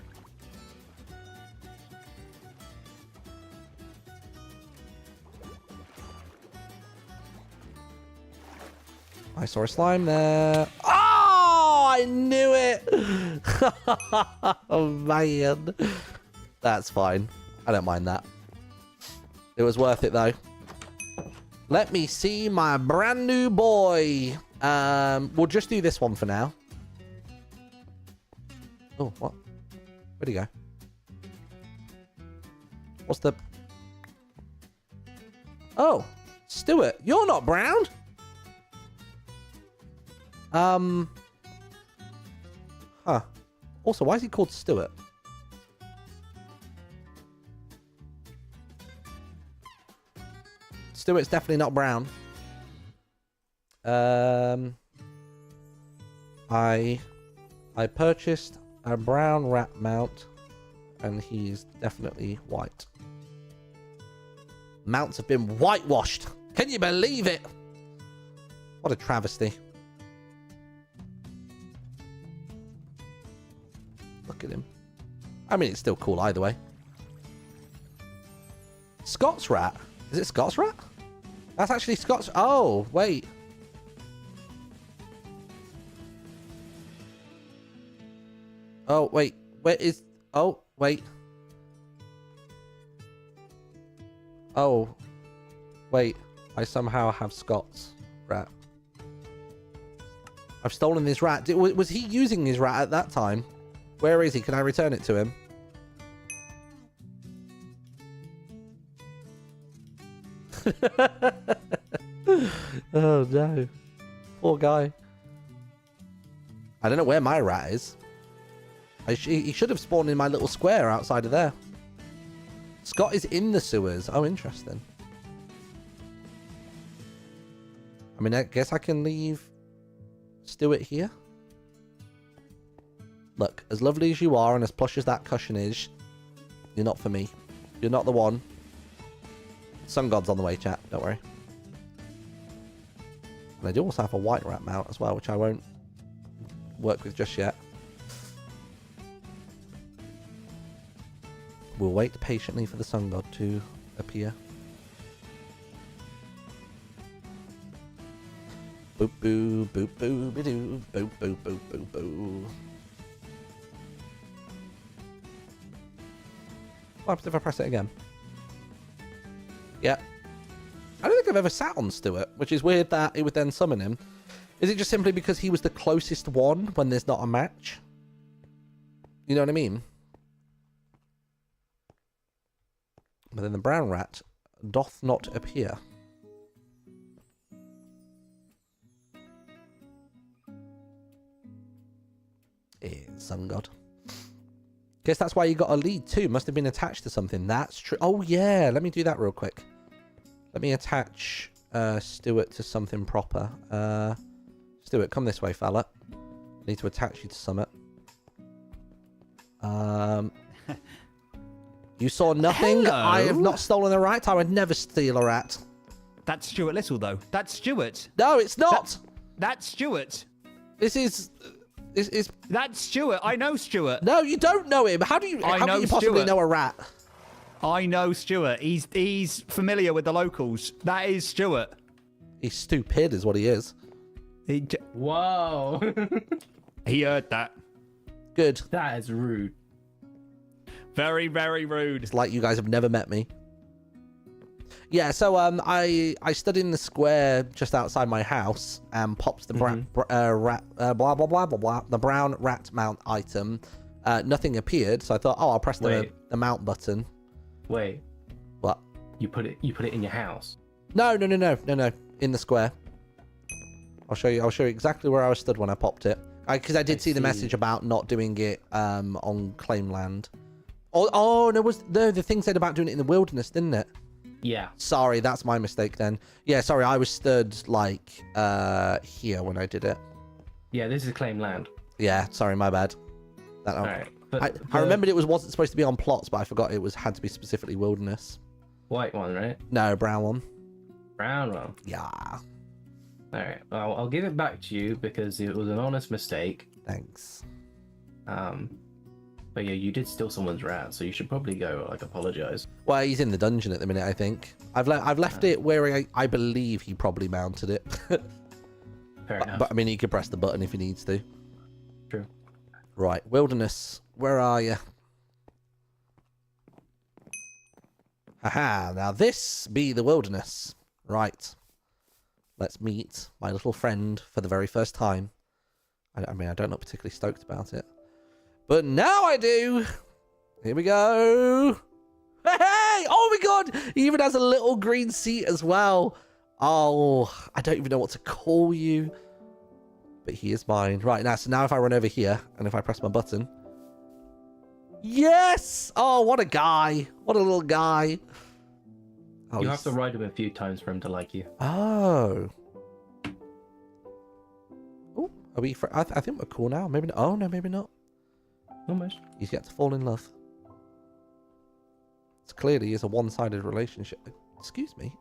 I saw a slime there. Oh, I knew it. Oh, man. That's fine. I don't mind that. It was worth it, though. Let me see my brand new boy. We'll just do this one for now. Oh, what? Where'd he go? What's the... Oh, Stuart, you're not brown. Huh. Also, why is he called Stuart? Stuart's definitely not brown. I purchased a brown rat mount, and he's definitely white. Mounts have been whitewashed. Can you believe it? What a travesty. Look at him. I mean, it's still cool either way. Scott's rat. Is it Scott's rat? That's actually Scott's... Oh, wait. Oh, wait. Where is... Oh, wait. Oh. Wait, I somehow have Scott's rat. I've stolen his rat. Was he using his rat at that time? Where is he? Can I return it to him? Oh no. Poor guy. I don't know where my rat is. He should have spawned in my little square outside of there. Scott is in the sewers. Oh, interesting. I mean, I guess I can leave Stuart here. Look, as lovely as you are and as plush as that cushion is, you're not for me. You're not the one. Sun God's on the way, chat. Don't worry. And I do also have a white rat mount as well, which I won't work with just yet. We'll wait patiently for the Sun God to appear. Boop boo, boop boo, ba-doo, boop boop boop boop boo. What happens if I press it again? Yeah. I don't think I've ever sat on Stuart, which is weird that it would then summon him. Is it just simply because he was the closest one when there's not a match? You know what I mean? But then the brown rat doth not appear. Sun God. Guess that's why you got a lead too. Must have been attached to something. That's true. Oh yeah, let me do that real quick. Let me attach Stuart to something proper. Stuart, come this way, fella. I need to attach you to something. You saw nothing. Hello? I have not stolen a rat. I would never steal a rat. That's Stuart Little, though. That's Stuart. No, it's not. That's Stuart. This is. That's Stuart. I know Stuart. No, you don't know him. How can you possibly Stuart. know a rat? I know Stuart. He's familiar with the locals. That is Stuart. He's stupid, is what he is. Whoa. He heard that. Good. That is rude. Very, very rude. It's like you guys have never met me. Yeah, so I stood in the square just outside my house and popped the the brown rat mount item. Nothing appeared, so I thought, oh, I'll press the mount button. Wait. What? You put it in your house? No. In the square. I'll show you exactly where I was stood when I popped it. Because I did see the message about not doing it on claim land. Oh, no, the thing said about doing it in the wilderness, didn't it? Yeah. Sorry, that's my mistake then. Yeah, sorry, I was stood like here when I did it. Yeah, this is claim land. Yeah, sorry, my bad. All right. I remembered it wasn't supposed to be on plots, but I forgot it had to be specifically wilderness. White one, right? No, brown one. Brown one? Yeah. All right. Well, I'll give it back to you because it was an honest mistake. Thanks. But yeah, you did steal someone's rat, so you should probably go apologize. Well, he's in the dungeon at the minute, I think. I've left it where I believe he probably mounted it. Fair enough. But I mean, he could press the button if he needs to. True. Right, wilderness. Where are you? Haha, now this be the wilderness. Right. Let's meet my little friend for the very first time. I mean, I don't look particularly stoked about it. But now I do. Here we go. Hey! Oh my god! He even has a little green seat as well. Oh, I don't even know what to call you. But he is mine. Right, now, so now if I run over here, and if I press my button. Yes! Oh, what a guy. What a little guy. Oh, you have to ride him a few times for him to like you. Oh. Oh, are we... I think we're cool now. Maybe not. Oh, no, maybe not. Almost. He's yet to fall in love. It's clearly is a one-sided relationship. Excuse me.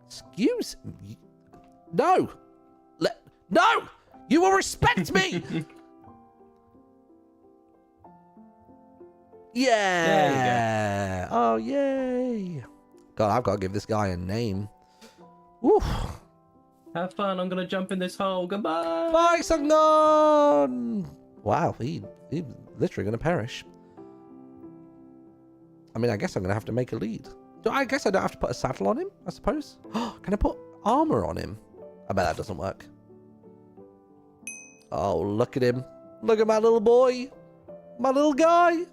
Excuse me. No. No. You will respect me. Yeah. Oh, yay. God, I've got to give this guy a name. Woo. Have fun. I'm going to jump in this hole. Goodbye. Bye, Sungnon. Wow, he's literally going to perish. mean, I guess I'm going to have to make a lead. I guess I don't have to put a saddle on him, I suppose. Can I put armor on him? I bet that doesn't work. Oh, look at him. Look at my little boy. My little guy.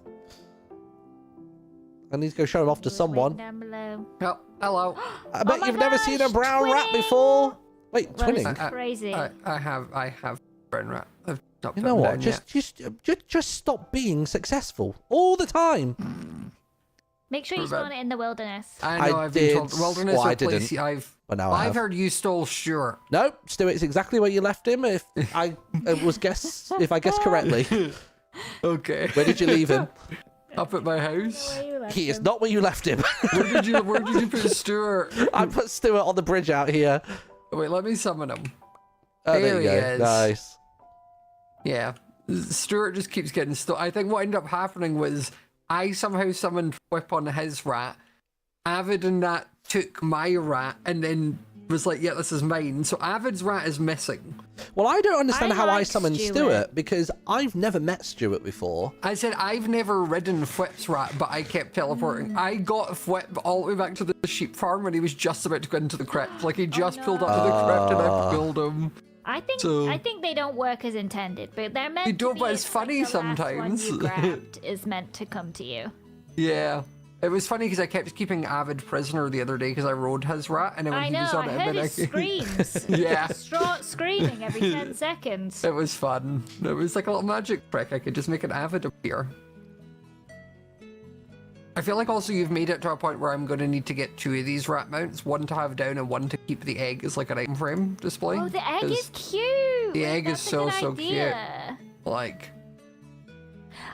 I need to go show him off to someone. Down below. Oh, hello. I bet you've never seen a gosh, brown rat before. Wait, Well, twinning? it's crazy. I have brown rat. I've not You put know him what? down Just stop being successful all the time. Make sure you spawn it in the wilderness. I know. I've been told wilderness. Well, I place didn't. I've Now I have. heard you stole Stuart. Nope, Stu, it's exactly where you left him. If I if I guess correctly. Okay. Where did you leave him? Up at my house. He is not where you left him. Where did you put Stuart? I put Stuart on the bridge out here. Wait, let me summon him. Oh, there you he go. is. Nice. Yeah. Stuart just keeps getting stuck. I think what ended up happening was I somehow summoned Whip on his rat. Avid and Nat took my rat and then was like, yeah, this is mine. So Avid's rat is missing. Well, I don't understand how I like summoned Stuart because I've never met Stuart before. I said I've never ridden Whip's rat, but I kept teleporting. I got Whip all the way back to the sheep farm when he was just about to go into the crypt. Like he just pulled up to the crypt and I killed him. I think they don't work as intended, but they're meant They to don't, be. but it's It's like funny the last one sometimes. you grabbed is meant to come to you. Yeah. It was funny because I kept keeping Avid prisoner the other day because I rode his rat and then when I he know, was on I it, heard then his screams. Yeah. Screaming every 10 seconds. It was fun. It was like a little magic trick. I could just make an Avid appear. I feel like also you've made it to a point where I'm going to need to get 2 of these rat mounts, one to have down and one to keep the egg as like an item frame display. Oh, the egg is cute. The egg is That's a so, good so idea. cute. Like,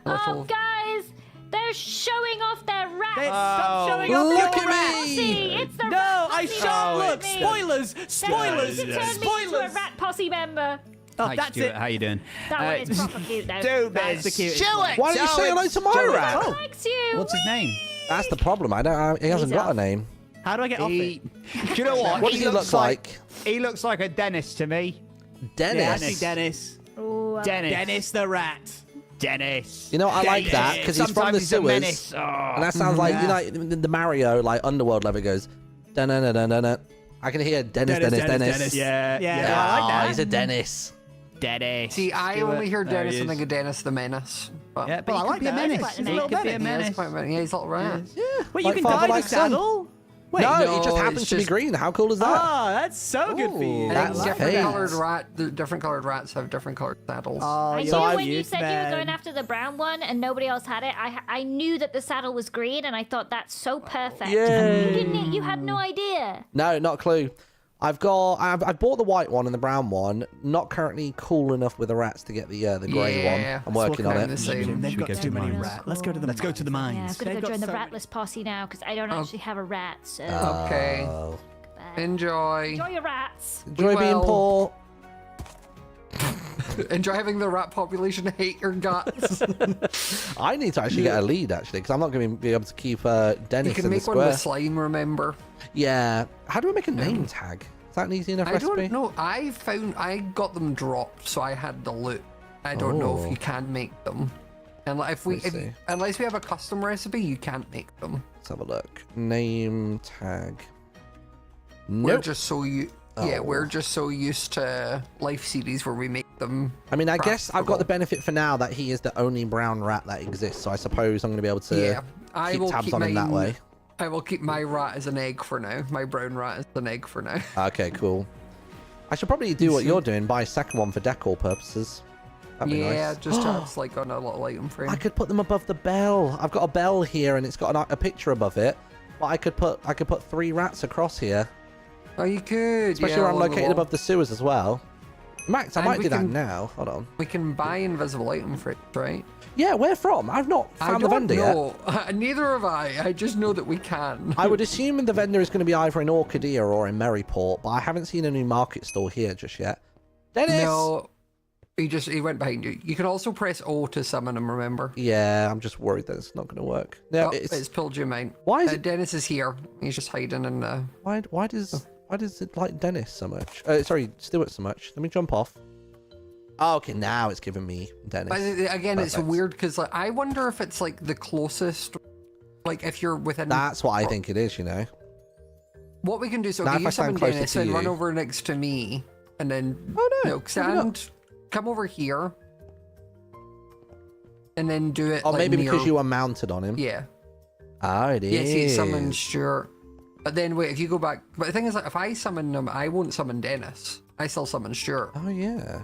Oh, little... guys, they're showing off their rats. Stop showing off Look your at rat. Posse. It's the No, rat I posse shan't member. look. Spoilers. Spoilers. They turned me into a rat posse member. Oh, Hi, that's Stuart. it. How you doing? That one is proper cute though. Dude, That's the cutest Show one. it. Why don't you say hello to my rat? He likes you. What's his name? That's the problem. He hasn't got a name. How do I get off He, it? do you know what? What does he look looks like? He looks like a Dennis to me. Dennis. Yeah, actually, Dennis. Ooh, Dennis the rat. Dennis. You know, I like that because he's from the Sometimes he's a sewers, menace. Oh. and that sounds like you know the Mario like Underworld level goes. Dun dun dun dun dun. I can hear Dennis. Yeah, Yeah, I like that. he's a Dennis. Dennis. See, I Stuart. only hear There Dennis he and is. think of Dennis the Menace. But Yeah, but Well, I he like could be a that. menace. Quite He's a a little menace. Could be a menace. yeah, menace. he's quite a yeah, he's a little rat. Wait, Like you can Father, dye the like son. saddle? Wait, no, no, he just happens it's to be just- green. How cool is that? Oh, that's so good for you. Ooh, I think That's different fate. colored rat, the different colored rats have different colored saddles. Oh, I you're knew when you cute, said you were man. going after the brown one and nobody else had it. I knew that the saddle was green, and I thought that's so perfect. Yay. You had no idea. No, not a clue. I've bought the white one and the brown one. Not currently cool enough with the rats to get the grey Yeah, one. I'm working on the it. same. They've Should we got go too to the many mines? rats. Let's go to the Yeah, mines. I've got to They've go join the so ratless posse now because I don't actually have a rat. So Okay. Oh. Enjoy. enjoy your rats. Enjoy being will. poor. Enjoy having the rat population hate your guts. I need to actually get a lead actually because I'm not going to be able to keep Dennis You can in the make one square. with slime, remember? Yeah. How do I make a name tag? Is that an easy enough I recipe? don't know. I got them dropped, so I had the loot. I don't know if Oh. you can make them. And if we, Let's see. unless we have a custom recipe, you can't make them. Let's have a look. Name tag. We're Nope. just so Oh. we're just so used to life series where we make them. I mean, I guess I've got the craftable. benefit for now that he is the only brown rat that exists, so I suppose I'm going to be able to Yeah, I keep will tabs keep on him that mine- way. I will keep my rat as an egg for now. My brown rat is an egg for now. Okay, cool. I should probably do what you're doing, buy a second one for decor purposes. That'd be Yeah, nice. just have like on a little item frame. I could put them above the bell. I've got a bell here, and it's got a picture above it. But I could put 3 rats across here, Oh, you could. especially yeah, where I'm along the located wall. above the sewers as well. Max, I And might we do that can- now. Hold on. We can buy invisible item frames, right? Yeah, where from? I've not found the vendor yet. know. Neither have I. I just know that we can. I would assume the vendor is going to be either in Orchidea or in Maryport, but I haven't seen a new market store here just yet. Dennis! No, he went behind you. You can also press O to summon him. Remember? Yeah, I'm just worried that it's not going to work. No, Oh, it's pulled you mine. Why is it? Dennis is here. He's just hiding in the. Why does it like Dennis so much? Sorry, Stuart so much. Let me jump off. Oh, okay, now it's giving me Dennis. But again, it's Perfect. weird because like, I wonder if it's like the closest. Like if you're within. That's what I think it is. You know. What we can do, so Now okay, if I you stand summon closer Dennis to and run you- over next to me, and then no, stand, come over here, and then do it. Oh, like, maybe near... because you are mounted on him. Yeah. Ah, it is. Yeah, see, summon Stuart. But then wait, if you go back, but the thing is, like, if I summon him, I won't summon Dennis. I still summon Stuart. Oh yeah.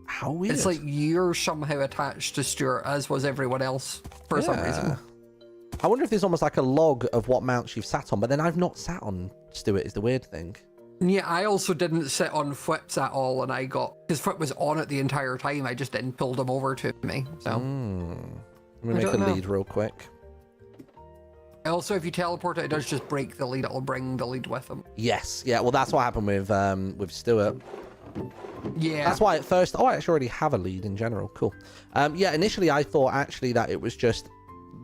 How weird. It's like you're somehow attached to Stuart, as was everyone else for some reason. I wonder if there's almost like a log of what mounts you've sat on, but then I've not sat on Stuart is the weird thing. Yeah, I also didn't sit on Flips at all, and I got, because Flip was on it the entire time, I just didn't pulled him over to me, so. Let me I make a don't know. lead real quick. Also, if you teleport it does just break the lead, it'll bring the lead with him. Yes, yeah, well that's what happened with Stuart. Yeah. That's why at first, I actually already have a lead in general, cool. Yeah, initially I thought actually that it was just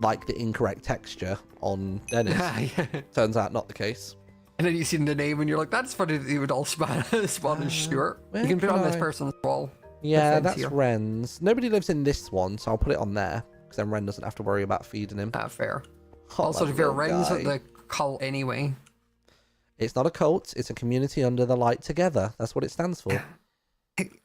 like the incorrect texture on Dennis. Yeah. Turns out not the case. And then you see the name and you're like, that's funny that you would all spawn as Stuart. You can put it on this person's wall. Yeah, Defense that's here. Ren's. Nobody lives in this one, so I'll put it on there. Because then Ren doesn't have to worry about feeding him. Fair. Oh, Also, that if your little Ren's guy. at the cult anyway. It's not a cult, it's a community under the light together. That's what it stands for.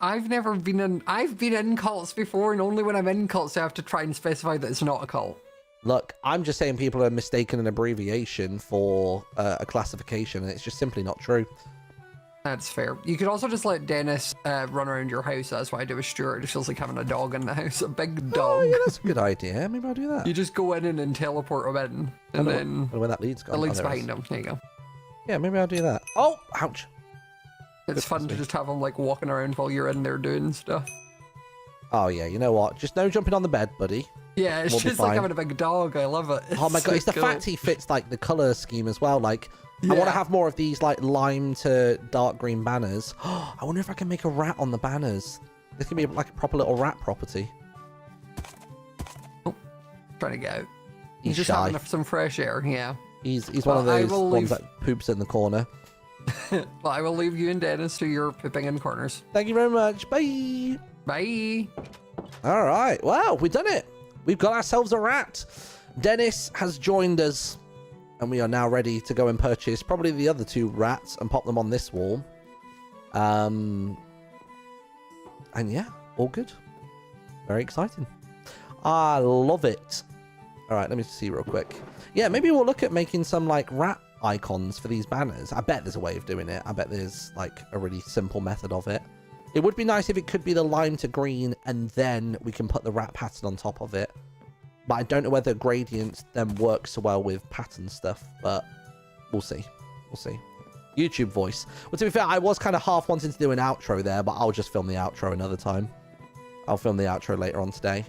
I've been in cults before, and only when I'm in cults I have to try and specify that it's not a cult. Look, I'm just saying people are mistaken an abbreviation for a classification, and it's just simply not true. That's fair. You could also just let Dennis run around your house. That's what I do with Stuart. It just feels like having a dog in the house. A big dog. Oh, yeah, that's a good idea. Maybe I'll do that. You just go in and then teleport him in. And then where that lead's gone. the lead's Oh, there it behind is. him. There you go. Yeah, maybe I'll do that. Oh, ouch. It's fun to just have him like walking around while you're in there doing stuff. Oh, yeah, you know what? Just no jumping on the bed, buddy. Yeah, it's We'll be just like fine. having a big dog. I love it. Oh my god, it's the cool. fact he fits like the color scheme as well. Like, I want Yeah. to have more of these like lime to dark green banners. I wonder if I can make a rat on the banners. This can be like a proper little rat property. Trying to get out. He's just shy. having some fresh air. Yeah. He's one of Well, I those will ones leave- that poops in the corner. Well, I will leave you and Dennis to your pooping in corners. Thank you very much. Bye. Bye. All right. Wow, we've done it. We've got ourselves a rat. Dennis has joined us, and we are now ready to go and purchase probably the other two rats and pop them on this wall. And yeah, all good. Very exciting. I love it. All right, let me see real quick. Yeah, maybe we'll look at making some like rat icons for these banners. I bet there's a way of doing it. I bet there's like a really simple method of it. It would be nice if it could be the lime to green and then we can put the rat pattern on top of it. But I don't know whether gradients then work so well with pattern stuff, but we'll see. We'll see. YouTube voice. Well, to be fair, I was kind of half wanting to do an outro there, but I'll just film the outro another time. I'll film the outro later on today.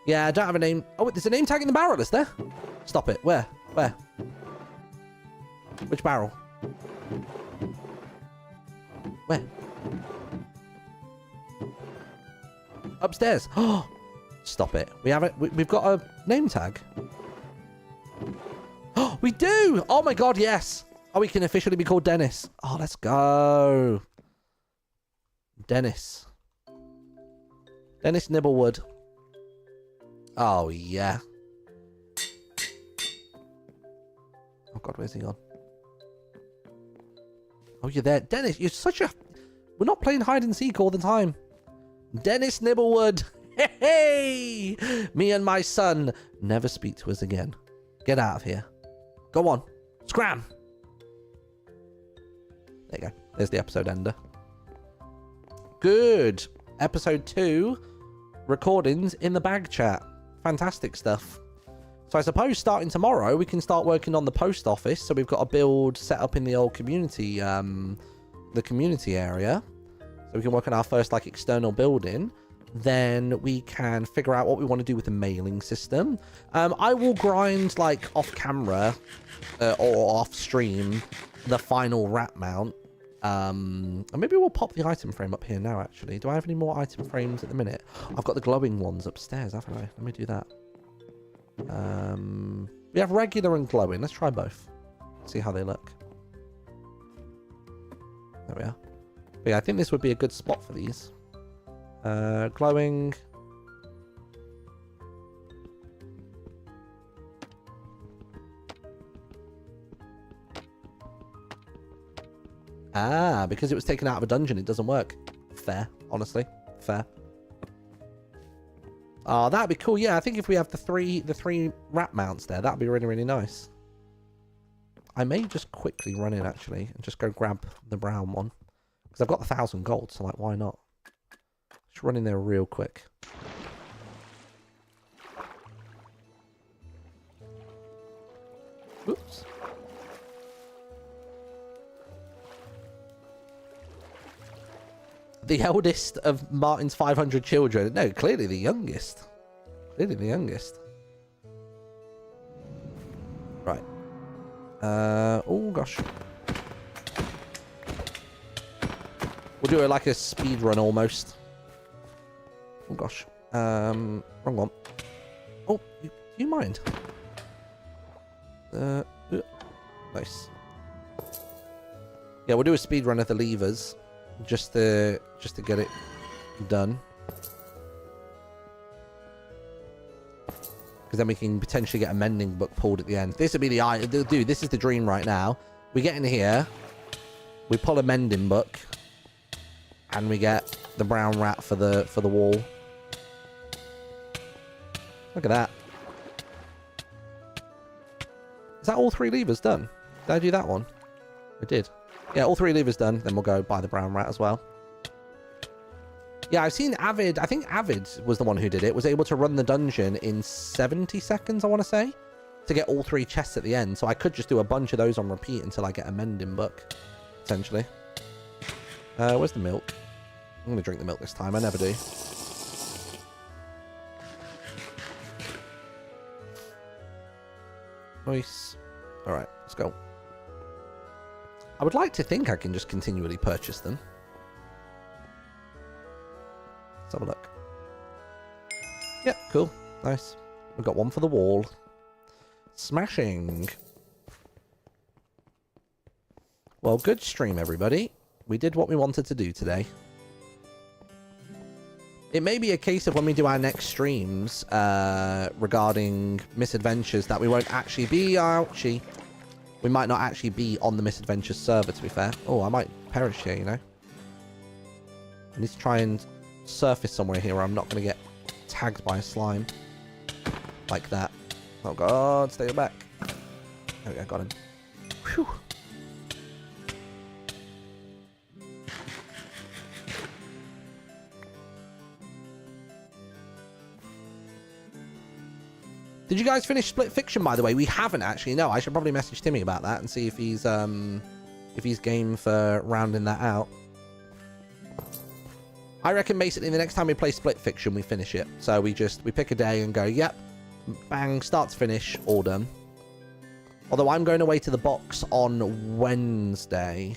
Yeah, I don't have a name. Oh, wait, there's a name tag in the barrel, is there? Stop it. Where? Where? Which barrel? Where? Upstairs. Oh, stop it. We have it. We've got a name tag. Oh, we do. Oh my god, yes. Oh, we can officially be called Dennis. Oh, let's go. Dennis. Dennis Nibblewood. Oh, yeah. Oh god, where's he gone? Oh, you're there. Dennis, you're such a... We're not playing hide and seek all the time. Dennis Nibblewood. Hey! Me and my son. Never speak to us again. Get out of here. Go on. Scram. There you go. There's the episode ender. Good. Episode 2. Recordings in the bag chat. Fantastic stuff. So I suppose starting tomorrow, we can start working on the post office. So we've got a build set up in the old community, the community area. So we can work on our first like external building. Then we can figure out what we want to do with the mailing system. I will grind like off camera or off stream the final rat mount. And maybe we'll pop the item frame up here now, actually. Do I have any more item frames at the minute? I've got the glowing ones upstairs, haven't I? Let me do that. We have regular and glowing. Let's try both. See how they look. There we are. But yeah, I think this would be a good spot for these. Glowing. Ah, because it was taken out of a dungeon, it doesn't work. Fair, honestly. Fair. Oh, that'd be cool. Yeah, I think if we have the three rat mounts there, that'd be really, really nice. I may just quickly run in, actually, and just go grab the brown one. Because I've got 1,000 gold, so, like, why not? Just run in there real quick. Oops. The eldest of Martin's 500 children. No, clearly the youngest. Clearly the youngest. Right. Oh, gosh. We'll do it like a speed run almost. Oh, gosh. Wrong one. Oh, do you mind? Nice. Yeah, we'll do a speed run of the levers. Just to get it done. Because then we can potentially get a mending book pulled at the end. This would be dude, this is the dream right now. We get in here, we pull a mending book, and we get the brown rat for the wall. Look at that. Is that all 3 levers done? Did I do that one? I did. Yeah, all 3 levers done. Then we'll go buy the brown rat as well. Yeah, I've seen Avid. I think Avid was the one who did it. Was able to run the dungeon in 70 seconds, I want to say, to get all 3 chests at the end. So I could just do a bunch of those on repeat until I get a mending book, essentially. Where's the milk? I'm going to drink the milk this time. I never do. Nice. All right, let's go. I would like to think I can just continually purchase them. Let's have a look. Yeah, cool. Nice. We've got one for the wall. Smashing. Well, good stream, everybody. We did what we wanted to do today. It may be a case of when we do our next streams regarding Misadventures that we won't actually be... Ouchie. We might not actually be on the Misadventures server, to be fair. Oh, I might perish here, you know. I need to try and surface somewhere here where I'm not going to get tagged by a slime. Like that. Oh, God. Stay back. There we go. Got him. Whew. Did you guys finish Split Fiction, by the way? We haven't actually. No, I should probably message Timmy about that and see if he's game for rounding that out. I reckon basically the next time we play Split Fiction, we finish it. So we pick a day and go, yep, bang, start to finish, all done. Although I'm going away to the box on Wednesday.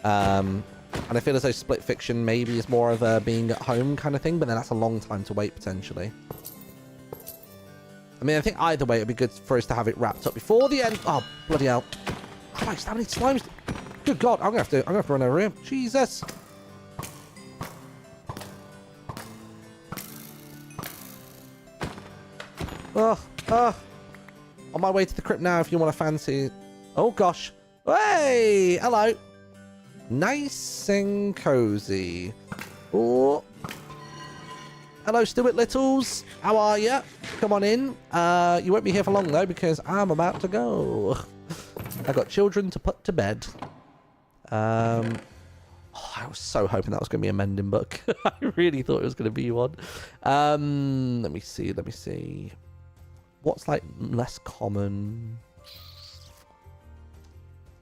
And I feel as though Split Fiction maybe is more of a being at home kind of thing, but then that's a long time to wait potentially. I mean, I think either way, it'd be good for us to have it wrapped up before the end. Oh, bloody hell. Christ, how many slimes? Good God, I'm gonna have to run over here. Jesus. On my way to the crypt now if you want to fancy. Oh, gosh. Hey, hello. Nice and cozy. Oh. Hello, Stuart Littles. How are you? Come on in. You won't be here for long, though, because I'm about to go. I've got children to put to bed. I was so hoping that was going to be a mending book. I really thought it was going to be one. Let me see. What's, like, less common?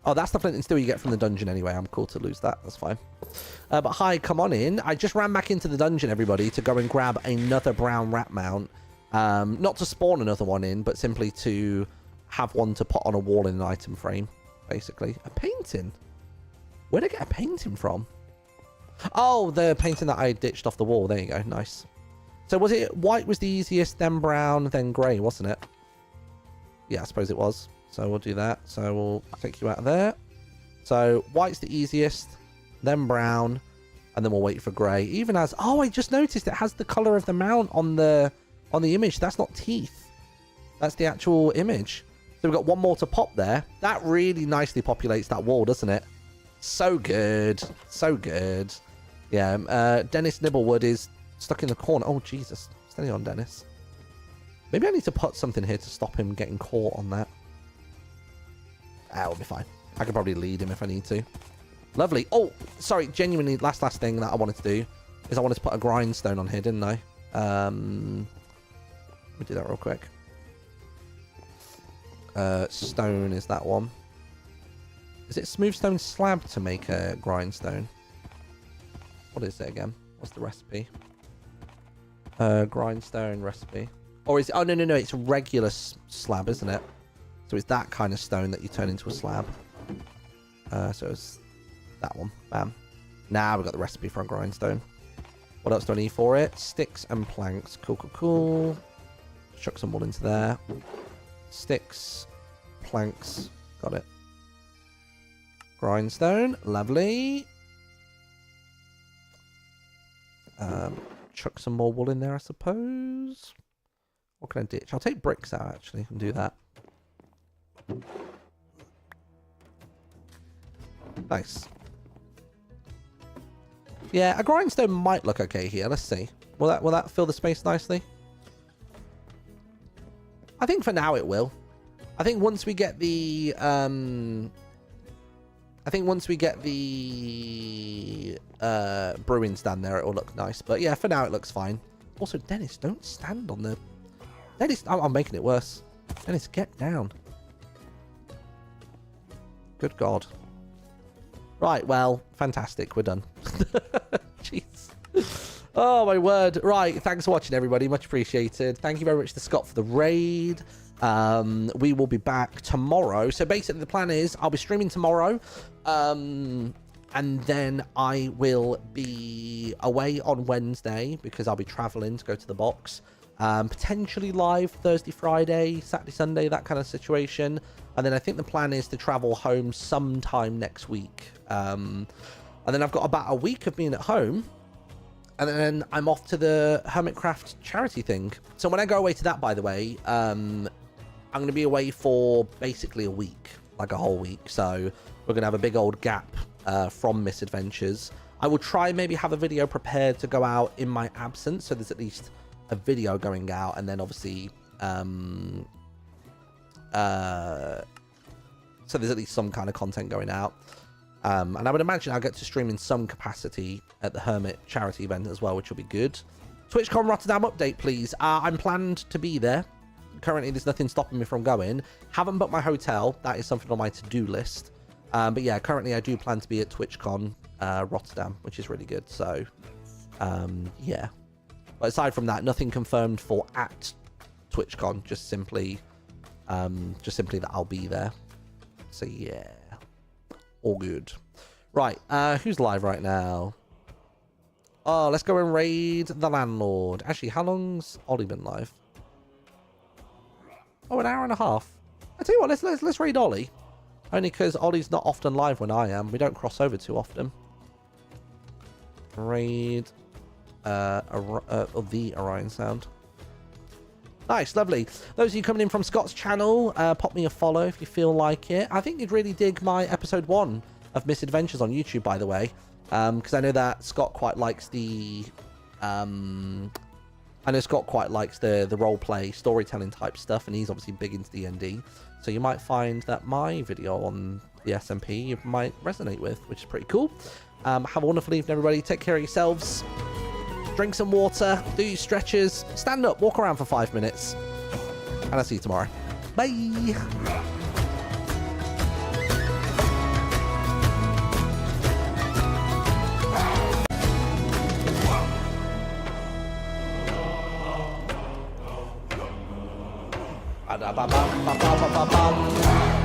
Oh, that's the flint and steel you get from the dungeon anyway. I'm cool to lose that. That's fine. But hi, come on in. I just ran back into the dungeon, everybody, to go and grab another brown rat mount. Not to spawn another one in, but simply to have one to put on a wall in an item frame, basically. A painting? Where'd I get a painting from? Oh, the painting that I ditched off the wall. There you go. Nice. So was it white was the easiest, then brown, then grey, wasn't it? Yeah, I suppose it was. So we'll do that. So we'll take you out of there. So white's the easiest, then brown, and then we'll wait for grey. Even as... Oh, I just noticed it has the colour of the mount on the image. That's not teeth. That's the actual image. So we've got one more to pop there. That really nicely populates that wall, doesn't it? So good. So good. Yeah, Dennis Nibblewood is stuck in the corner. Oh, Jesus. Steady on, Dennis. Maybe I need to put something here to stop him getting caught on that. That'll be fine. I could probably lead him if I need to. Lovely. Oh, sorry. Genuinely, last thing that I wanted to do is I wanted to put a grindstone on here, didn't I? Let me do that real quick. Stone is that one. Is it smooth stone slab to make a grindstone? What is it again? What's the recipe? Grindstone recipe. Or is it... Oh, no. It's a regular slab, isn't it? So it's that kind of stone that you turn into a slab. So it's that one. Bam. Now we've got the recipe for a grindstone. What else do I need for it? Sticks and planks. Cool. Chuck some wood into there. Sticks. Planks. Got it. Grindstone. Lovely. Chuck some more wool in there, I suppose. What can I ditch? I'll take bricks out, actually, and do that. Nice. Yeah, a grindstone might look okay here. Let's see. Will that fill the space nicely? I think for now it will. I think once we get the brewing stand there, it will look nice. But yeah, for now it looks fine. Also, Dennis, don't stand on the... Dennis, I'm making it worse. Dennis, get down. Good God. Right, well, fantastic. We're done. Jeez. Oh, my word. Right, thanks for watching, everybody. Much appreciated. Thank you very much to Scott for the raid. We will be back tomorrow. So basically, the plan is I'll be streaming tomorrow. And then I will be away on Wednesday because I'll be traveling to go to the box. Potentially live Thursday, Friday, Saturday, Sunday, that kind of situation. And then I think the plan is to travel home sometime next week. And then I've got about a week of being at home. And then I'm off to the Hermitcraft charity thing. So when I go away to that, by the way, I'm going to be away for basically a week, like a whole week. So we're going to have a big old gap from Misadventures. I will try maybe have a video prepared to go out in my absence. So there's at least a video going out, and then obviously so there's at least some kind of content going out, and I would imagine I'll get to stream in some capacity at the Hermit charity event as well, which will be good. TwitchCon Rotterdam update, please. I'm planned to be there. Currently there's nothing stopping me from going. Haven't booked my hotel. That is something on my to-do list, but yeah, currently I do plan to be at TwitchCon Rotterdam, which is really good. So yeah. But aside from that, nothing confirmed for at TwitchCon. Just simply that I'll be there. So yeah, all good. Right, who's live right now? Oh, let's go and raid the landlord. Actually, how long's Ollie been live? Oh, an hour and a half. I tell you what, let's raid Ollie. Only because Ollie's not often live when I am. We don't cross over too often. Raid. The Orion sound. Nice, lovely. Those of you coming in from Scott's channel, pop me a follow if you feel like it. I think you'd really dig my episode 1 of Misadventures on YouTube, by the way, because I know that Scott quite likes the role play storytelling type stuff, and he's obviously big into D&D. So you might find that my video on the SMP you might resonate with, which is pretty cool. Have a wonderful evening, everybody. Take care of yourselves. Drink some water, do your stretches, stand up, walk around for 5 minutes, and I'll see you tomorrow. Bye. Ba-da-ba-bum, ba-ba-ba-ba-bum.